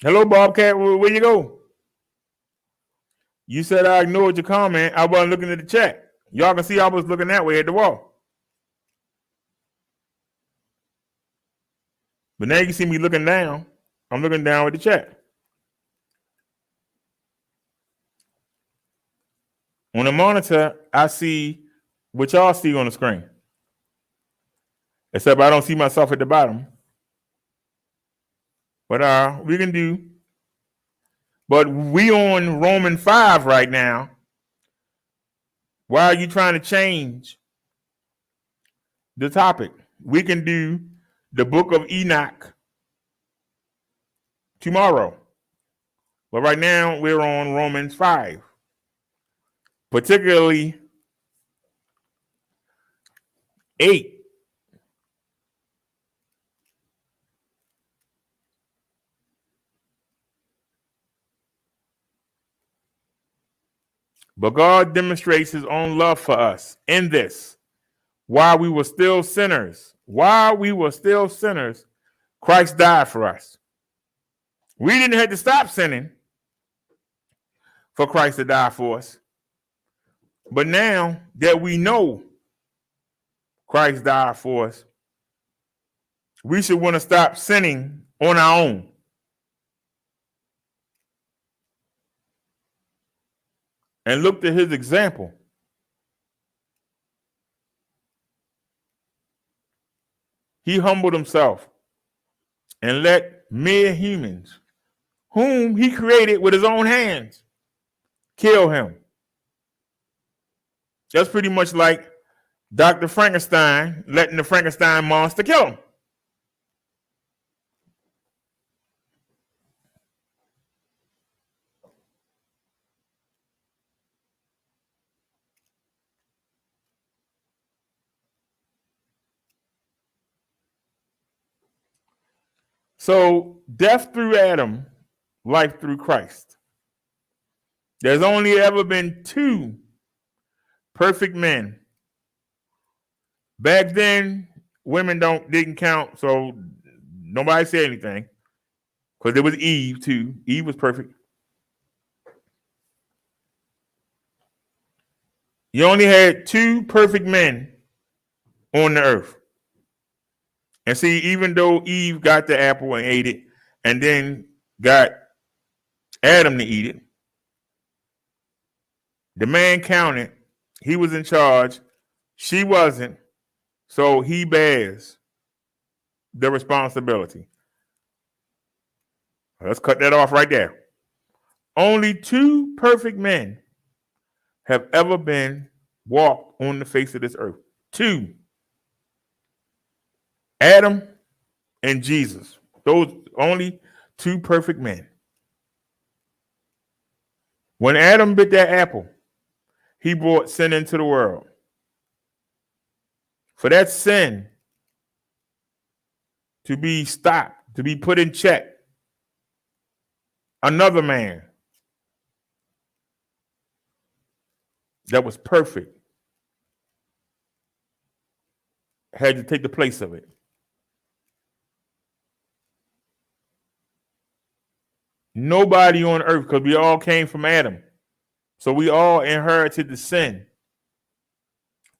Hello, Bobcat. Where you go? You said I ignored your comment. I wasn't looking at the chat. Y'all can see I was looking that way at the wall. But now you can see me looking down. I'm looking down at the chat. On the monitor, I see what y'all see on the screen. Except I don't see myself at the bottom. But we can do. But we on Romans 5 right now. Why are you trying to change the topic? We can do the book of Enoch tomorrow. But right now we're on Romans 5. Particularly 8. But God demonstrates his own love for us in this. While we were still sinners, Christ died for us. We didn't have to stop sinning for Christ to die for us. But now that we know Christ died for us, we should want to stop sinning on our own. And look to his example. He humbled himself and let mere humans, whom he created with his own hands, kill him. That's pretty much like Dr. Frankenstein letting the Frankenstein monster kill him. So death through Adam, life through Christ. There's only ever been 2 perfect men. Back then, women didn't count, so nobody said anything. Because there was Eve too. Eve was perfect. You only had 2 perfect men on the earth. And see, even though Eve got the apple and ate it, and then got Adam to eat it, the man counted. He was in charge. She wasn't. So he bears the responsibility. Let's cut that off right there. Only 2 perfect men have ever been walked on the face of this earth. 2, Adam and Jesus. Those only 2 perfect men. When Adam bit that apple, he brought sin into the world. For that sin to be stopped, to be put in check, another man that was perfect had to take the place of it. Nobody on earth, because we all came from Adam. So we all inherited the sin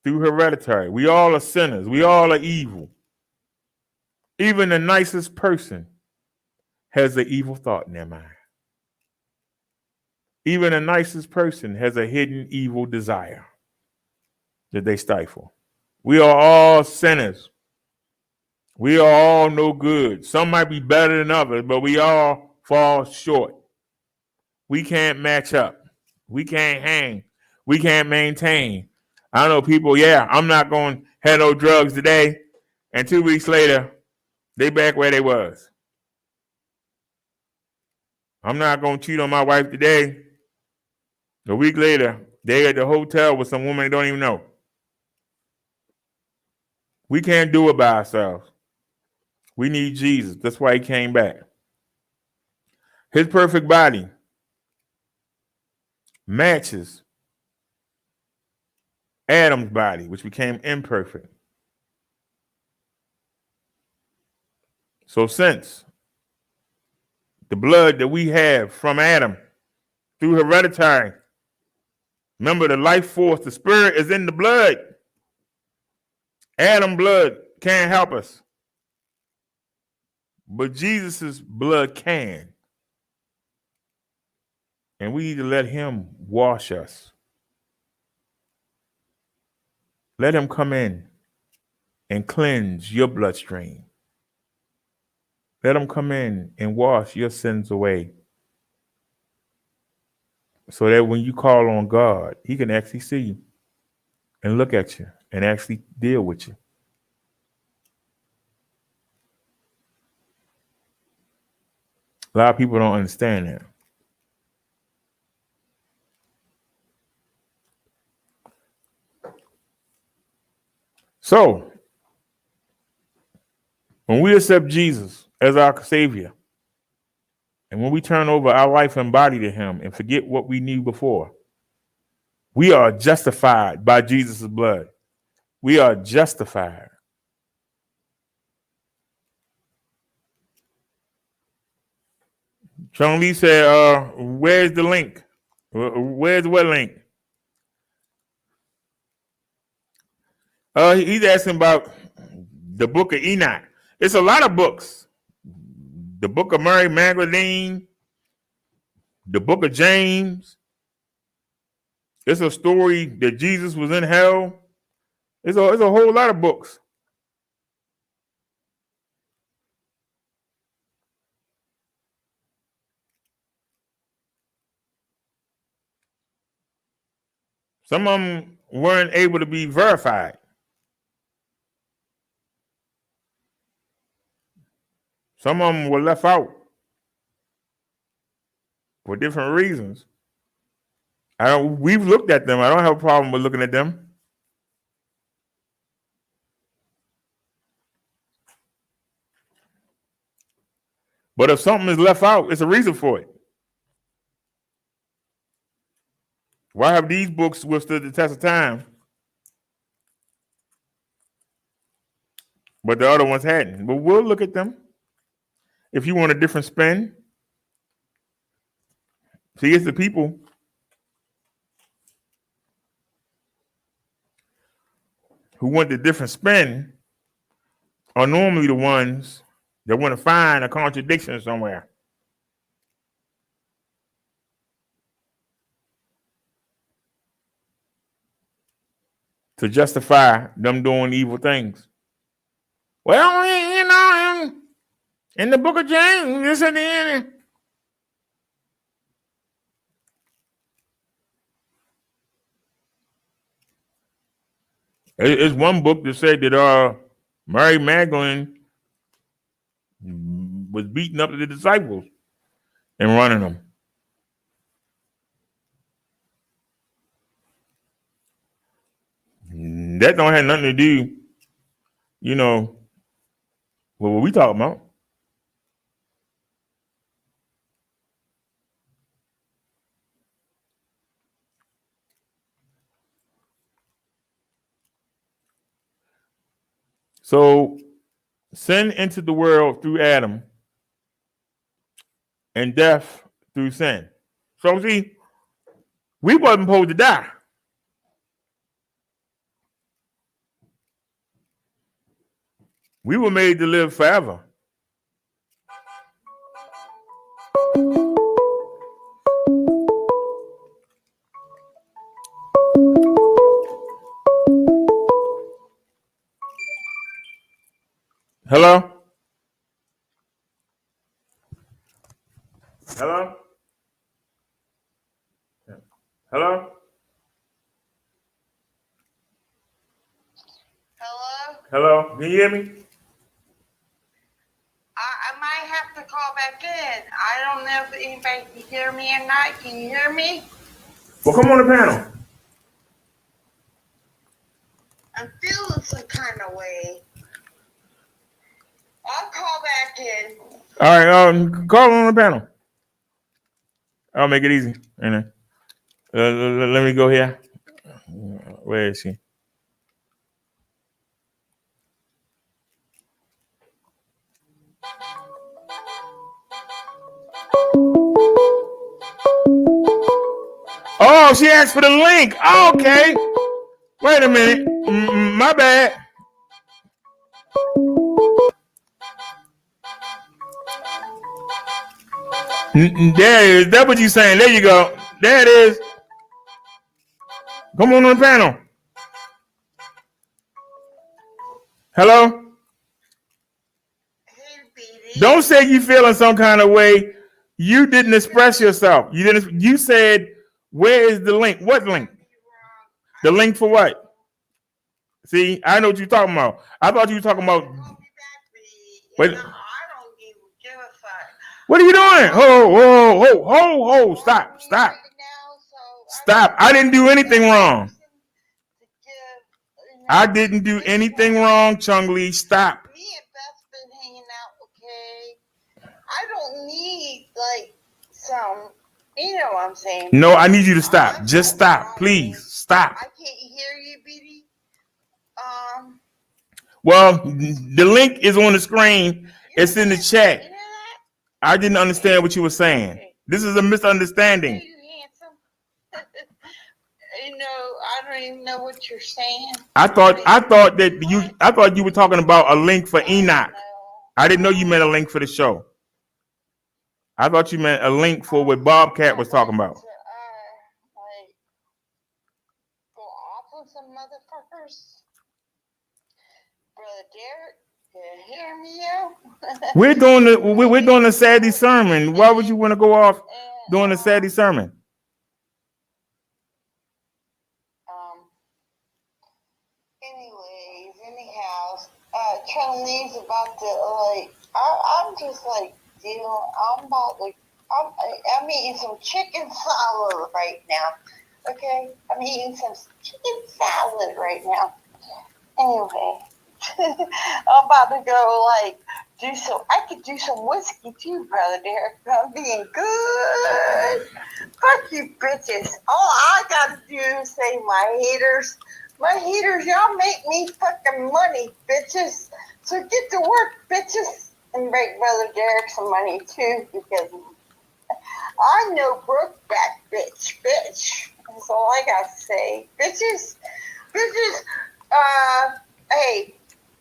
through hereditary. We all are sinners. We all are evil. Even the nicest person has an evil thought in their mind. Even the nicest person has a hidden evil desire that they stifle. We are all sinners. We are all no good. Some might be better than others, but we all fall short. We can't match up. We can't hang. We can't maintain. I know people, I'm not going to have no drugs today. And 2 weeks later, they back where they was. I'm not going to cheat on my wife today. A week later, they at the hotel with some woman they don't even know. We can't do it by ourselves. We need Jesus. That's why he came back. His perfect body matches Adam's body, which became imperfect. So since the blood that we have from Adam through hereditary, remember the life force, the spirit is in the blood. Adam's blood can't help us, but Jesus' blood can. And we need to let him wash us. Let him come in and cleanse your bloodstream. Let him come in and wash your sins away. So that when you call on God, he can actually see you and look at you and actually deal with you. A lot of people don't understand that. So, when we accept Jesus as our Savior, and when we turn over our life and body to him and forget what we knew before, we are justified by Jesus' blood. We are justified. Chung Lee said, where's the link? Where's what link? He's asking about the book of Enoch. It's a lot of books. The book of Mary Magdalene, the book of James. It's a story that Jesus was in hell. It's a whole lot of books. Some of them weren't able to be verified. Some of them were left out for different reasons. We've looked at them. I don't have a problem with looking at them. But if something is left out, it's a reason for it. Why have these books withstood the test of time, but the other ones hadn't? But we'll look at them. If you want a different spin, see, it's the people who want the different spin are normally the ones that want to find a contradiction somewhere. To justify them doing evil things. Well, you know, in the book of James, this and the end. It's one book that said that Mary Magdalene was beating up the disciples and running them. That don't have nothing to do, you know, with what we talking about. So sin entered the world through Adam and death through sin. So see, we wasn't supposed to die. We were made to live forever. Hello? Hello? Hello? Hello? Hello? Can you hear me? I might have to call back in. I don't know if anybody can hear me or not. Can you hear me? Well, come on the panel. I'm feeling some kind of way. I'll call back in. All right, call on the panel. I'll make it easy. Let me go here. Where is she? Oh, she asked for the link. Oh, okay. Wait a minute. My bad. There it is. That's what you're saying. There you go. There it is. Come on the panel. Hello? Hey, BD. Don't say you feeling some kind of way. You didn't express yourself. You didn't. You said, where is the link? What link? The link for what? See, I know what you're talking about. I thought you were talking about. Call me back, BD. Wait. I don't even give a fuck. What are you doing? Ho. Stop. Stop. I didn't do anything wrong. I didn't do anything wrong, Chung Lee. Stop. Me and Beth's been hanging out, okay? I don't need, like, some, you know what I'm saying? No, I need you to stop. Just stop. Please. Stop. I can't hear you, BD. Well, the link is on the screen. It's in the chat. You know that? I didn't understand what you were saying. This is a misunderstanding. You handsome. You know, I don't even know what you're saying. I thought you were talking about a link for Enoch. I didn't know you meant a link for the show. I thought you meant a link for what Bobcat was talking about. Like, go off with some motherfuckers. Brother Derek, you hear me out? We're doing the Saturday sermon. Why would you want to go off doing the Saturday sermon? Chung Lee's about to, like, I'm just like, you know, I'm eating some chicken salad right now. Okay? I'm eating some chicken salad right now. Anyway, I'm about to go, like, I could do some whiskey too, Brother Derek. I'm being good. Fuck you, bitches. All I gotta do is say my haters, y'all make me fucking money, bitches. So get to work, bitches, and make Brother Derek some money too, because I know Brokeback bitch. That's all I got to say. Bitches, hey,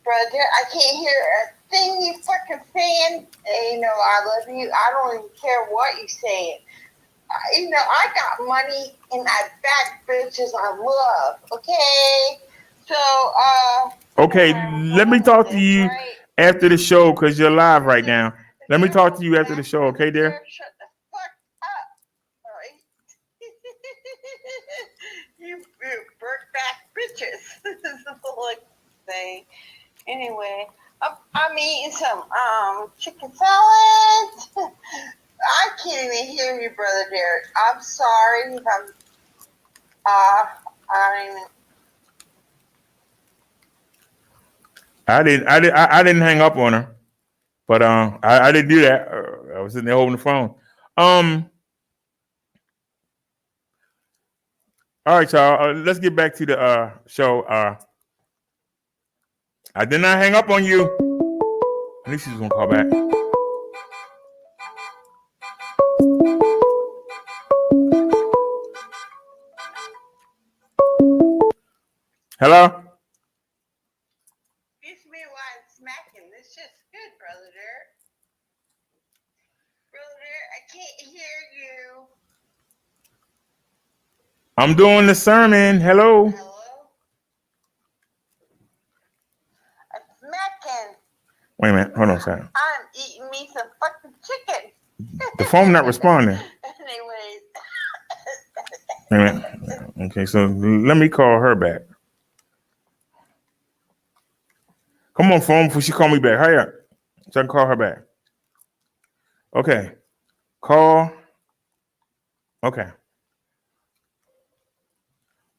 Brother Derek, I can't hear a thing you fucking saying. Hey, you know, I love you. I don't even care what you're saying. You know, I got money and I back bitches I love, okay? So, okay, let me talk to you after the show because you're live right now. Let me talk to you after the show, okay, dear? Shut the fuck up, all right? You broke back bitches. That's all Anyway, I'm eating some chicken salad. I can't even hear you, Brother Derek. I'm sorry if I'm I don't even. I didn't hang up on her, but I didn't do that. I was sitting there holding the phone. All right, y'all. Let's get back to the show. I did not hang up on you. At least she's gonna call back. Hello. Excuse me while I'm smacking. This shit's good, Brother Derek. Brother Derek, I can't hear you. I'm doing the sermon. Hello. Hello? I'm smacking. Wait a minute. Hold on a second. I'm eating me some fucking chicken. The phone not responding. Anyways. Wait a minute. Okay, so let me call her back. Come on, phone, before she call me back. Hurry up. So I can call her back. Okay. Call. Okay.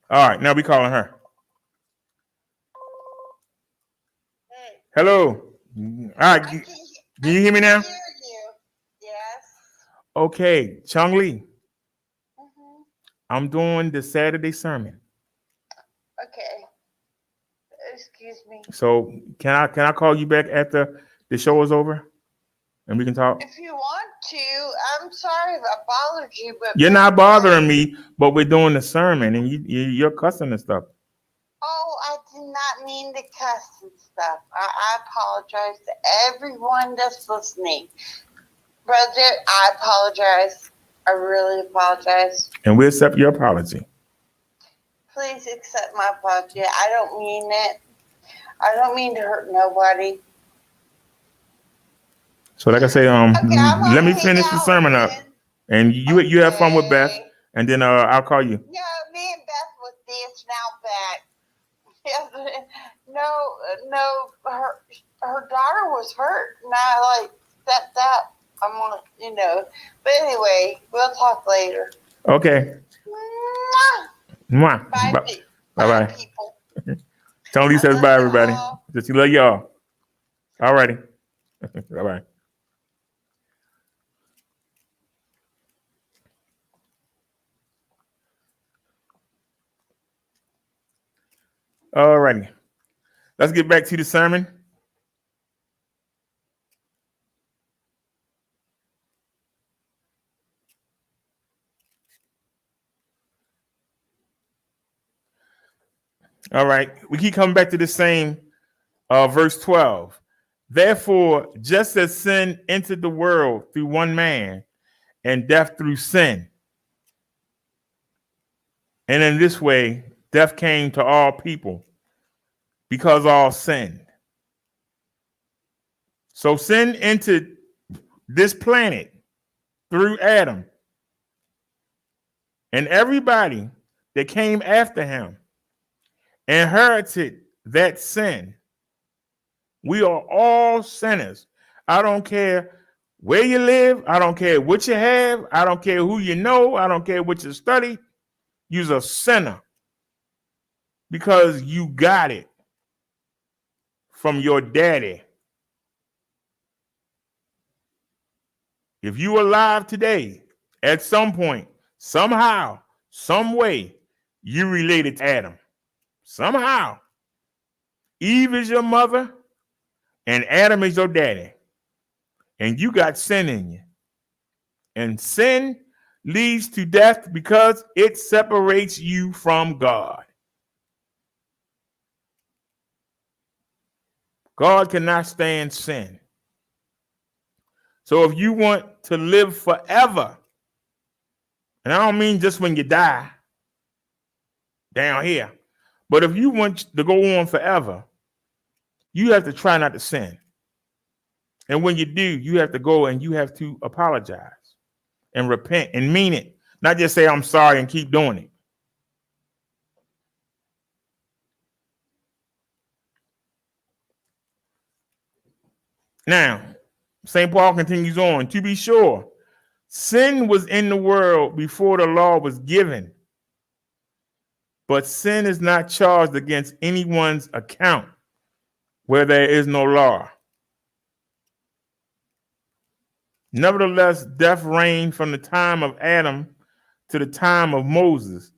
All right, now we calling her. Hey, Hello. All right, can you hear me now? I hear you. Yes. Okay, Chung Lee, Mm-hmm. I'm doing the Saturday sermon. Okay. Excuse me. So can I call you back after the show is over, and we can talk? If you want to, I'm sorry if I bothered you, but You're not bothering me, but we're doing the sermon, and you're cussing and stuff. Oh, I did not mean to cuss and stuff. I apologize to everyone that's listening. Brother, I apologize. I really apologize. And we accept your apology. Please accept my apology. I don't mean it. I don't mean to hurt nobody. So like I say, Okay, I'm gonna let me hang finish the out sermon up, then. and you have fun with Beth, Okay. and then I'll call you. Yeah, me and Beth was dancing out back. Yeah, no, her daughter was hurt, and I like that. I'm gonna, But anyway, we'll talk later. Okay. Mwah! Mwah. Bye, Bye-bye. people. Tony I says love bye, everybody. y'all. Just you love y'all. All righty. Bye-bye. All righty. Let's get back to the sermon. All right. We keep coming back to the same verse 12. Therefore, just as sin entered the world through one man, and death through sin, and in this way, death came to all people because all sinned. So sin entered this planet through Adam, and everybody that came after him inherited that sin. We are all sinners. I don't care where you live. I don't care what you have. I don't care who you know. I don't care what you study. You're a sinner because you got it from your daddy. If you alive today, at some point, somehow, some way, you related to Adam. Somehow. Eve is your mother, and Adam is your daddy. And you got sin in you. And sin leads to death because it separates you from God. God cannot stand sin. So if you want to live forever, and I don't mean just when you die down here, but if you want to go on forever, you have to try not to sin. And when you do, you have to go and you have to apologize and repent and mean it. Not just say, I'm sorry and keep doing it. Now, St. Paul continues on, to be sure, sin was in the world before the law was given, but sin is not charged against anyone's account where there is no law. Nevertheless, death reigned from the time of Adam to the time of Moses,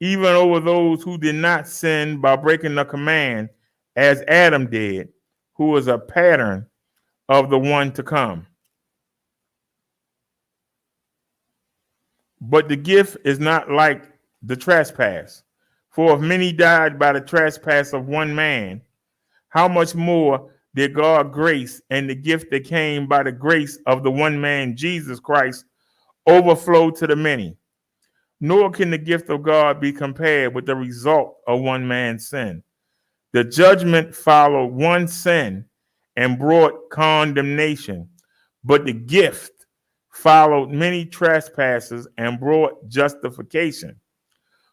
even over those who did not sin by breaking the command, as Adam did, who was a pattern of the one to come. But the gift is not like the trespass. For if many died by the trespass of one man, how much more did God grace and the gift that came by the grace of the one man, Jesus Christ, overflow to the many? Nor can the gift of God be compared with the result of one man's sin. The judgment followed one sin and brought condemnation, but the gift followed many trespasses and brought justification.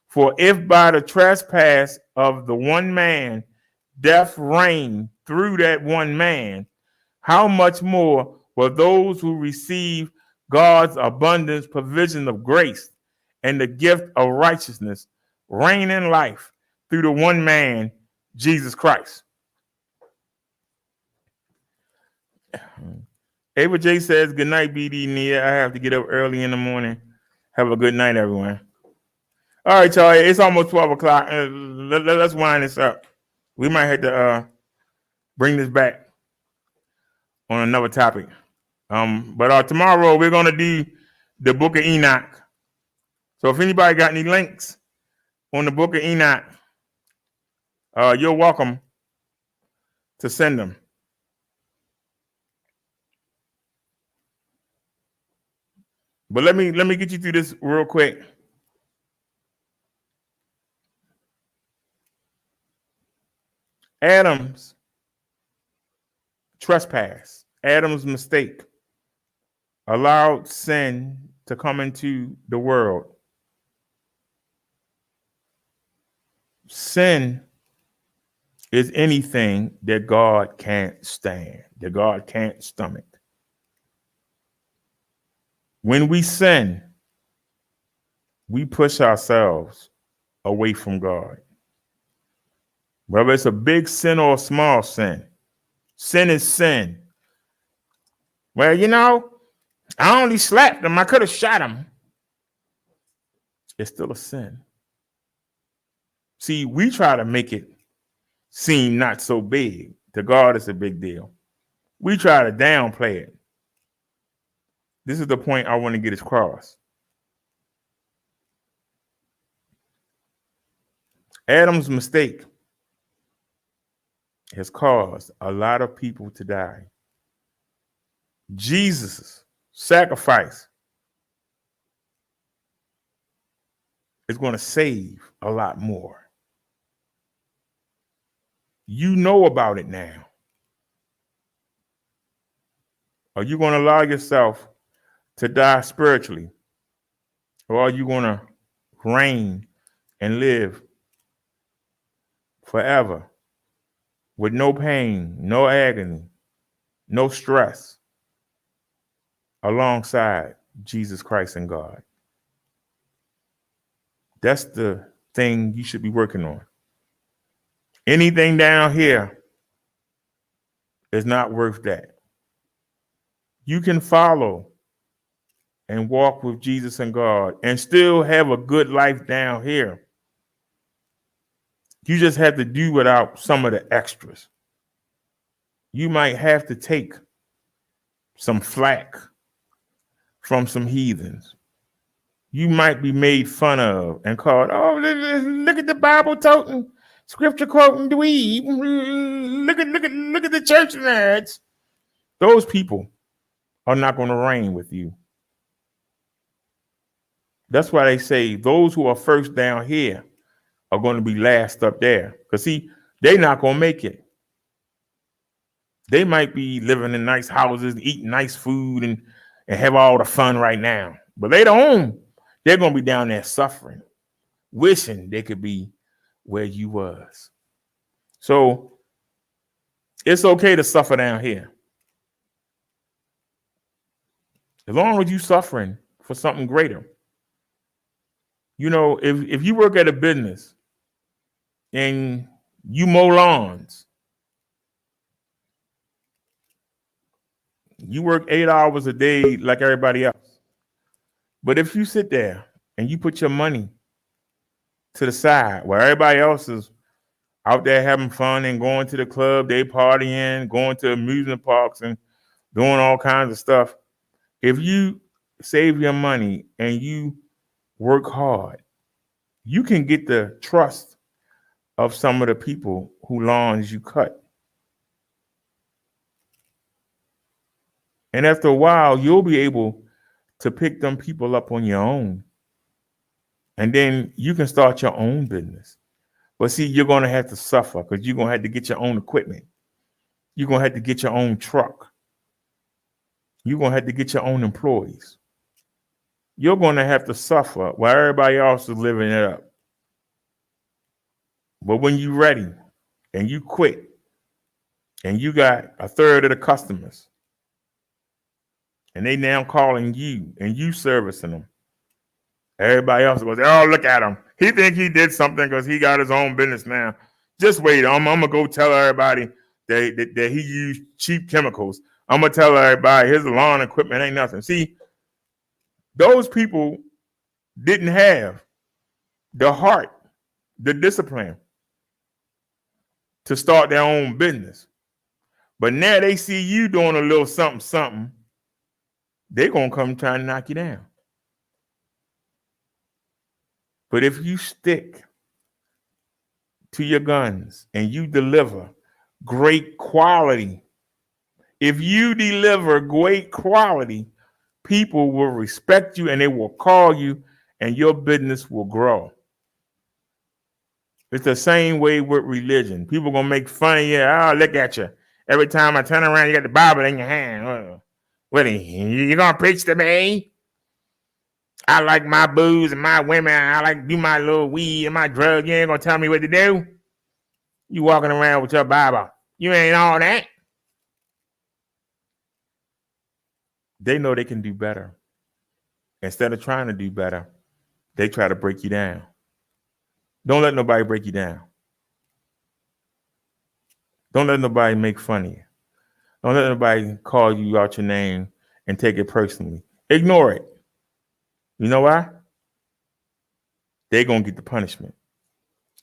For if by the trespass of the one man death reigned through that one man, how much more will those who receive God's abundant provision of grace and the gift of righteousness reign in life through the one man, Jesus Christ? Ava J says, good night, BD Nia. I have to get up early in the morning. Have a good night, everyone. All right, y'all. It's almost 12 o'clock. Let's wind this up. We might have to bring this back on another topic. But tomorrow we're going to do the Book of Enoch. So if anybody got any links on the Book of Enoch, you're welcome to send them. But let me get you through this real quick. Adam's trespass, Adam's mistake, allowed sin to come into the world. Sin is anything that God can't stand, that God can't stomach. When we sin, we push ourselves away from God. Whether it's a big sin or a small sin, sin is sin. Well, I only slapped him. I could have shot him. It's still a sin. See, we try to make it seem not so big. To God, it's a big deal. We try to downplay it. This is the point I want to get across. Adam's mistake has caused a lot of people to die. Jesus' sacrifice is going to save a lot more. You know about it now. Are you going to allow yourself to die spiritually? Or are you going to reign and live forever with no pain, no agony, no stress, alongside Jesus Christ and God? That's the thing you should be working on. Anything down here is not worth that. You can follow and walk with Jesus and God and still have a good life down here. You just have to do without some of the extras. You might have to take some flack from some heathens. You might be made fun of and called, oh, look at the Bible toting, scripture quoting dweeb. Look at the church nerds. Those people are not going to reign with you. That's why they say those who are first down here are going to be last up there. Because see, they're not going to make it. They might be living in nice houses, eating nice food, and have all the fun right now. But later on, they're going to be down there suffering, wishing they could be where you was. So it's okay to suffer down here. As long as you suffering for something greater. You know, if you work at a business and you mow lawns, you work 8 hours a day like everybody else. But if you sit there and you put your money to the side where everybody else is out there having fun and going to the club, they partying, going to amusement parks and doing all kinds of stuff. If you save your money and you work hard, you can get the trust of some of the people who lawns you cut. And after a while, you'll be able to pick them people up on your own. And then you can start your own business. But see, you're going to have to suffer because you're going to have to get your own equipment. You're going to have to get your own truck. You're going to have to get your own employees. You're going to have to suffer while everybody else is living it up. But when you're ready and you quit and you got a third of the customers and they now calling you and you servicing them, everybody else goes, oh, look at him. He think he did something because he got his own business now. Just wait. I'm going to go tell everybody that he used cheap chemicals. I'm going to tell everybody his lawn equipment ain't nothing. See, those people didn't have the heart, the discipline to start their own business. But now they see you doing a little something, they're going to come try to knock you down. But if you stick to your guns and you deliver great quality, if you deliver great quality, people will respect you and they will call you and your business will grow. It's the same way with religion. People going to make fun of you. Oh, look at you. Every time I turn around, you got the Bible in your hand. What, you going to preach to me? I like my booze and my women. I like to do my little weed and my drugs. You ain't going to tell me what to do? You walking around with your Bible. You ain't all that. They know they can do better. Instead of trying to do better, they try to break you down. Don't let nobody break you down. Don't let nobody make fun of you. Don't let nobody call you out your name and take it personally. Ignore it. You know why? They're going to get the punishment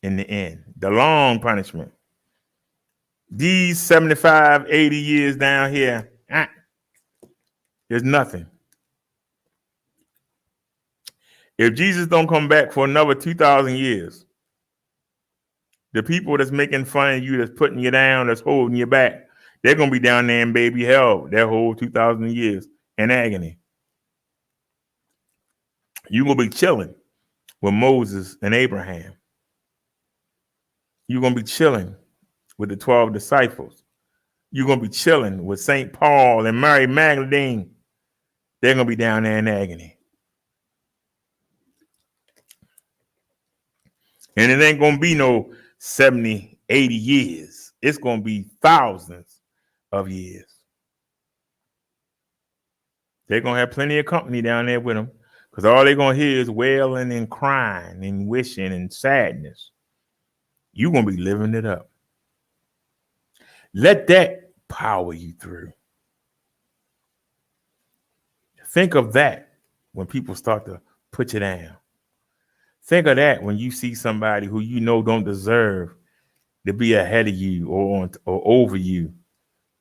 in the end. The long punishment. These 75, 80 years down here, there's nothing. If Jesus don't come back for another 2,000 years, the people that's making fun of you, that's putting you down, that's holding you back, they're going to be down there in baby hell their whole 2,000 years in agony. You're going to be chilling with Moses and Abraham. You're going to be chilling with the 12 disciples. You're going to be chilling with St. Paul and Mary Magdalene. They're going to be down there in agony. And it ain't going to be no 70, 80 years. It's going to be thousands of years. They're going to have plenty of company down there with them because all they're going to hear is wailing and crying and wishing and sadness. You're going to be living it up. Let that power you through. Think of that when people start to put you down. Think of that when you see somebody who you know don't deserve to be ahead of you or over you.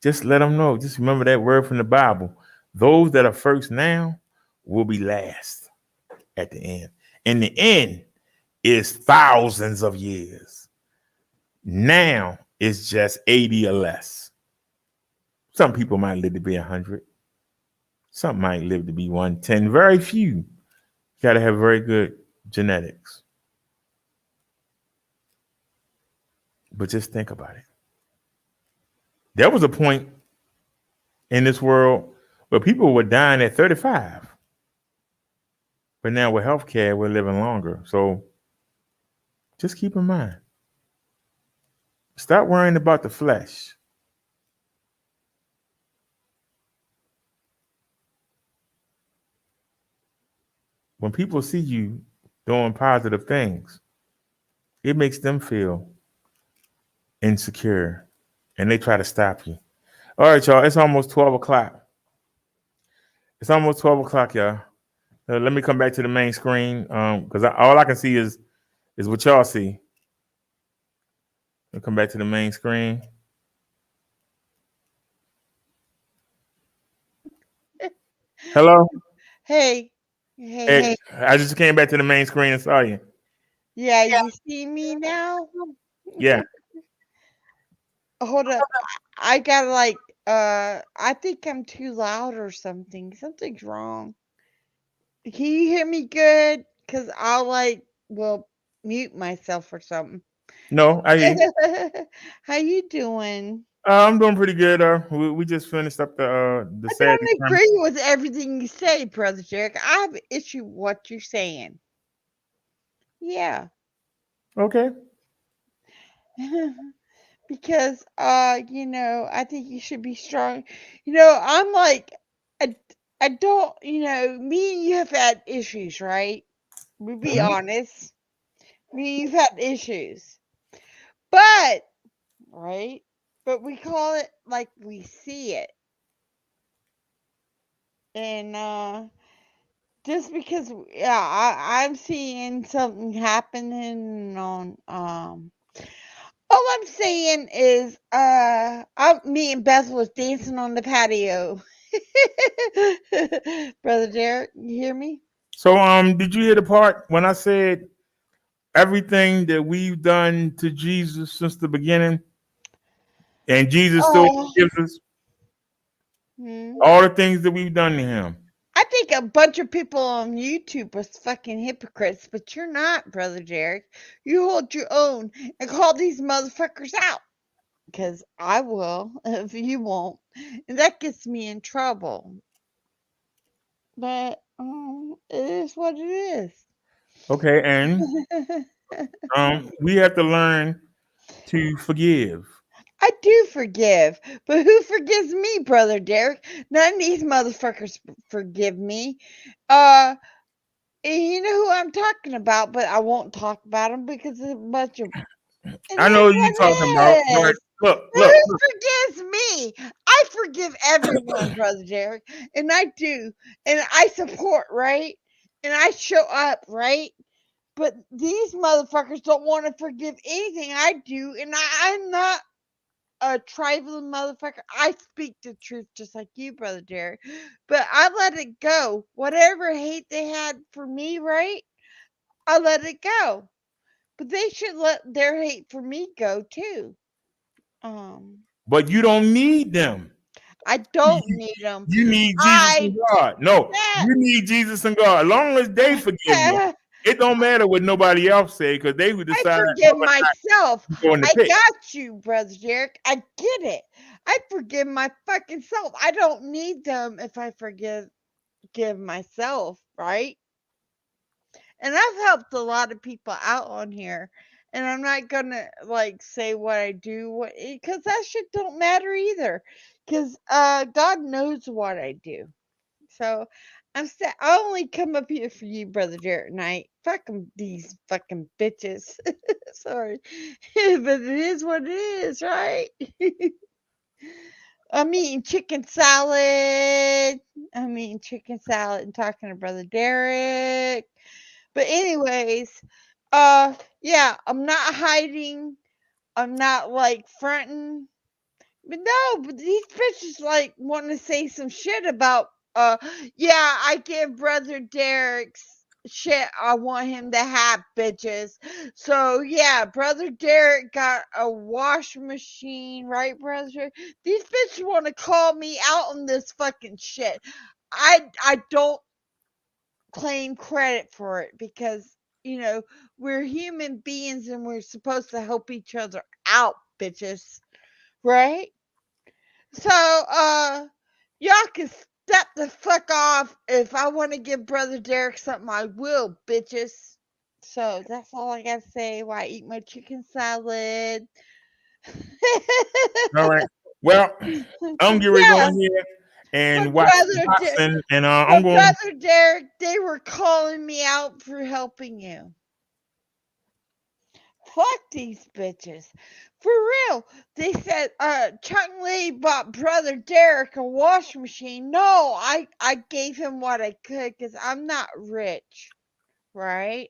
Just let them know. Just remember that word from the Bible. Those that are first now will be last at the end. And the end is thousands of years. Now it's just 80 or less. Some people might live to be 100. Some might live to be 110. Very few. You got to have very good genetics. But just think about it. There was a point in this world where people were dying at 35. But now with healthcare, we're living longer. So just keep in mind. Stop worrying about the flesh. when people see you doing positive things, it makes them feel insecure and they try to stop you. All right, y'all, it's almost 12 o'clock. It's almost 12 o'clock, y'all. Let me come back to the main screen because all I can see is what y'all see. Let me come back to the main screen. Hello? Hey, Hey, I just came back to the main screen and saw you. yeah, you see me now? Yeah. Hold up. I got like, I think I'm too loud or something. Something's wrong. Can you hear me good? Because I'll well, mute myself or something. No, I hear you. How you doing? I'm doing pretty good. We just finished up the I Saturday. don't agree with everything you say, Brother Derek. I have an issue with what you're saying. Yeah. Okay. Because I think you should be strong. I'm like I don't, me and you have had issues, right? We be Mhm. honest. Me and you've had issues. But right? But we call it like we see it. And just because I'm seeing something happening on all I'm saying is me and Beth was dancing on the patio. Brother Derek, you hear me? So did you hear the part when I said everything that we've done to Jesus since the beginning, and Jesus still Oh, forgives us all the things that we've done to him? I think a bunch of people on YouTube are fucking hypocrites, but you're not, Brother Derek. You hold your own and call these motherfuckers out. Because I will, if you won't. And that gets me in trouble. But it is what it is. Okay, and we have to learn to forgive. I do forgive, but who forgives me, Brother Derek? None of these motherfuckers forgive me. And you know who I'm talking about, but I won't talk about them because it's a bunch of. It I know is who you what talking about. All it right, is. look. But who forgives me? I forgive everyone, Brother Derek, and I do, and I support, right, and I show up, right. But these motherfuckers don't want to forgive anything I do, and I'm not a tribal motherfucker. I speak the truth just like you, Brother Derek. But I let it go. Whatever hate they had for me, right? I let it go. But they should let their hate for me go too. But you don't need them. I don't need them. You need Jesus I and God. No, that you need Jesus and God. As long as they forgive you, it don't matter what nobody else say because they would I decide forgive whether or not myself. to go in the I pit. got you, Brother Derek. I get it. I forgive my fucking self. I don't need them if I give myself, right? And I've helped a lot of people out on here. And I'm not gonna say what I do, because that shit don't matter either. Because God knows what I do. So I only come up here for you, Brother Derek Knight. Fuck 'em, these fucking bitches. Sorry, but it is what it is, right? I'm eating chicken salad. And talking to Brother Derek. But anyways, yeah, I'm not hiding. I'm not fronting. But no, but these bitches want to say some shit about yeah, I give Brother Derek's shit I want him to have, bitches. So yeah, Brother Derek got a wash machine, right, brother? These bitches want to call me out on this fucking shit. I don't claim credit for it because we're human beings and we're supposed to help each other out, bitches, right? So y'all can step the fuck off. If I want to give Brother Derek something, I will, bitches. So that's all I gotta say while I eat my chicken salad. All right. Well, I'm getting ready to go Yeah. in here and My watch brother boxing. And My I'm going. brother Derek, they were calling me out for helping you. Fuck these bitches. For real. They said Chung Lee bought brother Derek a washing machine. No, I gave him what I could because I'm not rich. Right?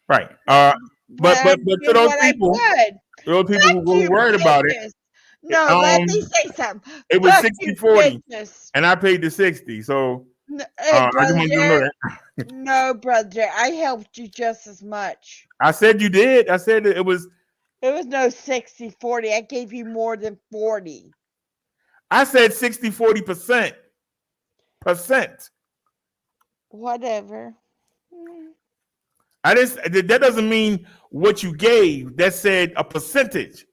Right. But I But to did those what people, I could. those people who Fuck were you worried about it, bitches. No, let me say something. it was Fuck 60 you 40, bitches. and I paid the 60. So Hey, I just brother want you to know Derek. that. No, brother Derek. I helped you just as much. I said you did. I said that it was. It was no 60-40. I gave you more than 40. I said 60 40%. Whatever. Mm. I didn't. That doesn't mean what you gave. That said a percentage.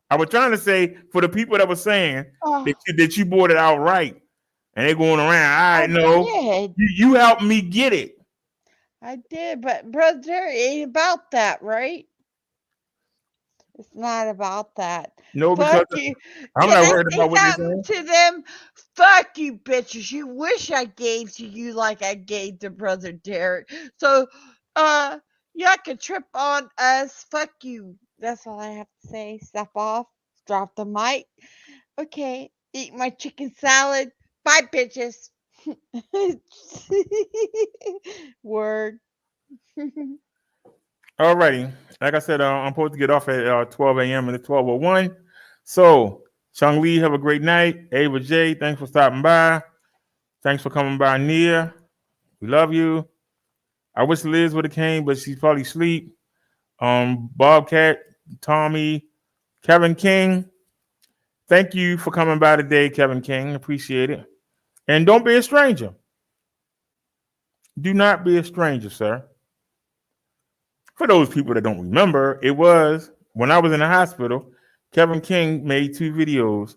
I was trying to say for the people that were saying Oh, that you bought it outright, and they're going around. I know did. you helped me get it. I did, but brother Derek, it ain't about that, right? It's not about that. No, Fuck because you. I'm Can not I worried say about what they're something saying. to them? Fuck you, bitches. You wish I gave to you like I gave to brother Derek. So, y'all can trip on us. Fuck you. That's all I have to say. Step off. Drop the mic. Okay. Eat my chicken salad. Bye, bitches. Word. Alrighty. Like I said, I'm supposed to get off at 12 a.m. and it's 12:01. So, Chung Lee, have a great night. Ava J, thanks for stopping by. Thanks for coming by, Nia. We love you. I wish Liz would have came, but she's probably asleep. Bobcat, Tommy, Kevin King. Thank you for coming by today, Kevin King. Appreciate it. And don't be a stranger. Do not be a stranger, sir. For those people that don't remember, it was when I was in the hospital, Kevin King made 2 videos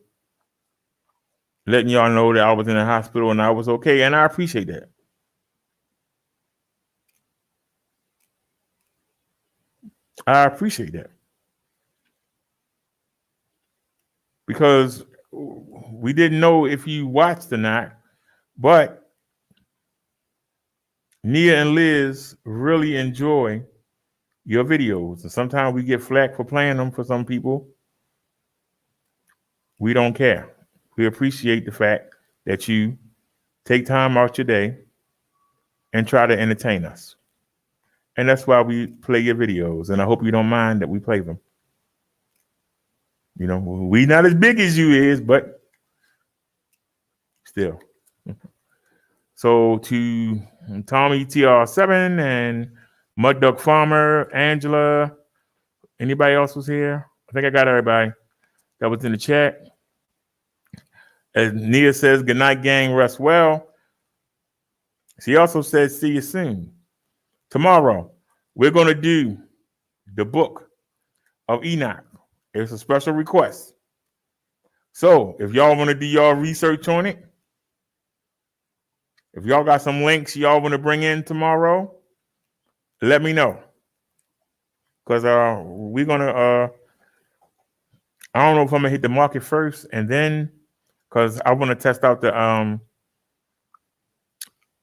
letting y'all know that I was in the hospital and I was okay, and I appreciate that. I appreciate that. Because we didn't know if you watched or not, but Nia and Liz really enjoy your videos. And sometimes we get flack for playing them for some people. We don't care. We appreciate the fact that you take time out your day and try to entertain us. And that's why we play your videos. And I hope you don't mind that we play them. You know, we not as big as you is, but still. So to Tommy TR7 and Mud Duck Farmer, Angela, anybody else was here? I think I got everybody that was in the chat. As Nia says, good night, gang, rest well. She also says, see you soon. Tomorrow, we're going to do the book of Enoch. It's a special request. So if y'all want to do y'all research on it, if y'all got some links y'all want to bring in tomorrow, let me know. Because we're going to, I don't know if I'm going to hit the market first and then, because I want to test out the, I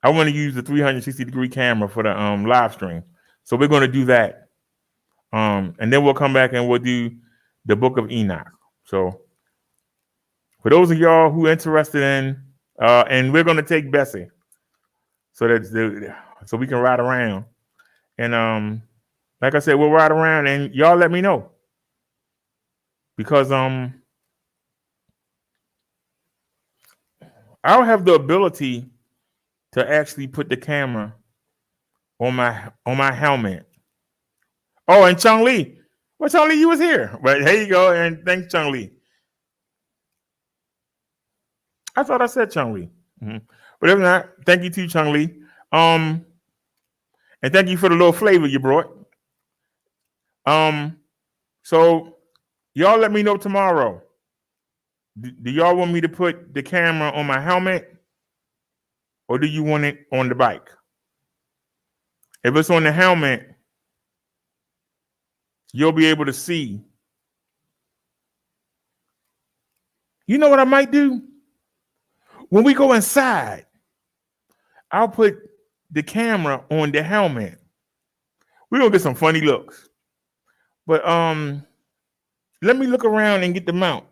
want to use the 360-degree camera for the live stream. So we're going to do that. And then we'll come back and we'll do the book of Enoch. So for those of y'all who are interested in, and we're going to take Bessie so we can ride around. And like I said, we'll ride around and y'all let me know. Because I'll have the ability to actually put the camera on my helmet. Oh, and Chung Lee. Well, Chung Lee, you was here. But here you go, and thanks, Chung Lee. I thought I said Chung Lee. Mm-hmm. But if not, thank you to Chung Lee. And thank you for the little flavor you brought. So y'all let me know tomorrow. Do y'all want me to put the camera on my helmet? Or do you want it on the bike? If it's on the helmet, you'll be able to see. You know what I might do? When we go inside, I'll put the camera on the helmet. We're gonna get some funny looks. But let me look around and get the mount.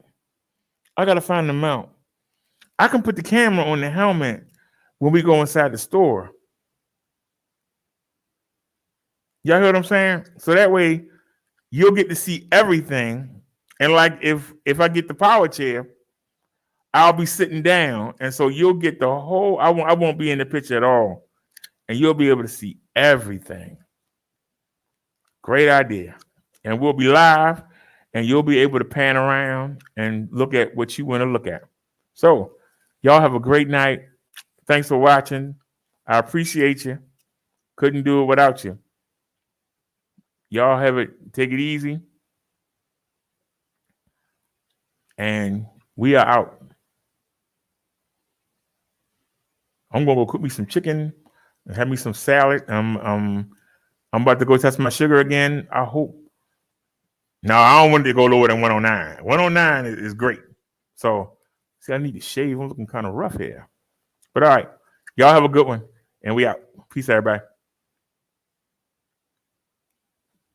I gotta find the mount. I can put the camera on the helmet when we go inside the store. Y'all hear what I'm saying? So that way you'll get to see everything. And like if I get the power chair, I'll be sitting down, and so you'll get the whole. I won't be in the picture at all, and you'll be able to see everything. Great idea. And we'll be live, and you'll be able to pan around and look at what you want to look at. So y'all have a great night. Thanks for watching. I appreciate you. Couldn't do it without you. Y'all have it. Take it easy. And we are out. I'm gonna go cook me some chicken and have me some salad. I'm about to go test my sugar again. I hope. No, I don't want it to go lower than 109. 109 is great. So, see, I need to shave. I'm looking kind of rough here. But all right, y'all have a good one, and we out. Peace, everybody.